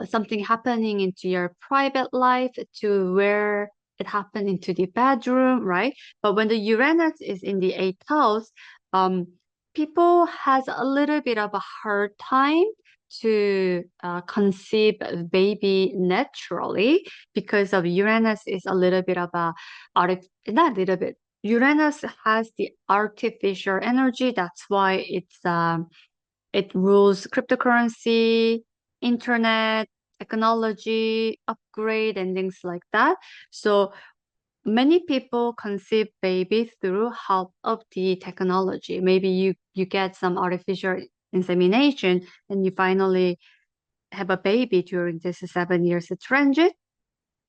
something happening into your private life to where it happened into the bedroom, right? But when the Uranus is in the eighth house, um, people has a little bit of a hard time to conceive a baby naturally, because of Uranus is a little bit of a not a little bit. Uranus has the artificial energy. That's why it rules cryptocurrency, internet, technology, upgrade, and things like that. So many people conceive babies through help of the technology. Maybe you get some artificial insemination and you finally have a baby during this 7 years transit,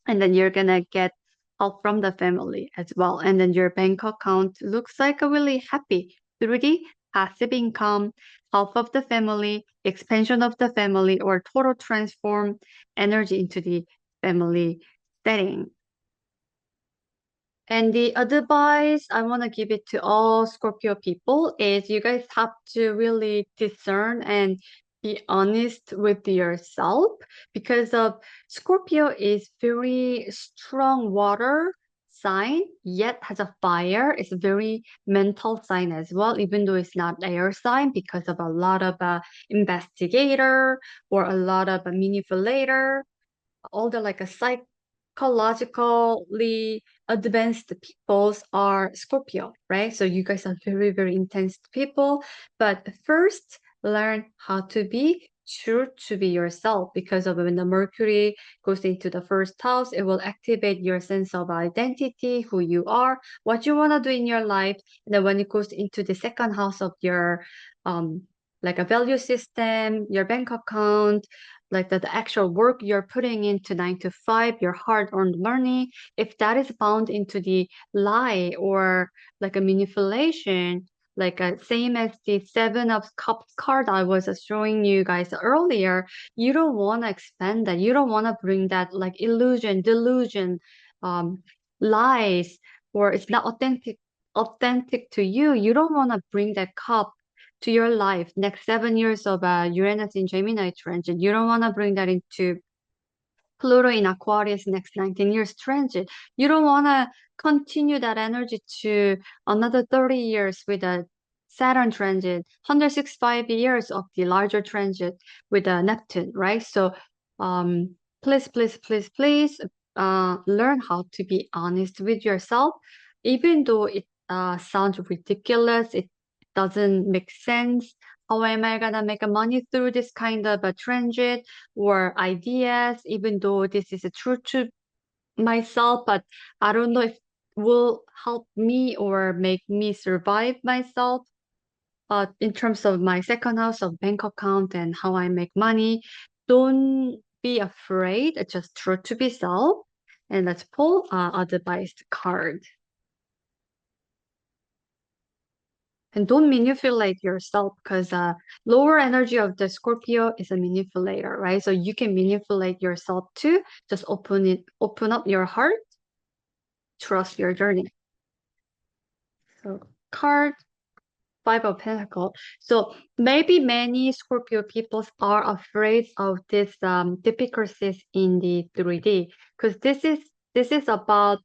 and then you're gonna get help from the family as well. And then your bank account looks like a really happy through the passive income, help of the family, expansion of the family, or total transform energy into the family setting. And the advice I want to give it to all Scorpio people is you guys have to really discern and be honest with yourself, because of Scorpio is very strong water sign, yet has a fire. It's a very mental sign as well, even though it's not air sign, because of a lot of investigator or a lot of manipulator, all the like a psychologically advanced peoples are Scorpio, right? So you guys are very, very intense people. But first, learn how to be true to be yourself, because of when the Mercury goes into the first house, it will activate your sense of identity, who you are, what you want to do in your life. And then when it goes into the second house of your like a value system, your bank account, like the actual work you're putting into 9 to 5, your hard-earned money, if that is bound into the lie or like a manipulation, like same as the Seven of Cups card I was showing you guys earlier, you don't want to expand that. You don't want to bring that like illusion, delusion, um, lies, or it's not authentic to you. You don't want to bring that cup to your life next 7 years of Uranus in Gemini transit. You don't want to bring that into Pluto in Aquarius next 19 years transit. You don't want to continue that energy to another 30 years with a Saturn transit, 165 years of the larger transit with a Neptune, right? So please, please, please, please learn how to be honest with yourself, even though it sounds ridiculous, it doesn't make sense. How am I gonna make money through this kind of a transit or ideas, even though this is true to myself, but I don't know if will help me or make me survive myself. In terms of my second house of bank account and how I make money, don't be afraid. Just true to be self. And let's pull advice card. And don't manipulate yourself, because lower energy of the Scorpio is a manipulator, right? So you can manipulate yourself too. Just open up your heart, trust your journey. So card Five of Pentacles. So maybe many Scorpio people are afraid of this difficulties in the 3D, because this is about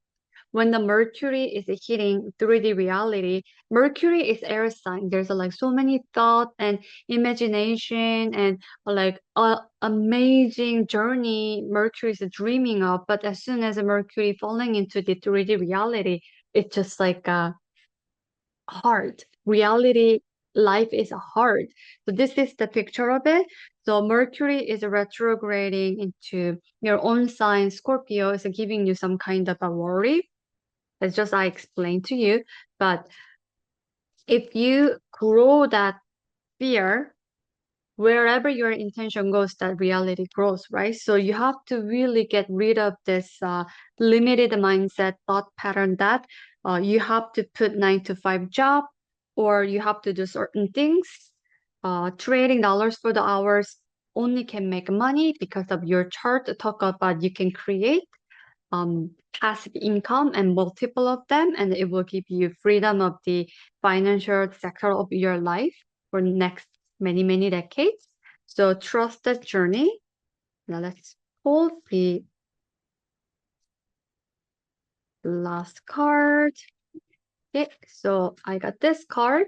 when the Mercury is hitting 3D reality. Mercury is air sign. There's like so many thought and imagination and like a amazing journey Mercury is dreaming of. But as soon as the Mercury falling into the 3D reality, it's just like hard. Reality, life is hard. So this is the picture of it. So Mercury is retrograding into your own sign. Scorpio is giving you some kind of a worry. It's just I explained to you. But if you grow that fear, wherever your intention goes, that reality grows, right? So you have to really get rid of this limited mindset thought pattern that you have to put 9 to 5 job, or you have to do certain things. Trading dollars for the hours only can make money because of your chart talk about you can create. passive income and multiple of them, and it will give you freedom of the financial sector of your life for next many, many decades. So trust the journey. Now let's pull the last card. Okay, so I got this card.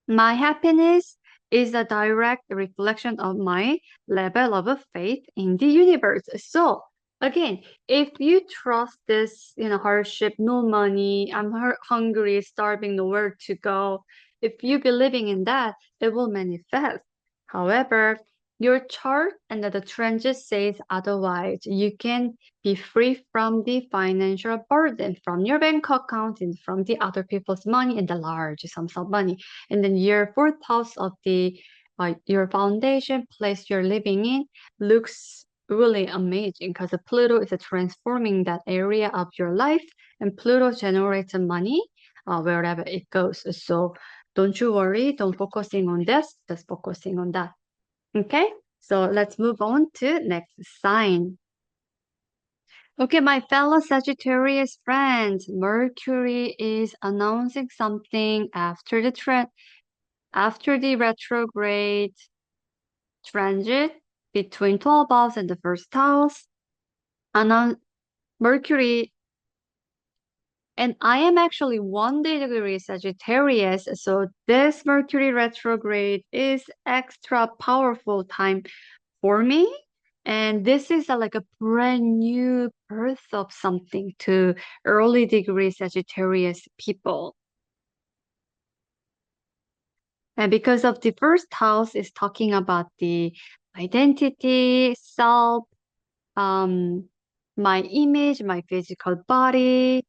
My happiness is a direct reflection of my level of faith in the universe. So again, if you trust this, hardship, no money, I'm hungry, starving, nowhere to go, if you believing in that, it will manifest. However, your chart and the transit says otherwise. You can be free from the financial burden from your bank account and from the other people's money and the large sums of money. And then your fourth house of the your foundation place you're living in looks really amazing because Pluto is transforming that area of your life, and Pluto generates money wherever it goes. So don't you worry, don't focusing on this, just focusing on that. Okay, so let's move on to next sign. Okay, my fellow Sagittarius friends, Mercury is announcing something after the retrograde transit between 12 house and the first house. Mercury, and I am actually 1 degree Sagittarius, so this Mercury retrograde is extra powerful time for me. And this is like a brand new birth of something to early degree Sagittarius people. And because of the first house is talking about the identity, self, um, my image, my physical body,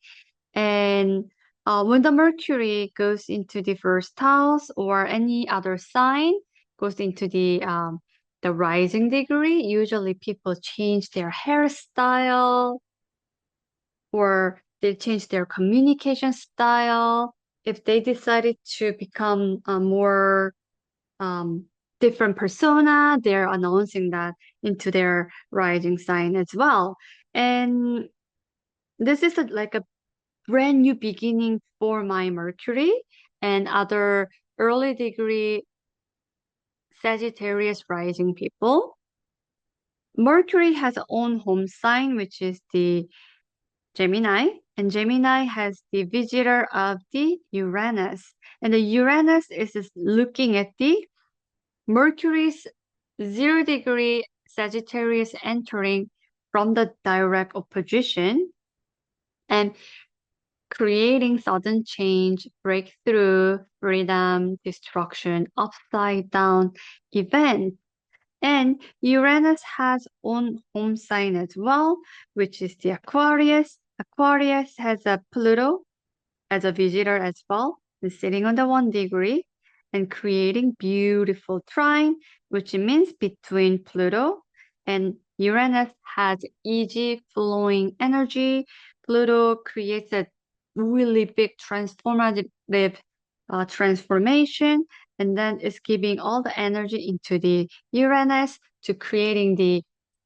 and when the Mercury goes into the first house or any other sign goes into the rising degree, usually people change their hairstyle or they change their communication style. If they decided to become a more um, different persona, they're announcing that into their rising sign as well. And this is like a brand new beginning for my Mercury and other early degree Sagittarius rising people. Mercury has its own home sign, which is the Gemini, and Gemini has the visitor of the Uranus. And the Uranus is just looking at the Mercury's 0 degree Sagittarius entering from the direct opposition and creating sudden change, breakthrough, freedom, destruction, upside down event. And Uranus has own home sign as well, which is the Aquarius. Aquarius has a Pluto as a visitor as well, and sitting on the 1 degree and creating beautiful trine, which means between Pluto and Uranus has easy flowing energy. Pluto creates a really big transformative transformation, and then it's giving all the energy into the Uranus to creating the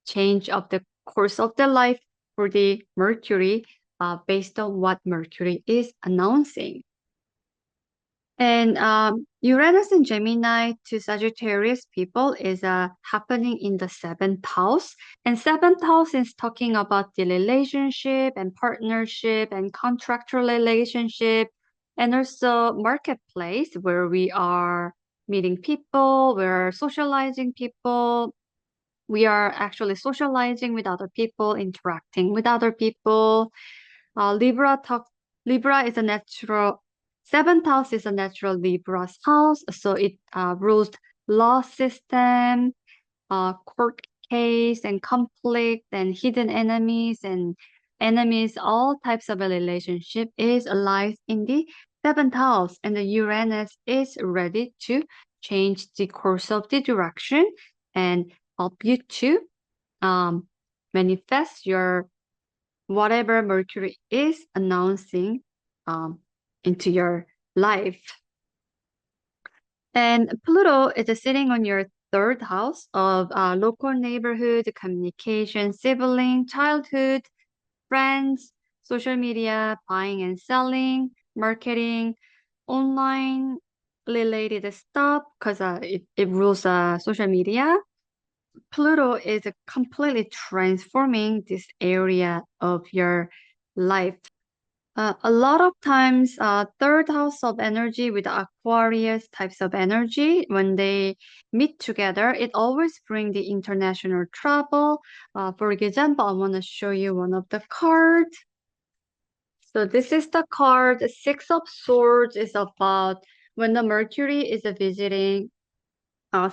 change of the course of the life for the Mercury based on what Mercury is announcing. And Uranus and Gemini to Sagittarius people is happening in the seventh house. And seventh house is talking about the relationship and partnership and contractual relationship and also marketplace where we are meeting people, we're socializing people, we are actually socializing with other people, interacting with other people. Libra is a natural, seventh house is a natural Libra's house, so it rules law system, court case and conflict and hidden enemies, all types of a relationship is lies in the seventh house, and the Uranus is ready to change the course of the direction and help you to um, manifest your whatever Mercury is announcing um, into your life. And Pluto is sitting on your third house of local neighborhood, communication, sibling, childhood, friends, social media, buying and selling, marketing, online related stuff, because it rules social media. Pluto is completely transforming this area of your life. A lot of times, third house of energy with Aquarius types of energy, when they meet together, it always brings the international travel. For example, I want to show you one of the cards. So this is the card. Six of Swords is about when the Mercury is visiting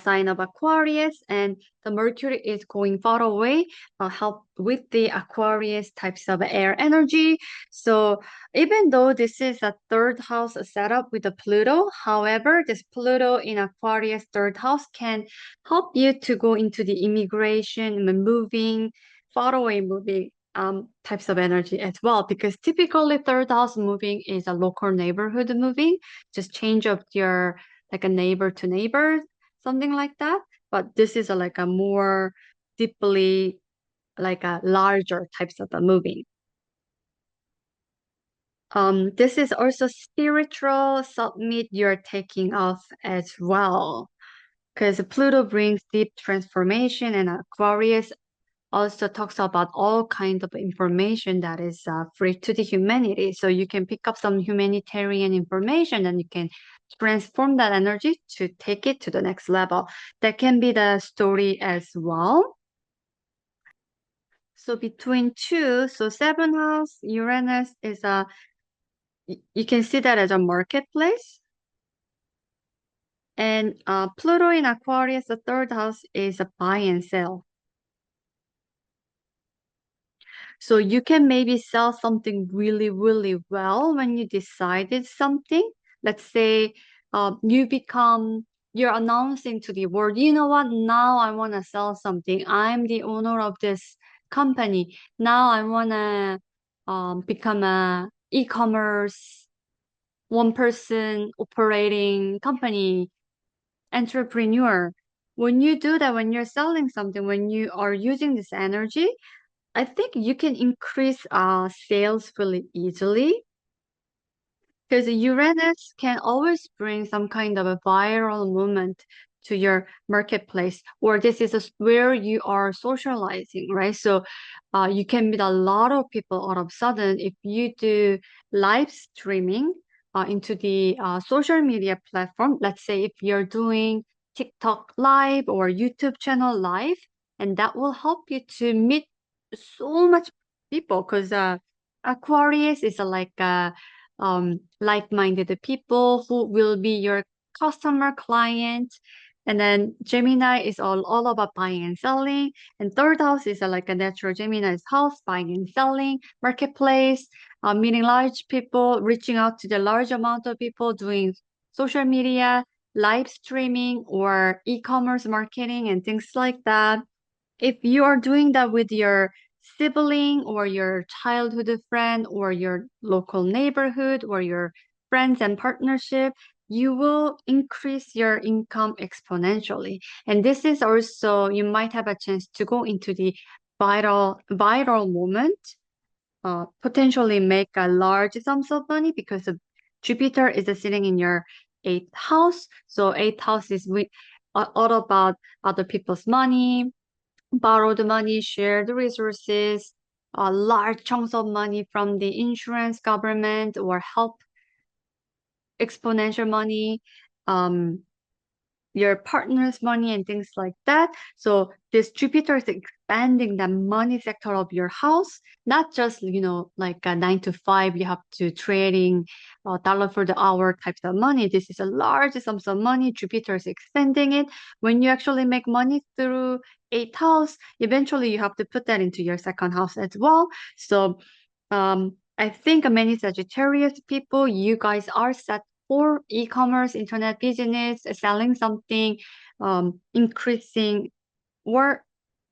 sign of Aquarius, and the Mercury is going far away, help with the Aquarius types of air energy. So even though this is a third house setup with the Pluto, however, this Pluto in Aquarius third house can help you to go into the immigration, moving, far away moving. Types of energy as well, because typically third house moving is a local neighborhood moving, just change of your like a neighbor to neighbor, something like that. But this is like a more deeply, like a larger types of a movie. This is also spiritual submit you're taking off as well. Because Pluto brings deep transformation, and Aquarius also talks about all kinds of information that is free to the humanity. So you can pick up some humanitarian information and you can transform that energy to take it to the next level. That can be the story as well. So between two, so seven house, Uranus is you can see that as a marketplace. And Pluto in Aquarius, the third house is a buy and sell. So you can maybe sell something really, really well when you decided something. Let's say you're announcing to the world, you know what, now I want to sell something. I'm the owner of this company. Now I want to become a e-commerce one person operating company entrepreneur. When you do that, when you're selling something, when you are using this energy, I think you can increase sales really easily, because Uranus can always bring some kind of a viral movement to your marketplace, or this is where you are socializing, right? So you can meet a lot of people all of a sudden if you do live streaming into the social media platform. Let's say if you're doing TikTok live or YouTube channel live, and that will help you to meet so much people, because Aquarius is like a like-minded people who will be your customer client. And then Gemini is all about buying and selling. And third house is like a natural Gemini's house, buying and selling, marketplace, meeting large people, reaching out to the large amount of people, doing social media, live streaming, or e-commerce marketing and things like that. If you are doing that with your sibling or your childhood friend or your local neighborhood or your friends and partnership, you will increase your income exponentially. And this is also, you might have a chance to go into the viral moment, potentially make a large sums of money, because of Jupiter is sitting in your eighth house. So eighth house is all about other people's money, borrowed money, shared resources, large chunks of money from the insurance, government, or help exponential money. Um, your partner's money and things like that. So this Jupiter is expanding the money sector of your house, not just, like a 9 to 5, you have to trading dollar for the hour types of money. This is a large sums of money. Jupiter is expanding it. When you actually make money through eighth house, eventually you have to put that into your second house as well. So I think many Sagittarius people, you guys are set for e-commerce, internet business, selling something, increasing or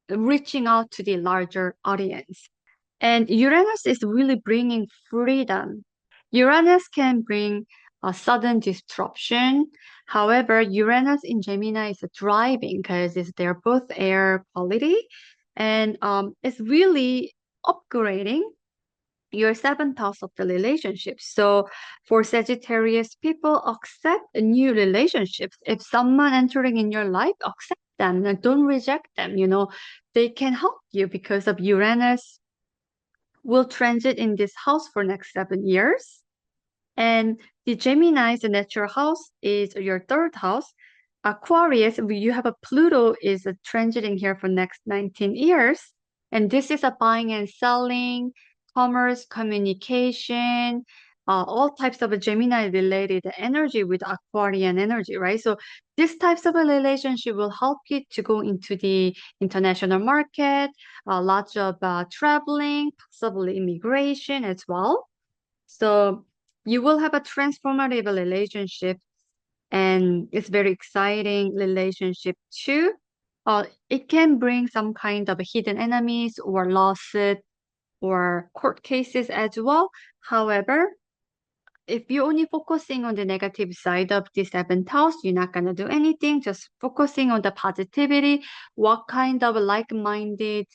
reaching out to the larger audience. And Uranus is really bringing freedom. Uranus can bring a sudden disruption. However, Uranus in Gemini is driving, because they're both air quality, and it's really upgrading. your seventh house of the relationship. So for Sagittarius people, accept new relationships. If someone entering in your life, accept them. Like, don't reject them. They can help you because of Uranus will transit in this house for next 7 years. And the Gemini's natural house is your third house. Aquarius, you have a Pluto is transiting here for next 19 years. And this is a buying and selling, commerce, communication, all types of Gemini related energy with Aquarian energy, right? So this types of a relationship will help you to go into the international market, lots of traveling, possibly immigration as well. So you will have a transformative relationship, and it's very exciting relationship too. It can bring some kind of hidden enemies or lawsuit or court cases as well. However, if you're only focusing on the negative side of the seventh house, you're not gonna do anything. Just focusing on the positivity. What kind of like-minded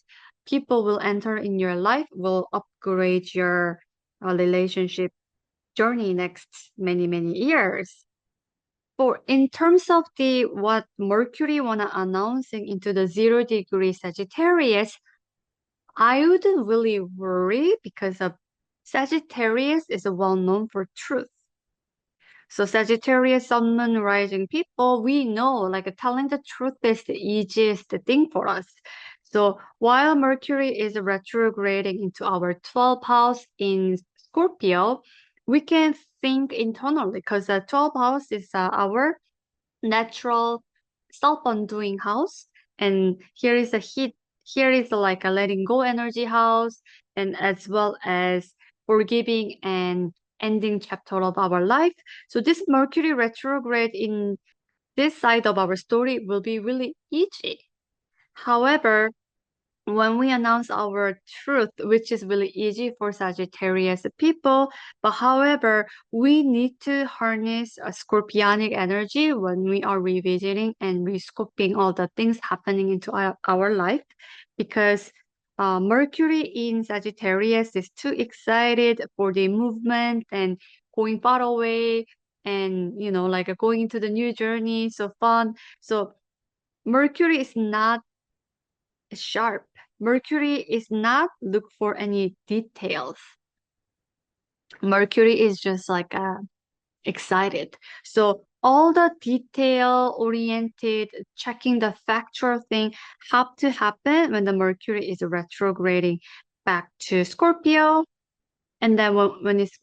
people will enter in your life will upgrade your relationship journey next many, many years. For in terms of the what Mercury wanna announcing into the 0 degree Sagittarius, I wouldn't really worry because of Sagittarius is well known for truth. So Sagittarius, Sun, Moon, Rising people, we know like telling the truth is the easiest thing for us. So while Mercury is retrograding into our 12th house in Scorpio, we can think internally because the 12th house is our natural self-undoing house. And here is like a letting go energy house, and as well as forgiving and ending chapter of our life. So this Mercury retrograde in this side of our story will be really easy. However, when we announce our truth, which is really easy for Sagittarius people, but however, we need to harness a scorpionic energy when we are revisiting and rescoping all the things happening into our life, because Mercury in Sagittarius is too excited for the movement and going far away and, like going into the new journey, so fun. So Mercury is not sharp. Mercury is not look for any details. Mercury is just like excited. So all the detail oriented, checking the factual thing have to happen when the Mercury is retrograding back to Scorpio. And then when it's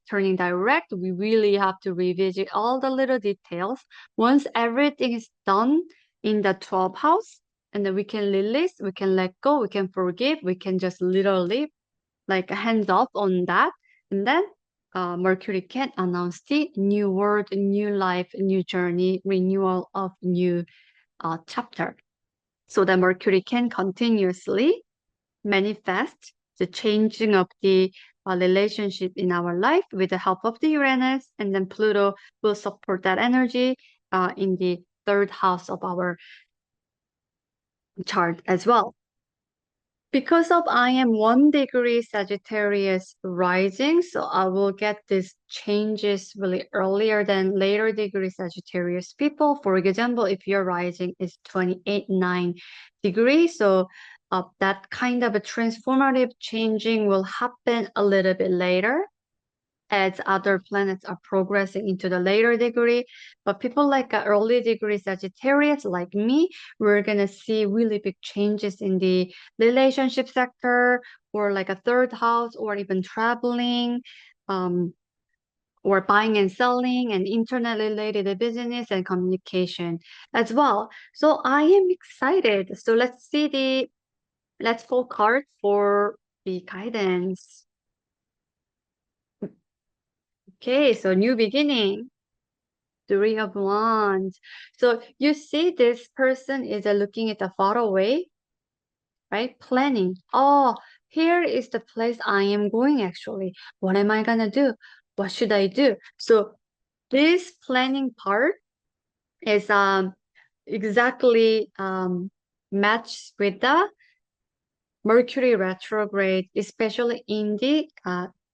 turning direct, we really have to revisit all the little details. Once everything is done in the 12th house, and then we can release, we can let go, we can forgive, we can just literally like hands off on that. And then Mercury can announce the new world, new life, new journey, renewal of new chapter. So that Mercury can continuously manifest the changing of the relationship in our life with the help of the Uranus, and then Pluto will support that energy in the third house of our chart as well. Because of I am 1 degree Sagittarius rising, so I will get these changes really earlier than later degree Sagittarius people. For example, if your rising is 28.9 degrees, so that kind of a transformative changing will happen a little bit later as other planets are progressing into the later degree. But people like early degree Sagittarius, like me, we're gonna see really big changes in the relationship sector, or like a third house, or even traveling, or buying and selling, and internet related business and communication as well. So I am excited. So let's pull cards for the guidance. Okay, so new beginning. Three of Wands. So you see this person is looking at the far away, right? Planning. Oh, here is the place I am going actually. What am I gonna do? What should I do? So this planning part is exactly matched with the Mercury retrograde, especially in the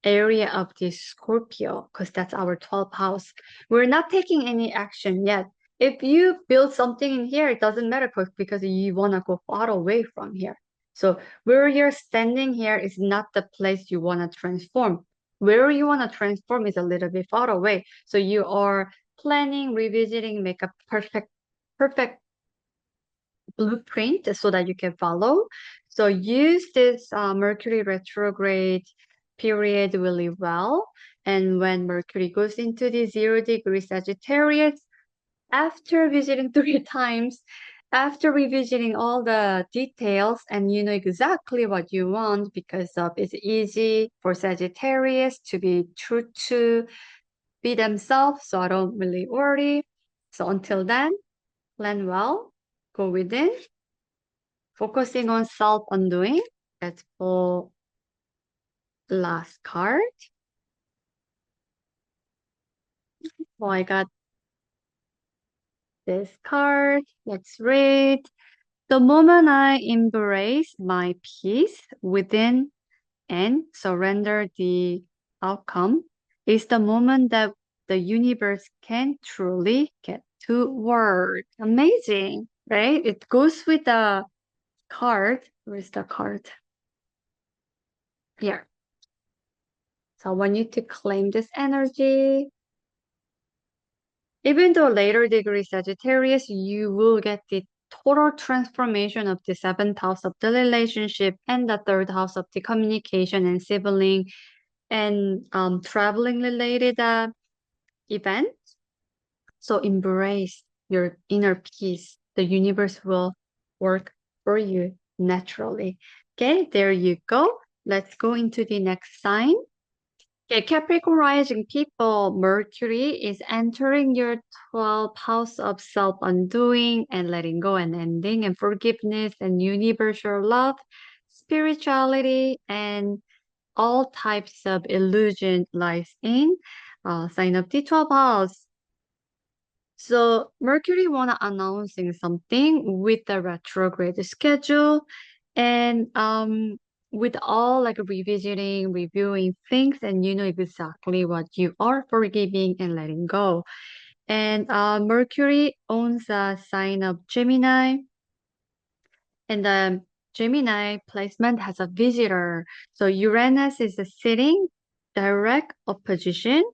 area of the Scorpio, because that's our 12th house. We're not taking any action yet. If you build something in here, it doesn't matter because you want to go far away from here. So where you're standing here is not the place you want to transform. Where you want to transform is a little bit far away. So you are planning, revisiting, make a perfect blueprint so that you can follow. So use this Mercury retrograde period really well. And when Mercury goes into the 0 degree Sagittarius, after visiting 3 times, after revisiting all the details, and you know exactly what you want because of it's easy for Sagittarius to be true to be themselves, so I don't really worry. So until then, plan well, go within, focusing on self-undoing. That's for last card. So I got this card. Let's read. The moment I embrace my peace within and surrender the outcome is the moment that the universe can truly get to work. Amazing, right? It goes with the card. Where's the card? Here. So I want you to claim this energy. Even though later degree Sagittarius, you will get the total transformation of the seventh house of the relationship and the third house of the communication and sibling and traveling related events. So embrace your inner peace. The universe will work for you naturally. Okay, there you go. Let's go into the next sign. Okay, Capricorn rising people, Mercury is entering your 12th house of self-undoing and letting go and ending and forgiveness and universal love, spirituality, and all types of illusion lies in sign of the 12th house. So Mercury wanna announcing something with the retrograde schedule and with all like revisiting, reviewing things and you know exactly what you are forgiving and letting go. And Mercury owns a sign of Gemini and the Gemini placement has a visitor. So Uranus is a sitting direct opposition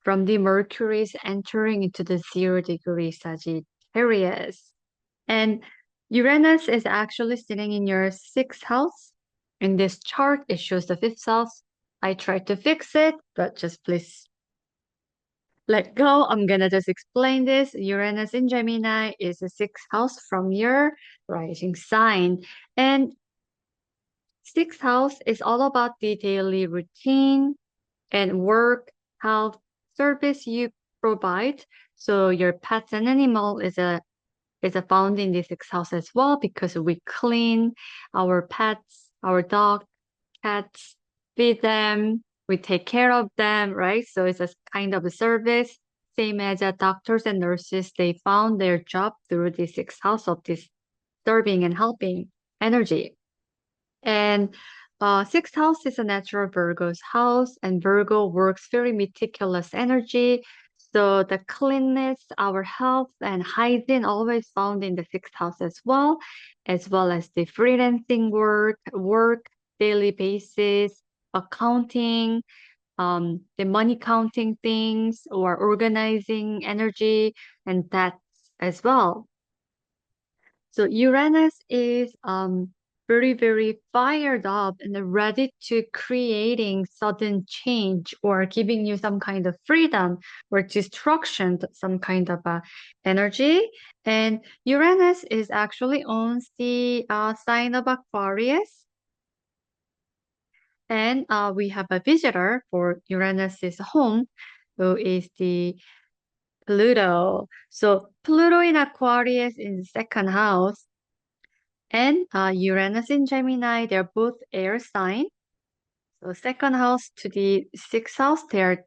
from the Mercury's entering into the 0 degree Sagittarius. And Uranus is actually sitting in your sixth house. In this chart, it shows the fifth house. I tried to fix it, but just please let go. I'm gonna just explain this. Uranus in Gemini is the sixth house from your rising sign. And sixth house is all about the daily routine and work, health, service you provide. So your pets and animal is a found in the sixth house as well because we clean our pets, our dog, cats, feed them, we take care of them, right? So it's a kind of a service, same as doctors and nurses. They found their job through the sixth house of this serving and helping energy. And sixth house is a natural Virgo's house, and Virgo works very meticulous energy. So the cleanness, our health, and hygiene always found in the sixth house as well as the freelancing work, daily basis, accounting, the money counting things, or organizing energy, and that as well. So Uranus is very fired up and ready to creating sudden change or giving you some kind of freedom or destruction, some kind of energy. And Uranus is actually owns the sign of Aquarius. And we have a visitor for Uranus's home, who is the Pluto. So Pluto in Aquarius in the second house and Uranus in Gemini, they're both air sign. So second house to the sixth house, they're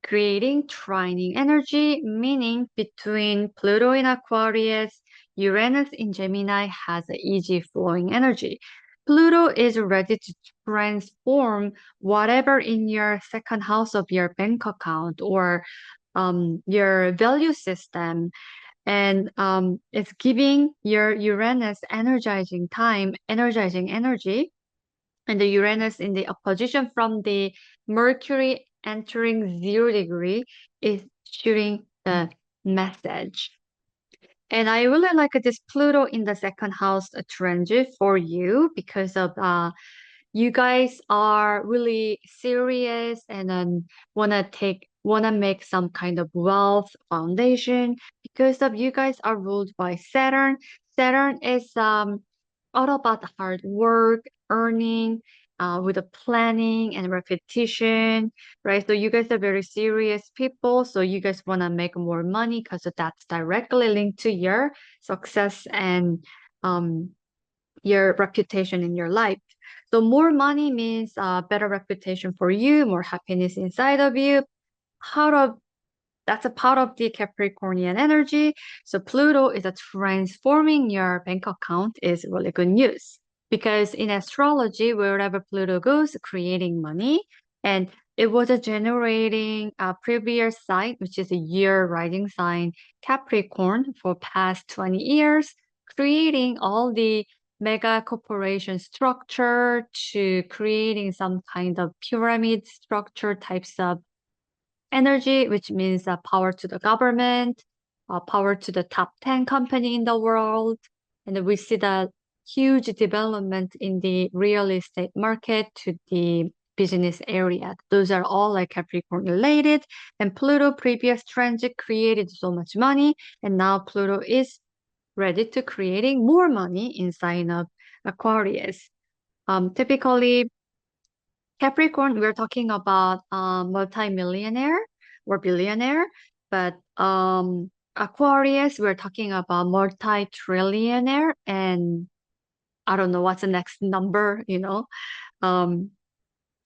creating trining energy, meaning between Pluto in Aquarius, Uranus in Gemini has an easy flowing energy. Pluto is ready to transform whatever in your second house of your bank account or your value system. And it's giving your Uranus energizing time, energizing energy. And the Uranus in the opposition from the Mercury entering 0 degree is shooting the message. And I really like this Pluto in the second house transit for you because of you guys are really serious and wanna make some kind of wealth foundation because of you guys are ruled by Saturn. Saturn is all about hard work, earning, with the planning and repetition, right? So you guys are very serious people. So you guys wanna make more money because that's directly linked to your success and um your reputation in your life. So more money means better reputation for you, more happiness inside of you. Part of that's a part of the Capricornian energy. So Pluto is a transforming your bank account is really good news because in astrology, wherever Pluto goes, creating money, and it was a generating a previous sign, which is a year rising sign Capricorn for past 20 years, creating all the mega corporation structure to creating some kind of pyramid structure types of energy, which means power to the government, power to the top 10 company in the world. And we see the huge development in the real estate market to the business area. Those are all like Capricorn related. And Pluto previous transit created so much money. And now Pluto is ready to creating more money in sign of Aquarius. Typically, Capricorn, we're talking about multimillionaire or billionaire, but Aquarius, we're talking about multi-trillionaire, and I don't know what's the next number. Um,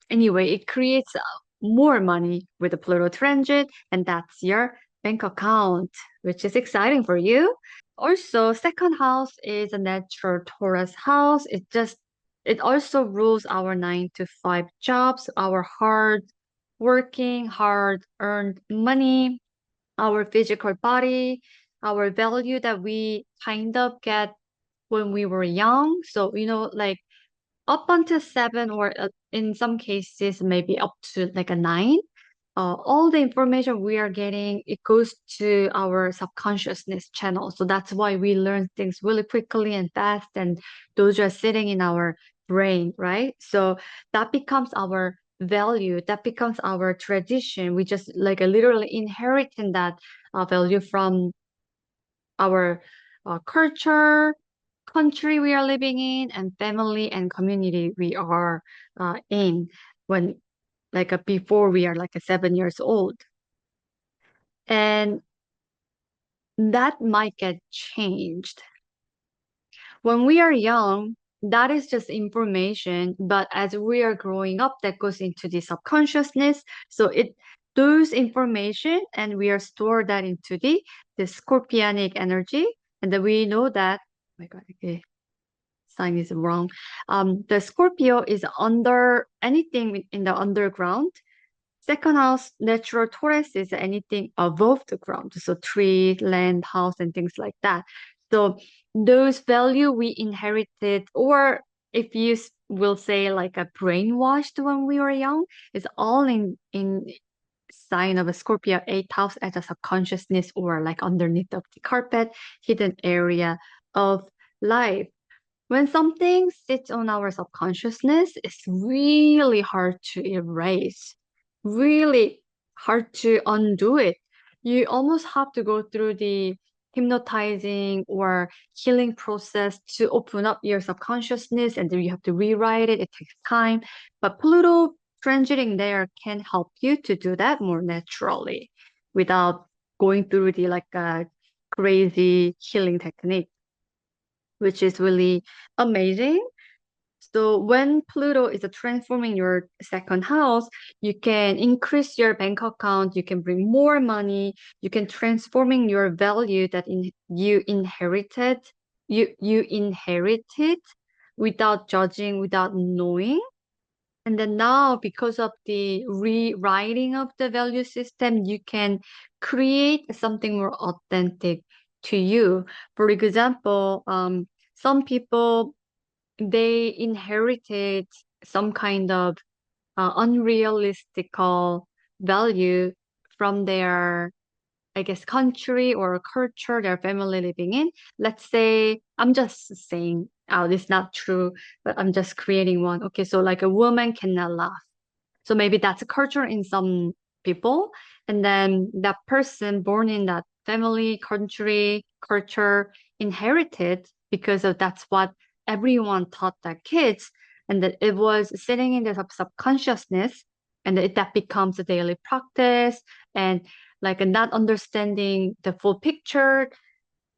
Anyway, it creates more money with the Pluto transit, and that's your bank account, which is exciting for you. Also, second house is a natural Taurus house. It also rules our 9 to 5 jobs, our hard working, hard earned money, our physical body, our value that we kind of get when we were young. So, like up until 7 or in some cases maybe up to like a 9, all the information we are getting, it goes to our subconsciousness channel. So that's why we learn things really quickly and fast, and those are sitting in our brain, right? So that becomes our value, that becomes our tradition. We just like literally inheriting that value from our culture, country we are living in, and family and community we are in when before we are like 7 years old. And that might get changed. When we are young, that is just information, but as we are growing up, that goes into the subconsciousness. So those information and we are stored that into the scorpionic energy. And then we know that, oh my God, okay, sign is wrong. The Scorpio is under anything in the underground. Second house, natural Taurus is anything above the ground, so tree, land, house, and things like that. So those value we inherited, or if you will say like a brainwashed when we were young, is all in sign of a Scorpio 8th house as a subconsciousness or like underneath of the carpet, hidden area of life. When something sits on our subconsciousness, it's really hard to erase, really hard to undo it. You almost have to go through the hypnotizing or healing process to open up your subconsciousness, and then you have to rewrite it. It takes time. But Pluto transiting there can help you to do that more naturally without going through the crazy healing technique, which is really amazing. So when Pluto is transforming your second house, you can increase your bank account, you can bring more money, you can transforming your value that you inherited without judging, without knowing. And then now, because of the rewriting of the value system, you can create something more authentic to you. For example, some people they inherited some kind of unrealistical value from their, I guess, country or culture their family living in. Let's say, I'm just saying, oh, this is not true, but I'm just creating one. Okay, so like a woman cannot laugh. So maybe that's a culture in some people. And then that person born in that family, country, culture inherited because of that's what everyone taught their kids. And that it was sitting in the subconsciousness and that becomes a daily practice. And like not understanding the full picture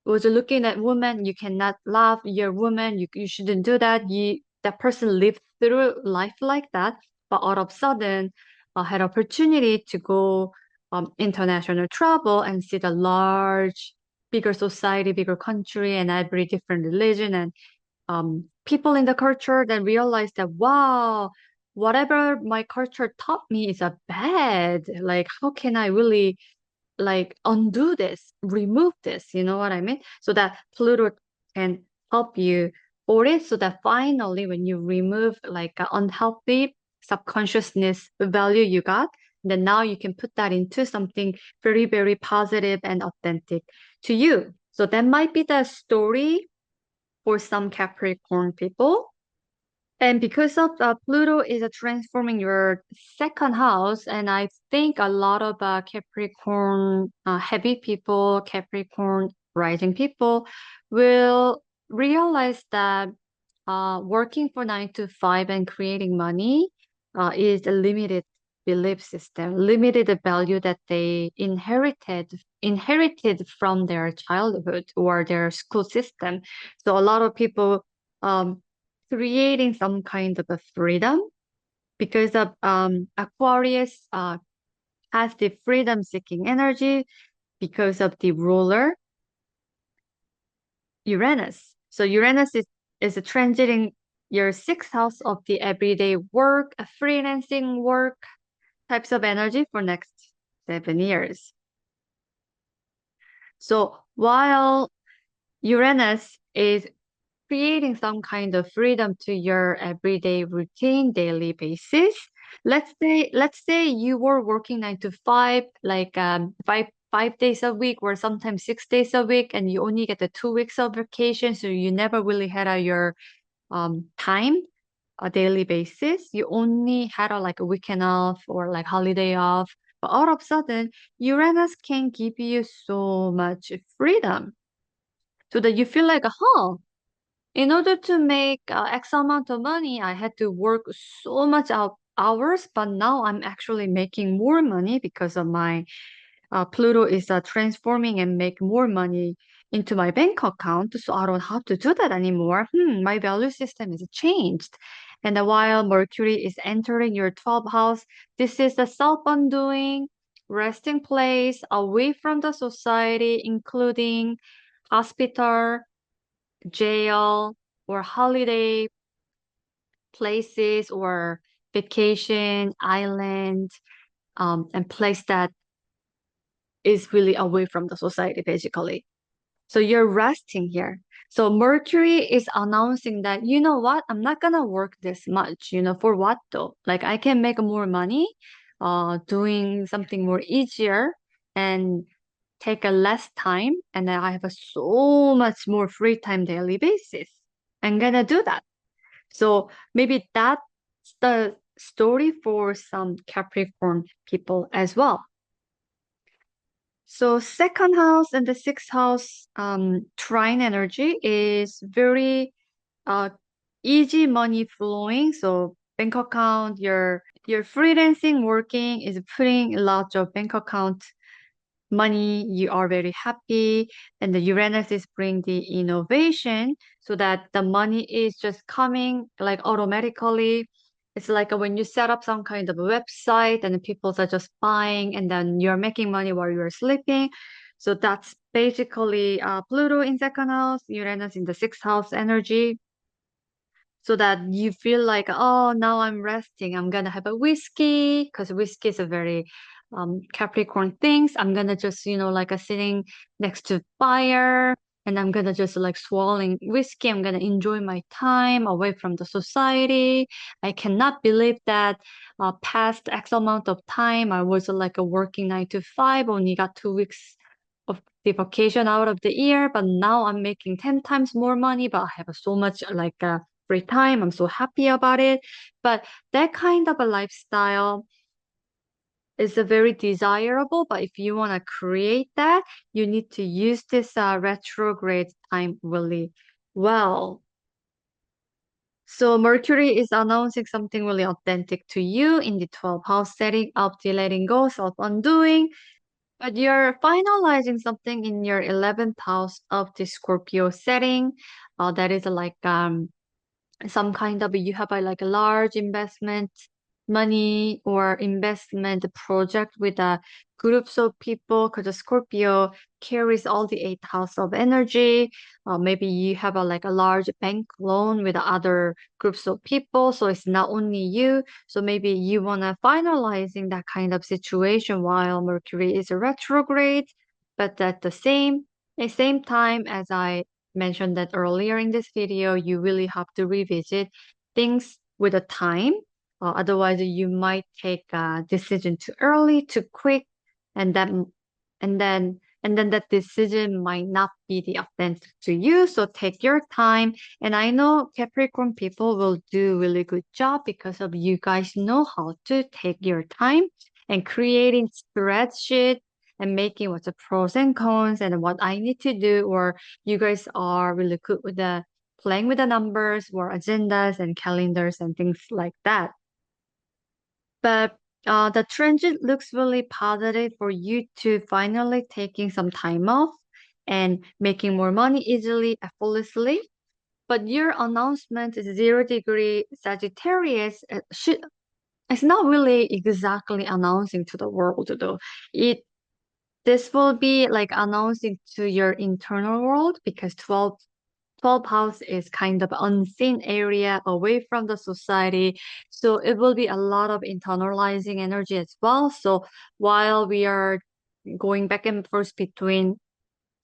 was looking at women, you cannot laugh, you're a woman, you shouldn't do that. That person lived through life like that, but all of a sudden had opportunity to go international travel and see the large, bigger society, bigger country, and every different religion and people in the culture. Then realize that wow, whatever my culture taught me is a bad. Like, how can I really like undo this, remove this, you know what I mean? So that Pluto can help you for it so that finally when you remove like an unhealthy subconsciousness value you got, then now you can put that into something very, very positive and authentic to you. So that might be the story for some Capricorn people. And because of Pluto is transforming your second house, and I think a lot of Capricorn heavy people, Capricorn rising people will realize that working for 9 to 5 and creating money is a limited belief system, limited value that they inherited from their childhood or their school system. So a lot of people um, creating some kind of a freedom because of Aquarius has the freedom seeking energy because of the ruler Uranus. So Uranus is transiting your sixth house of the everyday work, freelancing work types of energy for next 7 years. So while Uranus is creating some kind of freedom to your everyday routine, daily basis. Let's say you were working 9 to 5, like five days a week or sometimes 6 days a week, and you only get the 2 weeks of vacation, so you never really had your time a daily basis. You only had like a weekend off or like holiday off. But all of a sudden, Uranus can give you so much freedom so that you feel like, huh, in order to make X amount of money, I had to work so much hours, but now I'm actually making more money because of my Pluto is transforming and make more money into my bank account. So I don't have to do that anymore. My value system is changed. And while Mercury is entering your 12th house, this is the self-undoing, resting place away from the society, including hospital, jail, or holiday places or vacation island, and place that is really away from the society, basically. So you're resting here. So Mercury is announcing that, you know what? I'm not gonna work this much, for what though? Like I can make more money, doing something more easier and take a less time, and then I have so much more free time daily basis. I'm gonna do that. So maybe that's the story for some Capricorn people as well. So second house and the sixth house trine energy is very uh easy money flowing. So bank account, your freelancing working is putting lots of bank account money, you are very happy, and the Uranus is bring the innovation so that the money is just coming like automatically. It's like when you set up some kind of a website and people are just buying and then you're making money while you're sleeping. So that's basically Pluto in second house, Uranus in the sixth house energy so that you feel like, oh, now I'm resting. I'm gonna have a whiskey because whiskey is a very Capricorn things. I'm gonna just, like a sitting next to fire and I'm gonna just like swallowing whiskey. I'm gonna enjoy my time away from the society. I cannot believe that past X amount of time I was like a working 9 to 5, only got 2 weeks of the vacation out of the year, but now I'm making 10 times more money, but I have so much like free time. I'm so happy about it. But that kind of a lifestyle is a very desirable. But if you want to create that, you need to use this retrograde time really well. So Mercury is announcing something really authentic to you in the 12th house setting of the letting go, self-undoing. But you're finalizing something in your 11th house of the Scorpio setting. That is like some kind of you have a like a large investment money or investment project with groups of people because the Scorpio carries all the eighth house of energy. Maybe you have a like a large bank loan with other groups of people, so it's not only you. So maybe you wanna finalizing that kind of situation while Mercury is retrograde, but at the same time as I mentioned that earlier in this video, you really have to revisit things with a time. Otherwise, you might take a decision too early, too quick, and then and then that decision might not be the authentic to you. So take your time. And I know Capricorn people will do really good job because of you guys know how to take your time and creating spreadsheet and making what's the pros and cons and what I need to do, or you guys are really good with the playing with the numbers or agendas and calendars and things like that. But the transit looks really positive for you to finally taking some time off and making more money easily, effortlessly. But your announcement is 0 degree Sagittarius. It's not really exactly announcing to the world though. It This will be like announcing to your internal world because 12th house is kind of unseen area away from the society. So it will be a lot of internalizing energy as well. So while we are going back and forth between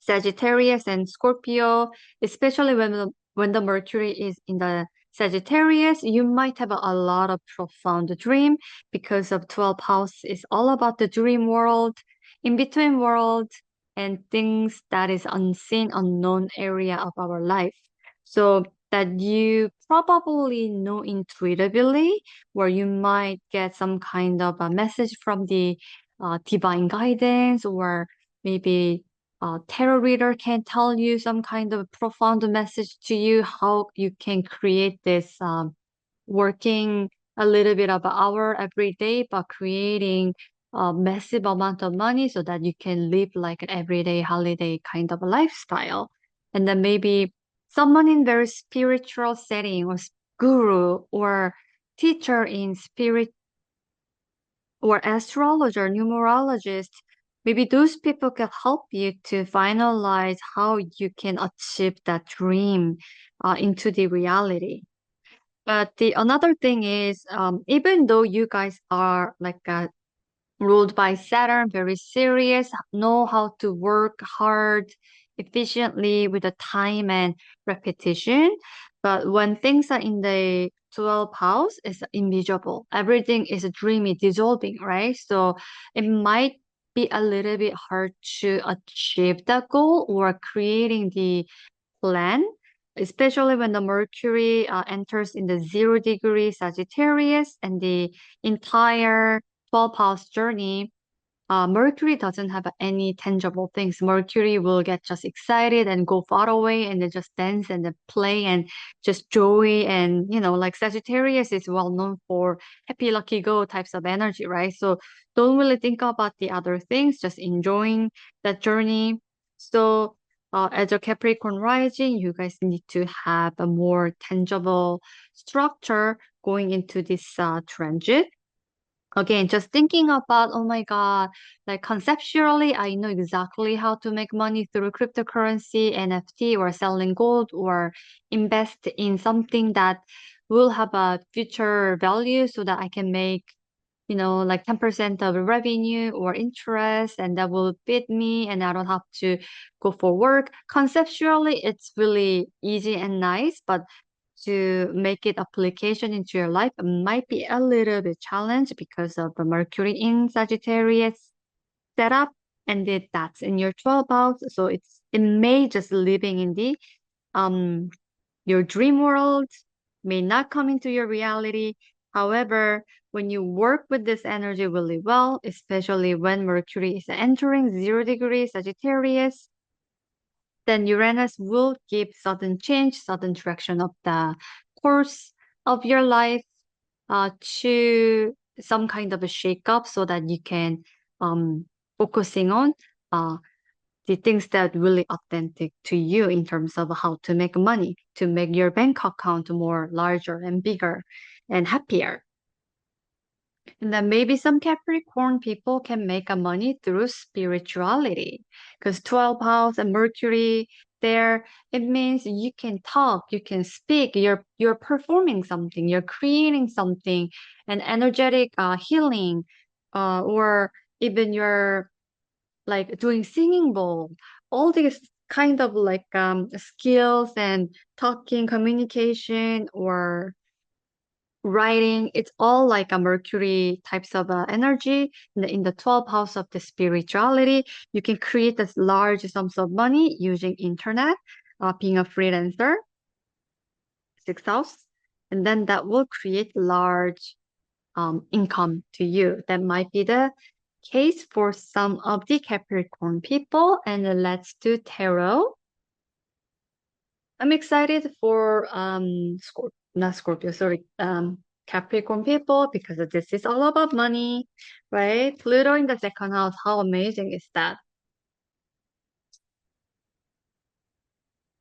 Sagittarius and Scorpio, especially when the Mercury is in the Sagittarius, you might have a lot of profound dream because of 12th house is all about the dream world, in between world, and things that is unseen, unknown area of our life. So that you probably know intuitively, where you might get some kind of a message from the divine guidance or maybe tarot reader can tell you some kind of profound message to you, how you can create this working a little bit of an hour every day, but creating a massive amount of money so that you can live like an everyday holiday kind of a lifestyle. And then maybe someone in very spiritual setting or guru or teacher in spirit or astrologer, numerologist, maybe those people can help you to finalize how you can achieve that dream into the reality. But the another thing is, even though you guys are like ruled by Saturn, very serious, know how to work hard, efficiently with the time and repetition. But when things are in the 12th house, it's invisible. Everything is dreamy, dissolving, right? So it might be a little bit hard to achieve that goal or creating the plan, especially when the Mercury enters in the 0 degree Sagittarius and the entire 12th house journey Mercury doesn't have any tangible things. Mercury will get just excited and go far away and then just dance and then play and just joy. And, like Sagittarius is well known for happy, lucky, go types of energy, right? So don't really think about the other things, just enjoying that journey. So, as a Capricorn rising, you guys need to have a more tangible structure going into this transit. Again, just thinking about, oh my God, like conceptually, I know exactly how to make money through cryptocurrency, NFT, or selling gold, or invest in something that will have a future value so that I can make, like 10% of revenue or interest, and that will feed me, and I don't have to go for work. Conceptually, it's really easy and nice, but to make it application into your life might be a little bit challenge because of the Mercury in Sagittarius setup, and that's in your 12th house. So it may just living in the um your dream world, may not come into your reality. However, when you work with this energy really well, especially when Mercury is entering 0 degree Sagittarius, then Uranus will give sudden change, sudden direction of the course of your life to some kind of a shake-up so that you can focusing on uh, the things that really authentic to you in terms of how to make money, to make your bank account more larger and bigger and happier. And then maybe some Capricorn people can make a money through spirituality because 12th house and Mercury there, it means you can talk, you can speak, you're performing something, you're creating something, an energetic healing, or even you're like doing singing bowl, all these kind of like skills and talking, communication, or writing, it's all like a Mercury types of energy in the 12th house of the spirituality. You can create this large sums of money using internet, being a freelancer, 6th house, and then that will create large income to you. That might be the case for some of the Capricorn people. And let's do tarot. I'm excited for not Scorpio, sorry, Capricorn people because this is all about money, right? Pluto in the second house, how amazing is that?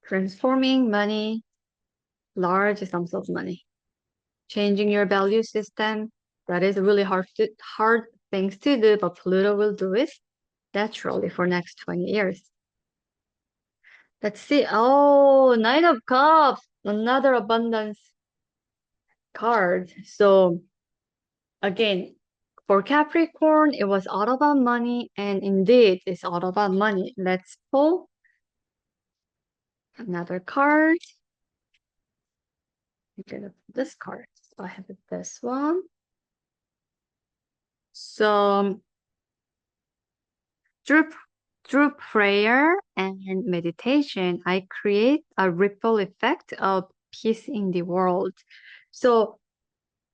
Transforming money, large sums of money, changing your value system. That is really hard things to do, but Pluto will do it naturally for next 20 years. Let's see. Oh, Nine of Cups, another abundance card. So again, for Capricorn, it was all about money, and indeed, it's all about money. Let's pull another card. I'm gonna put this card. So I have this one. So through through prayer and meditation, I create a ripple effect of peace in the world. So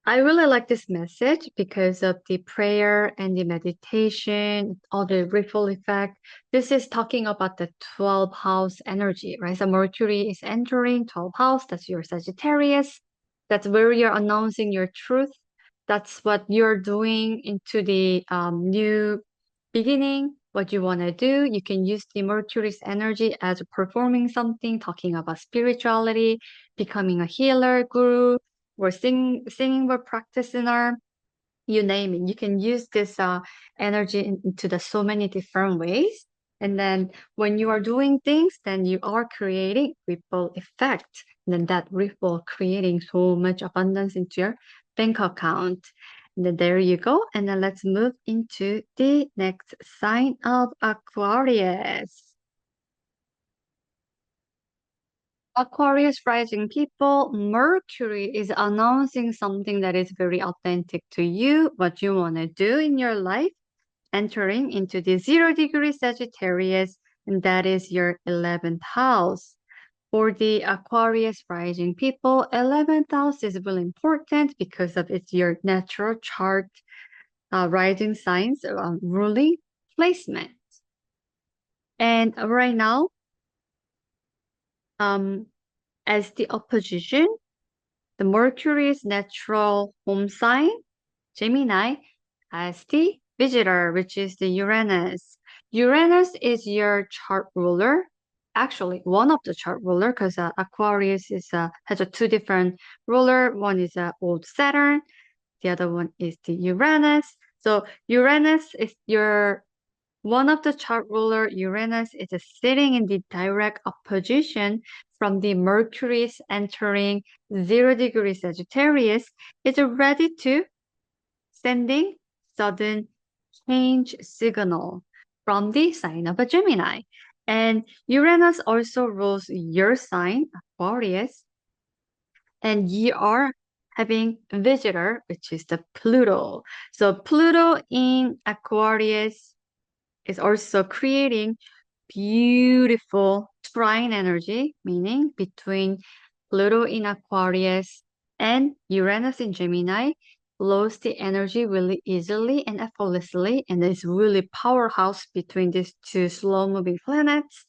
I really like this message because of the prayer and the meditation, all the ripple effect. This is talking about the 12th house energy, right? So Mercury is entering 12th house. That's your Sagittarius. That's where you're announcing your truth. That's what you're doing into the new beginning, what you want to do. You can use the Mercury's energy as performing something, talking about spirituality, becoming a healer, guru, or singing or practicing or you name it. You can use this energy into the so many different ways. And then when you are doing things, then you are creating ripple effect. And then that ripple creating so much abundance into your bank account. And then there you go. And then let's move into the next sign of Aquarius. Aquarius rising people, Mercury is announcing something that is very authentic to you, what you want to do in your life, entering into the 0 degree Sagittarius, and that is your 11th house. For the Aquarius rising people, 11th house is really important because of it's your natural chart rising signs ruling placement. And right now, as the opposition, the Mercury's natural home sign, Gemini, as the visitor, which is the Uranus. Uranus is your chart ruler. Actually, one of the chart ruler, because Aquarius has a two different ruler. One is old Saturn, the other one is the Uranus. So Uranus is your one of the chart ruler. Uranus is sitting in the direct opposition from the Mercury's entering 0 degree Sagittarius. It's ready to sending sudden change signal from the sign of a Gemini. And Uranus also rules your sign, Aquarius, and you are having visitor, which is the Pluto. So Pluto in Aquarius is also creating beautiful trine energy, meaning between Pluto in Aquarius and Uranus in Gemini, flows the energy really easily and effortlessly, and it's really powerhouse between these two slow-moving planets.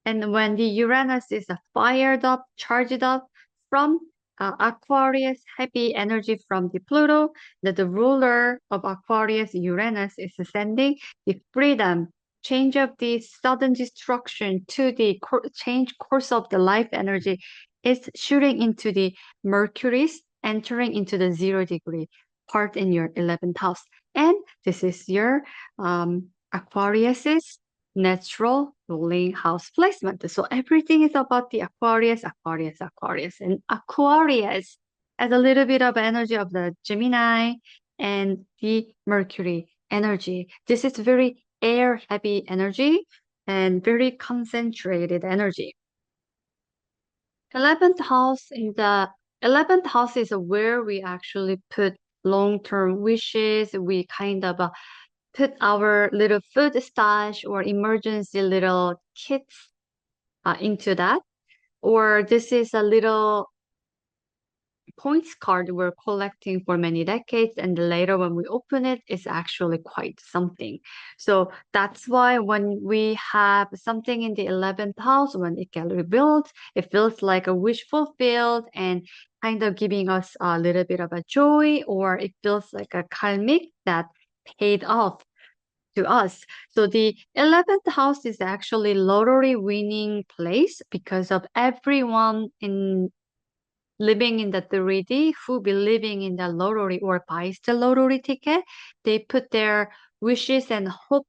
And when the Uranus is fired up, charged up from Aquarius, happy energy from the Pluto, that the ruler of Aquarius, Uranus, is sending the freedom, change of the sudden destruction to the change course of the life energy is shooting into the Mercury's entering into the 0 degree part in your 11th house. And this is your Aquarius's natural ruling house placement. So everything is about the Aquarius, Aquarius, Aquarius. And Aquarius has a little bit of energy of the Gemini and the Mercury energy. This is very air heavy energy and very concentrated energy. 11th house in the 11th house is where we actually put long-term wishes. We kind of put our little food stash or emergency little kits into that. Or this is a little points card we're collecting for many decades, and later when we open it, it's actually quite something. So that's why when we have something in the 11th house, when it gets rebuilt, it feels like a wish fulfilled and kind of giving us a little bit of a joy, or it feels like a karmic that paid off to us. So the 11th house is actually lottery winning place because of everyone in living in the 3D who believing in the lottery or buys the lottery ticket, they put their wishes and hope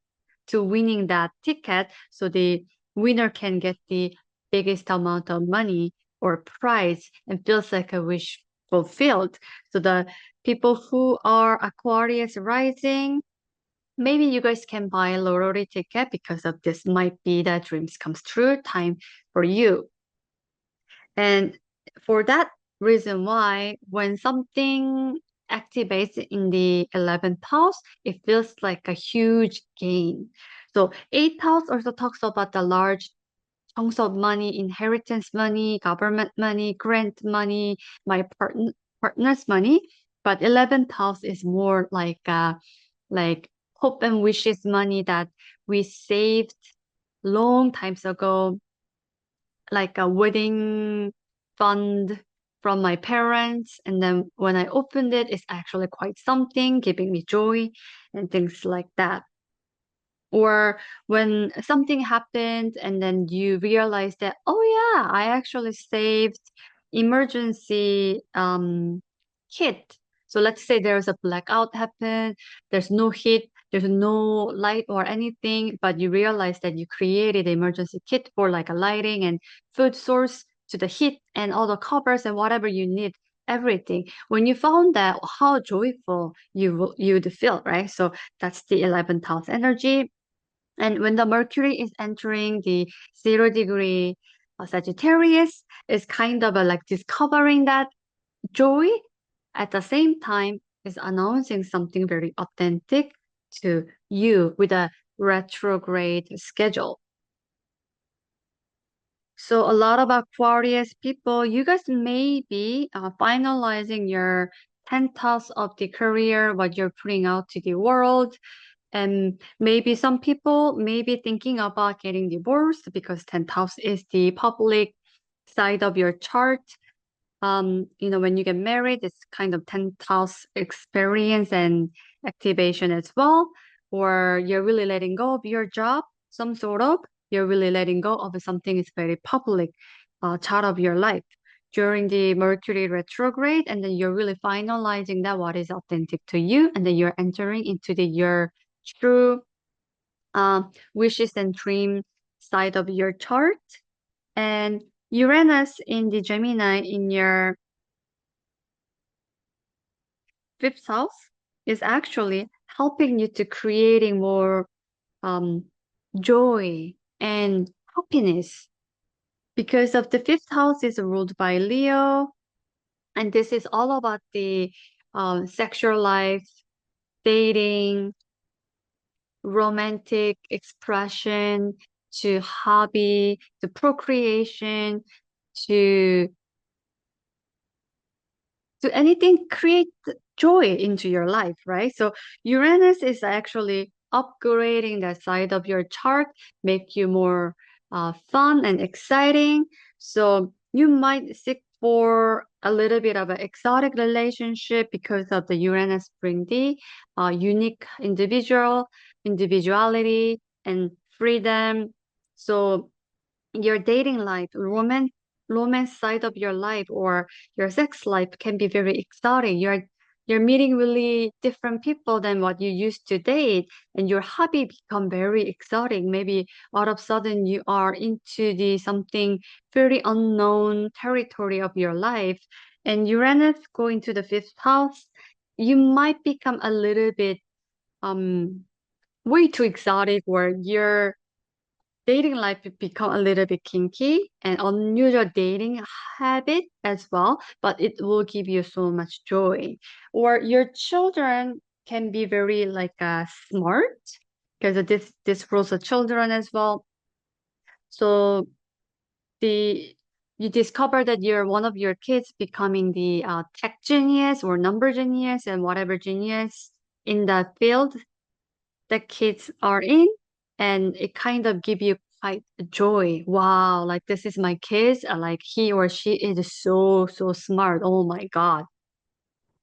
to winning that ticket so the winner can get the biggest amount of money or prize and feels like a wish fulfilled. So the people who are Aquarius rising, maybe you guys can buy a lottery ticket because of this might be that dreams comes true time for you. And for that reason why when something activates in the 11th house, it feels like a huge gain. So 8th house also talks about the large chunks of money, inheritance money, government money, grant money, my partner's money. But 11th house is more like hope and wishes money that we saved long times ago, like a wedding fund from my parents. And then when I opened it, it's actually quite something, giving me joy and things like that. Or when something happened and then you realize that, oh yeah, I actually saved emergency kit. So let's say there's a blackout happen, there's no heat, there's no light or anything, but you realize that you created an emergency kit for like a lighting and food source to the heat and all the covers and whatever you need, everything. When you found that, how joyful you'd feel, right? So that's the 11th house energy. And when the Mercury is entering the 0 degree Sagittarius, it's kind of like discovering that joy at the same time is announcing something very authentic to you with a retrograde schedule. So a lot of Aquarius people, you guys may be finalizing your 10th house of the career, what you're putting out to the world, And maybe some people may be thinking about getting divorced because 10th house is the public side of your chart. When you get married, it's kind of 10th house experience and activation as well. Or you're really letting go of your job, some sort of, you're really letting go of something is very public, chart of your life during the Mercury retrograde, and then you're really finalizing that what is authentic to you, and then you're entering into your true wishes and dream side of your chart. And Uranus in the Gemini in your fifth house is actually helping you to creating more um, joy and happiness because of the fifth house is ruled by Leo, and this is all about the sexual life, dating, romantic expression, to hobby, to procreation, to anything create joy into your life, right? So Uranus is actually upgrading that side of your chart, make you more fun and exciting. So you might seek for a little bit of an exotic relationship because of the Uranus bring the unique individuality and freedom. So your dating life, romance side of your life or your sex life can be very exciting. You're meeting really different people than what you used to date, and your hobby become very exciting. Maybe all of a sudden you are into the something very unknown territory of your life, and Uranus going to the fifth house, you might become a little bit um way too exotic where you're dating life become a little bit kinky and unusual dating habit as well, but it will give you so much joy. Or your children can be very like smart because this rules the children as well. So the you discover that you're one of your kids becoming the tech genius or number genius and whatever genius in the field the kids are in, and it kind of give you quite joy. Wow, like this is my kids, like he or she is so smart. Oh my God.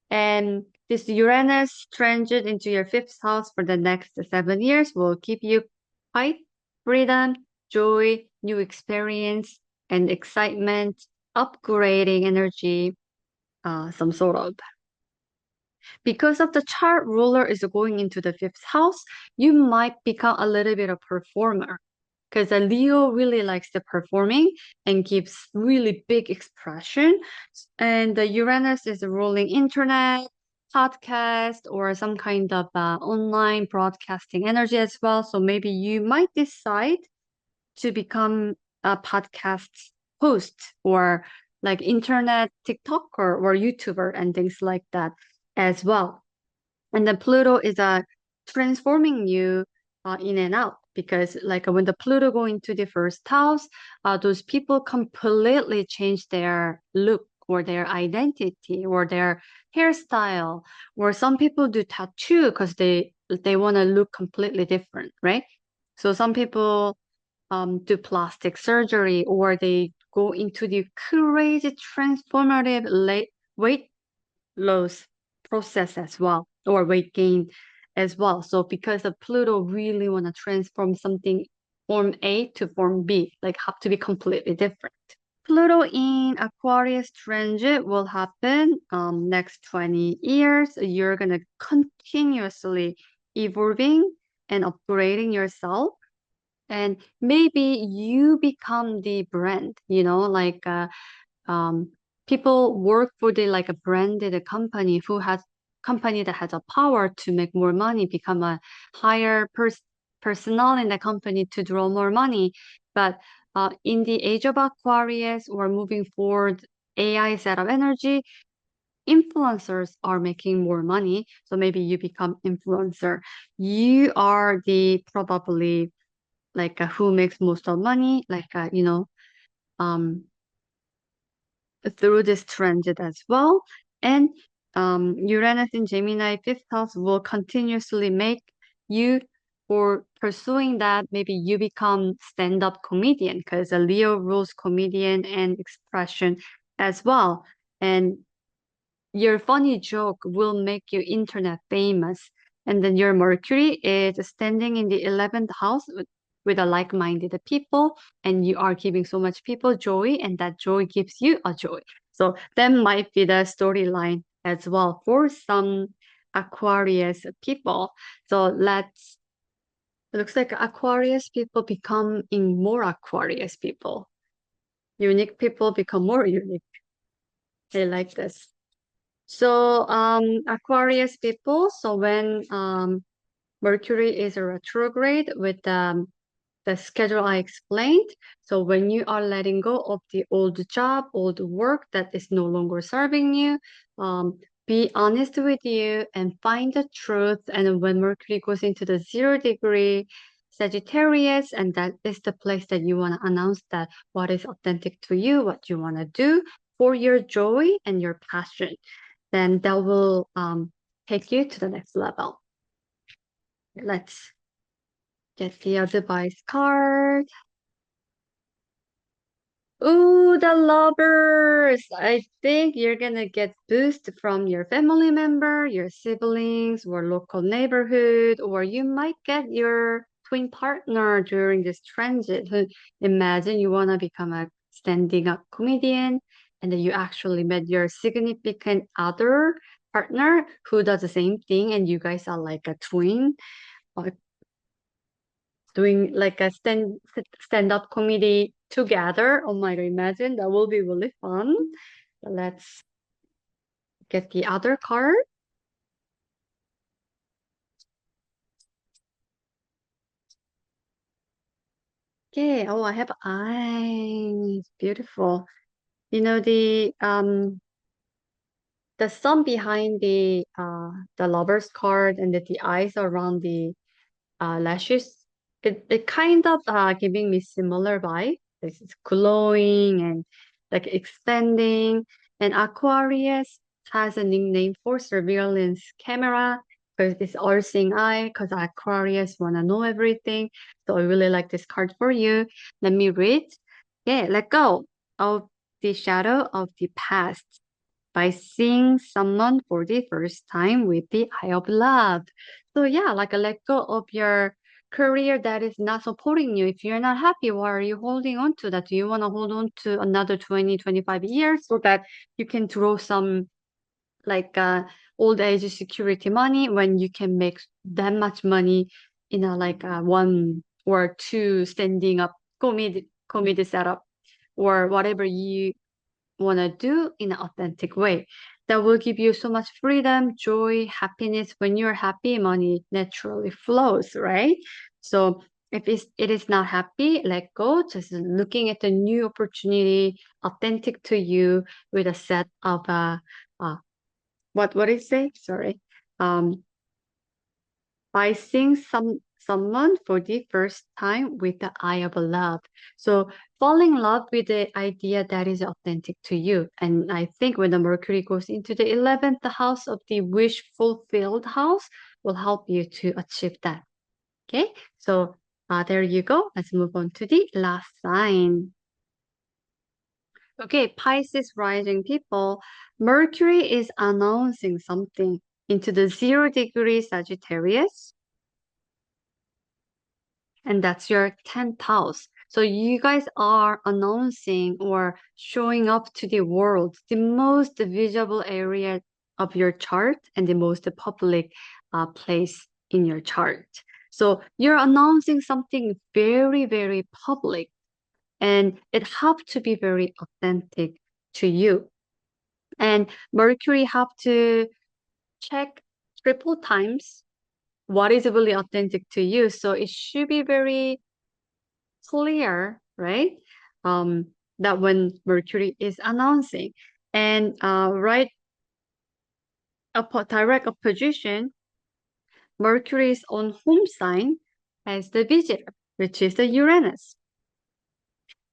And this Uranus transit into your fifth house for the next 7 years will give you quite freedom, joy, new experience, and excitement, upgrading energy, some sort of. Because of the chart ruler is going into the fifth house, you might become a little bit of performer. Because a Leo really likes the performing and gives really big expression. And the Uranus is ruling internet, podcast, or some kind of online broadcasting energy as well. So maybe you might decide to become a podcast host or like internet TikToker or YouTuber and things like that as well. And then Pluto is transforming you in and out because like when the Pluto go into the first house, those people completely change their look or their identity or their hairstyle. Or some people do tattoo because they want to look completely different, right? So some people do plastic surgery or they go into the crazy transformative weight loss process as well or weight gain as well. So because of Pluto really want to transform something form A to form B, like have to be completely different. Pluto in Aquarius transit will happen next 20 years. You're gonna continuously evolving and upgrading yourself, and maybe you become the brand, like um, people work for the like a branded company who has company that has a power to make more money, become a higher personnel in the company to draw more money. But in the age of Aquarius or moving forward, AI set of energy, influencers are making more money. So maybe you become influencer. You are the probably like who makes most of money, like um through this transit as well. And Uranus in Gemini fifth house will continuously make you for pursuing that, maybe you become stand-up comedian because a Leo rules comedian and expression as well. And your funny joke will make you internet famous. And then your Mercury is standing in the 11th house with a like-minded people, and you are giving so much people joy, and that joy gives you a joy. So that might be the storyline as well for some Aquarius people. So it looks like Aquarius people becoming more Aquarius people. Unique people become more unique. I like this. So, Aquarius people, so when Mercury is a retrograde with the schedule I explained, so when you are letting go of the old job, old work that is no longer serving you, be honest with you and find the truth. And when Mercury goes into the 0 degree Sagittarius, and that is the place that you want to announce that what is authentic to you, what you want to do for your joy and your passion, then that will take you to the next level. Let's get the advice card. Ooh, the lovers! I think you're gonna get boost from your family member, your siblings, or local neighborhood, or you might get your twin partner during this transit. Imagine you wanna become a standing up comedian, and then you actually met your significant other partner who does the same thing, and you guys are like a twin. uh, Doing like a stand-up comedy together. Oh my God, imagine that will be really fun. Let's get the other card. Okay, oh, I have eyes. Beautiful. You know the sun behind the lover's card and the eyes around the lashes, it kind of giving me similar vibe. This is glowing and like expanding. And Aquarius has a nickname for surveillance camera because it's all-seeing eye, because Aquarius wanna know everything. So I really like this card for you. Let me read. Yeah, let go of the shadow of the past by seeing someone for the first time with the eye of love. So yeah, like let go of your career that is not supporting you. If you're not happy, why are you holding on to that? Do you want to hold on to another 20, 25 years so that you can draw some like old age security money when you can make that much money in a like one or two standing up comedy setup or whatever you want to do in an authentic way that will give you so much freedom, joy, happiness. When you're happy, money naturally flows, right? So if it is not happy, let go. Just looking at the new opportunity, authentic to you, with a set of uh what is it? Sorry. Um, by seeing someone for the first time with the eye of love. So fall in love with the idea that is authentic to you. And I think when the Mercury goes into the 11th house of the wish fulfilled house will help you to achieve that. Okay, so there you go. Let's move on to the last sign. Okay, Pisces rising people, Mercury is announcing something into the 0 degree Sagittarius, and that's your 10th house. So you guys are announcing or showing up to the world, the most visible area of your chart and the most public place in your chart. So you're announcing something very, very public, and it have to be very authentic to you. And Mercury have to check triple times what is really authentic to you. So it should be very clear, right? That when Mercury is announcing, and right direct opposition, Mercury's own home sign as the visitor, which is the Uranus.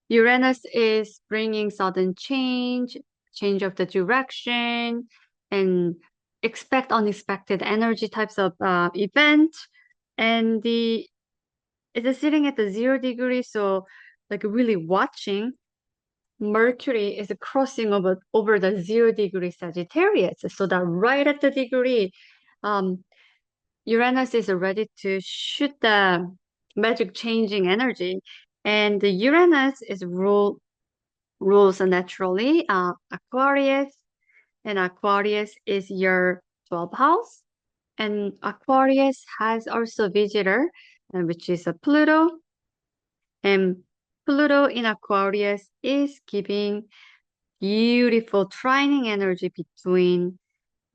Uranus is bringing sudden change, change of the direction, and expect unexpected energy types of event. and it's sitting at the 0 degree, so like really watching. Mercury is crossing over the 0 degree Sagittarius, so that right at the degree, um, Uranus is ready to shoot the magic changing energy, and the Uranus is rules naturally Aquarius, and Aquarius is your 12th house, and Aquarius has also visitor, which is a Pluto, and Pluto in Aquarius is giving beautiful trining energy between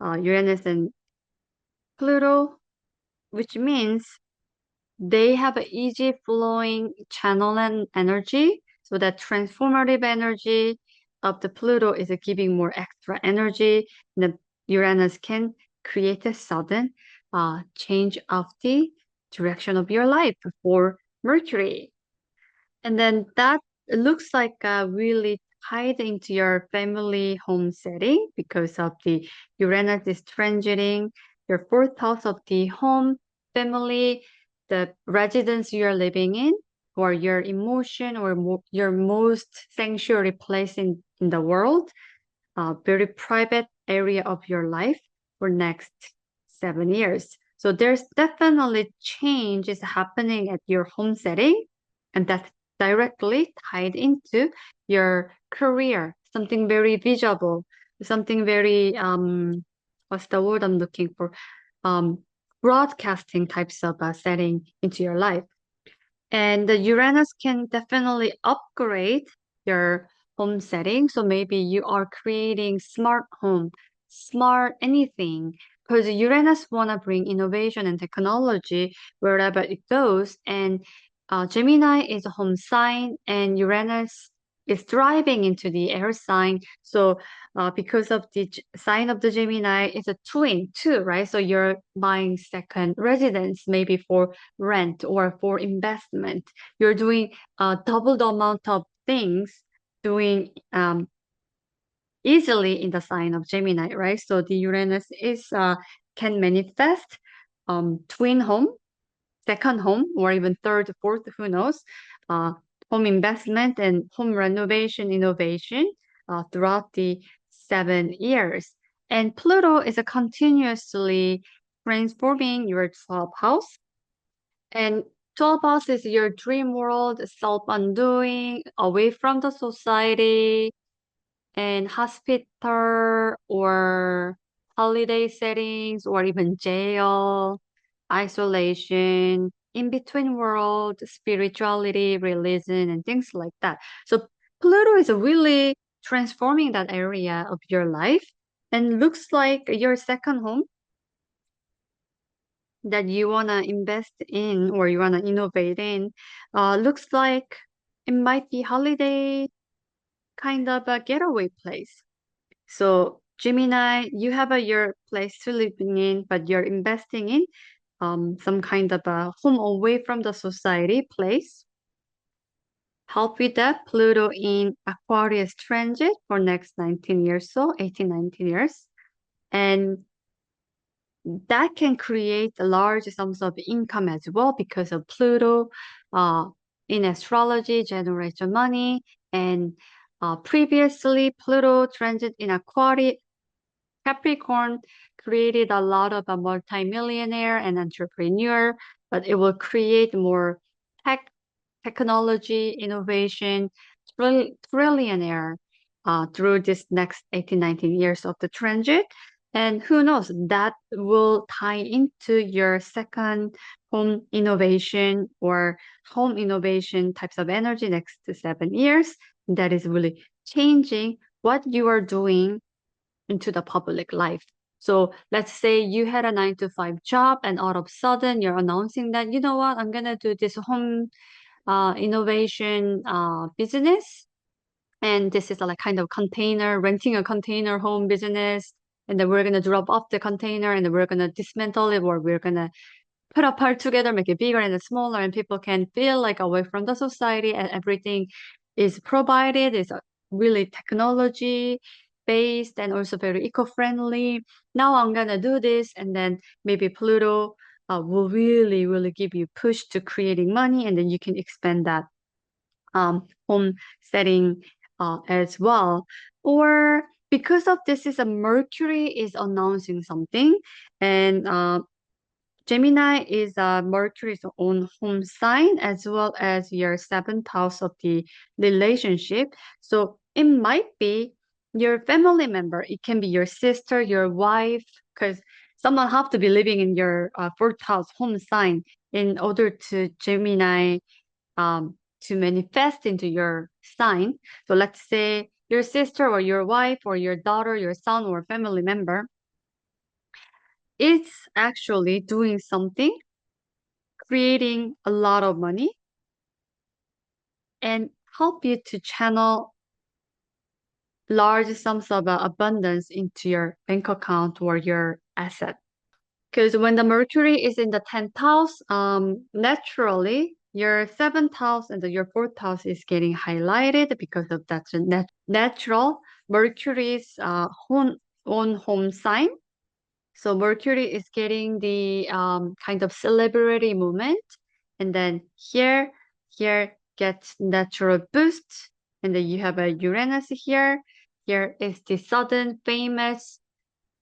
Uranus and Pluto, which means they have an easy flowing channel and energy. So that transformative energy of the Pluto is giving more extra energy. The Uranus can create a sudden change of the direction of your life for Mercury. And then that looks like really tied into your family home setting because of the Uranus is transiting your fourth house of the home, family, the residence you are living in, or your emotion or your most sanctuary place in the world, very private area of your life for next 7 years. So there's definitely change is happening at your home setting, and that's directly tied into your career, something very visible, something very what's the word I'm looking for? Um, broadcasting types of setting into your life. And the Uranus can definitely upgrade your home setting. So maybe you are creating smart home, smart anything, because Uranus wanna bring innovation and technology wherever it goes. And Gemini is a home sign, and Uranus is thriving into the air sign. So because of the sign of the Gemini, it's a twin too, right? So you're buying second residence, maybe for rent or for investment. You're doing double the amount of things doing easily in the sign of Gemini, right? So the Uranus is can manifest twin home, second home, or even third, fourth, who knows? Uh, Home investment and home renovation innovation throughout the 7 years. And Pluto is a continuously transforming your 12th house. And 12th house is your dream world, self-undoing, away from the society, and hospital or holiday settings or even jail, isolation, in between world, spirituality, religion, and things like that. So Pluto is really transforming that area of your life and looks like your second home that you want to invest in or you want to innovate in. Looks like it might be holiday kind of a getaway place. So Gemini, you have your place to live in, but you're investing in some kind of a home away from the society place. Help with that. Pluto in Aquarius transit for next 19 years, so 18, 19 years. And that can create large sums of income as well because of Pluto uh, in astrology generates money. And previously, Pluto transit in Aquarius Capricorn created a lot of a multimillionaire and entrepreneur, but it will create more technology, innovation, trillionaire through this next 18, 19 years of the transit. And who knows, that will tie into your second home innovation or home innovation types of energy next to 7 years. That is really changing what you are doing into the public life. So let's say you had a 9 to 5 job and all of a sudden you're announcing that, you know what, I'm gonna do this home innovation business. And this is a like kind of container, renting a container home business. And then we're gonna drop off the container and then we're gonna dismantle it or we're gonna put apart together, make it bigger and smaller, and people can feel like away from the society and everything is provided, is really technology based and also very eco-friendly. Now I'm gonna do this, and then maybe Pluto will really, really give you push to creating money, and then you can expand that home setting as well. Or because of this is a Mercury is announcing something, and Gemini is Mercury's own home sign as well as your seventh house of the relationship. So it might be your family member. It can be your sister, your wife, because someone have to be living in your fourth house home sign in order to Gemini to manifest into your sign. So let's say your sister or your wife or your daughter, your son or family member is actually doing something, creating a lot of money and help you to channel large sums of abundance into your bank account or your asset. Because when the Mercury is in the 10th house, naturally your seventh house and your fourth house is getting highlighted because of that natural Mercury's own home sign. So Mercury is getting the kind of celebrity moment, and then here gets natural boost, and then you have a Uranus here. Here is the sudden famous,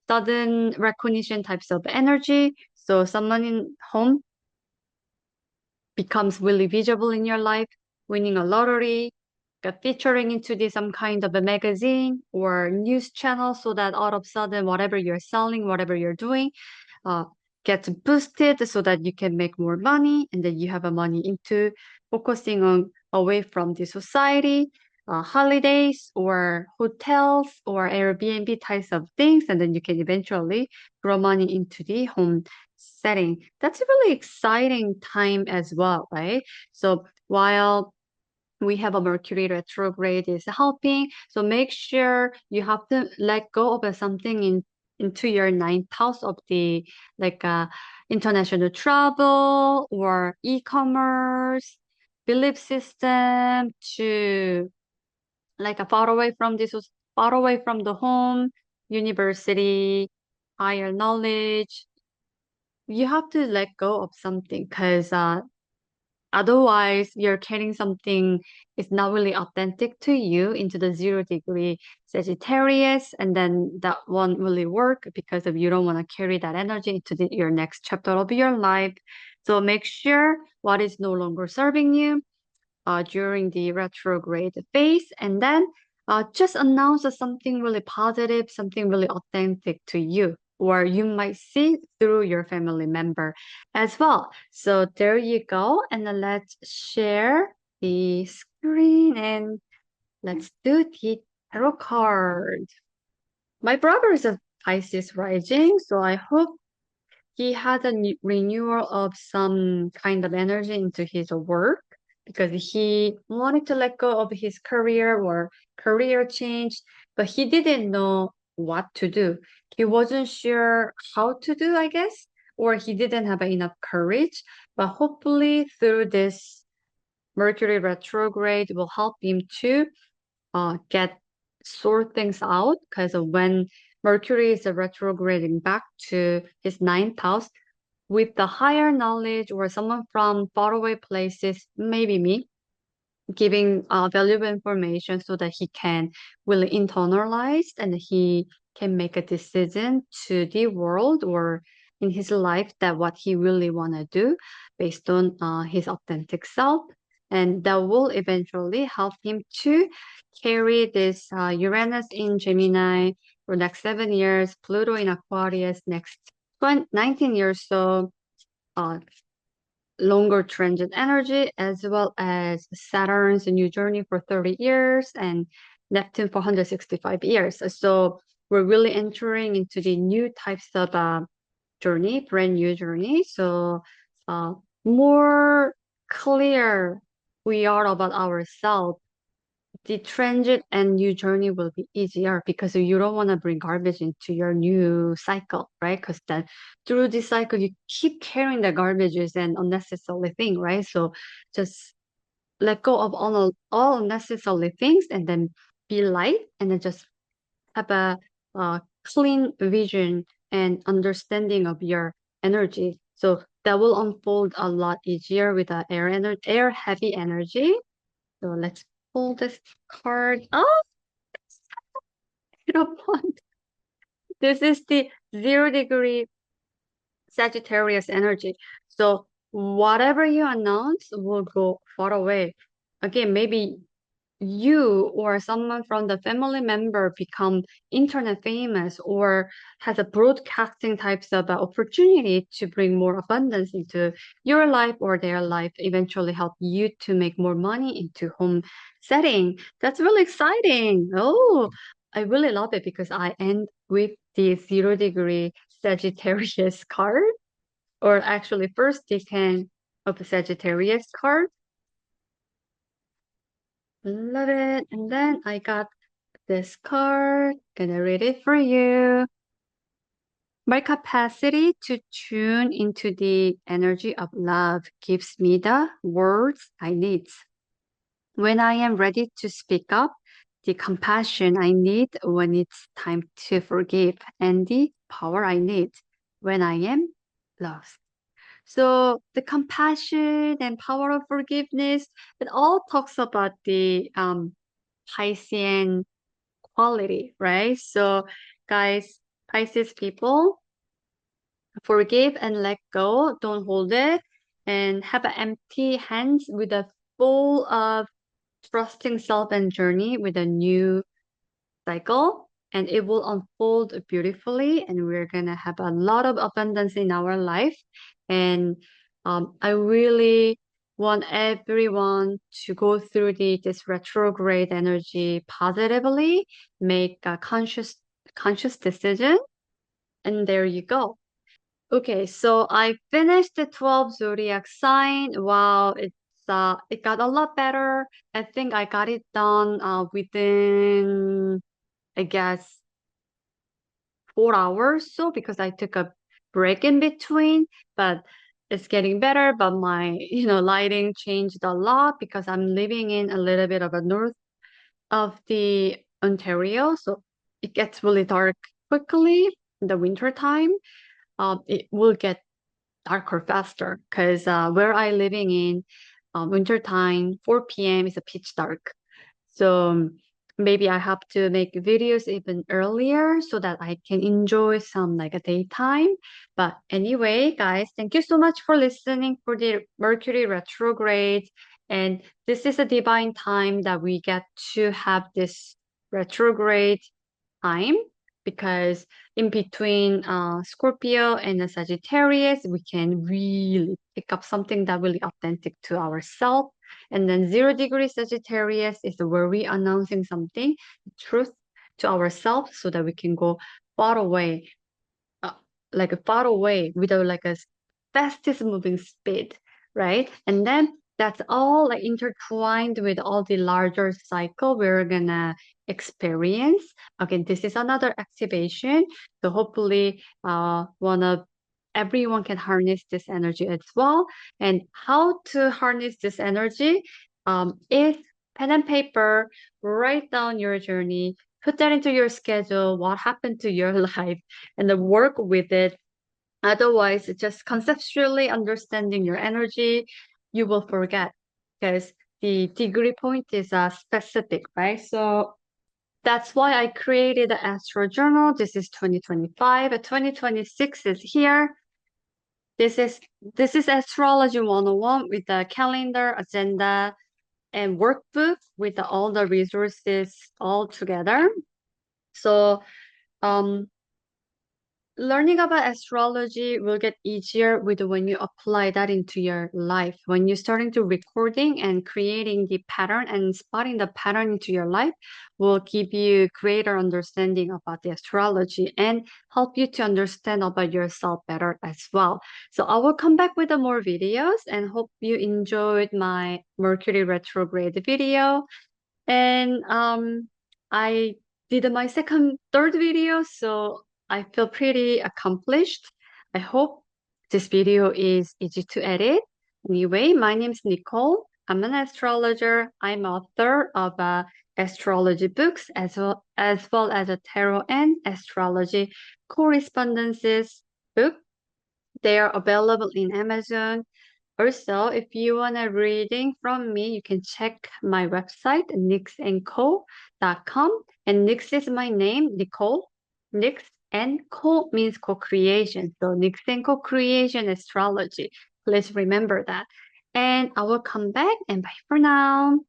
sudden recognition types of energy. So someone in home becomes really visible in your life, winning a lottery, featuring into some kind of a magazine or news channel, so that all of a sudden whatever you're selling, whatever you're doing, uh, gets boosted so that you can make more money, and then you have a money into focusing on away from the society, holidays or hotels or Airbnb types of things, and then you can eventually grow money into the home setting. That's a really exciting time as well, right? So while we have a Mercury retrograde is helping. So make sure you have to let go of something into your ninth house of the like international travel or e-commerce belief system to like far away from this, far away from the home, university, higher knowledge. You have to let go of something because otherwise, you're carrying something is not really authentic to you into the 0 degree Sagittarius, and then that won't really work because of you don't want to carry that energy into your next chapter of your life. So make sure what is no longer serving you during the retrograde phase, and then just announce something really positive, something really authentic to you, or you might see through your family member as well. So there you go, and then let's share the screen and let's do the tarot card. My brother is a Pisces rising, so I hope he had a renewal of some kind of energy into his work because he wanted to let go of his career or career change, but he didn't know what to do. He wasn't sure how to do, I guess, or he didn't have enough courage. But hopefully, through this Mercury retrograde, will help him to get sort things out because when Mercury is retrograding back to his ninth house with the higher knowledge or someone from faraway places, maybe me, giving valuable information so that he can really internalize and he can make a decision to the world or in his life that what he really want to do based on his authentic self. And that will eventually help him to carry this Uranus in Gemini for next 7 years, Pluto in Aquarius next 19 years. So uh, longer transit energy, as well as Saturn's new journey for 30 years and Neptune for 165 years. So we're really entering into the new types of journey, brand new journey. So uh, more clear we are about ourselves, the transit and new journey will be easier because you don't want to bring garbage into your new cycle, right? Because then through this cycle, you keep carrying the garbages and unnecessary thing, right? So just let go of all unnecessary things and then be light and then just have a clean vision and understanding of your energy. So that will unfold a lot easier with the air heavy energy. So let's pull this card. Oh, this is the 0 degree Sagittarius energy. So whatever you announce will go far away. Again, maybe you or someone from the family member become internet famous or has a broadcasting types of opportunity to bring more abundance into your life or their life, eventually help you to make more money into home setting. That's really exciting. Oh, I really love it because I end with the 0 degree Sagittarius card, or actually first decan of the Sagittarius card. Love it. And then I got this card. Gonna read it for you. My capacity to tune into the energy of love gives me the words I need. When I am ready to speak up, the compassion I need when it's time to forgive, and the power I need when I am lost. So the compassion and power of forgiveness, it all talks about the Piscean quality, right? So guys, Pisces people, forgive and let go, don't hold it, and have an empty hands with a full of trusting self and journey with a new cycle, and it will unfold beautifully, and we're gonna have a lot of abundance in our life. And I really want everyone to go through this retrograde energy positively, make a conscious decision, and there you go. Okay, so I finished the 12 zodiac sign. Wow, it got a lot better. I think I got it done within, I guess, 4 hours so, because I took a break in between, but it's getting better. But my, lighting changed a lot because I'm living in a little bit of a north of the Ontario, so it gets really dark quickly in the winter time. It will get darker faster because where I living in winter time, 4 p.m. is a pitch dark. So maybe I have to make videos even earlier so that I can enjoy some like a daytime. But anyway, guys, thank you so much for listening for the Mercury retrograde. And this is a divine time that we get to have this retrograde time, because in between Scorpio and the Sagittarius, we can really pick up something that really authentic to ourselves. And then 0 degree Sagittarius is where we announcing something, truth to ourselves, so that we can go far away, uh, far away with like a fastest moving speed, right? And then that's all like intertwined with all the larger cycle we're gonna experience. Again, this is another activation. So hopefully one of everyone can harness this energy as well. And how to harness this energy is pen and paper, write down your journey, put that into your schedule, what happened to your life, and then work with it. Otherwise, just conceptually understanding your energy, you will forget, because the degree point is specific, right? So that's why I created the Astro Journal. This is 2025. 2026 is here. This is Astrology 101 with the calendar, agenda, and workbook with all the resources all together. So um, learning about astrology will get easier with when you apply that into your life. When you're starting to recording and creating the pattern and spotting the pattern into your life will give you greater understanding about the astrology and help you to understand about yourself better as well. So I will come back with more videos, and hope you enjoyed my Mercury retrograde video. And I did my third video, so I feel pretty accomplished. I hope this video is easy to edit. Anyway, my name is Nicole. I'm an astrologer. I'm author of astrology books, as well as a tarot and astrology correspondences book. They are available in Amazon. Also, if you want a reading from me, you can check my website, nixandco.com. And Nix is my name, Nicole. Nix and Co means co-creation. So Nix and Co-creation astrology. Please remember that. And I will come back and bye for now.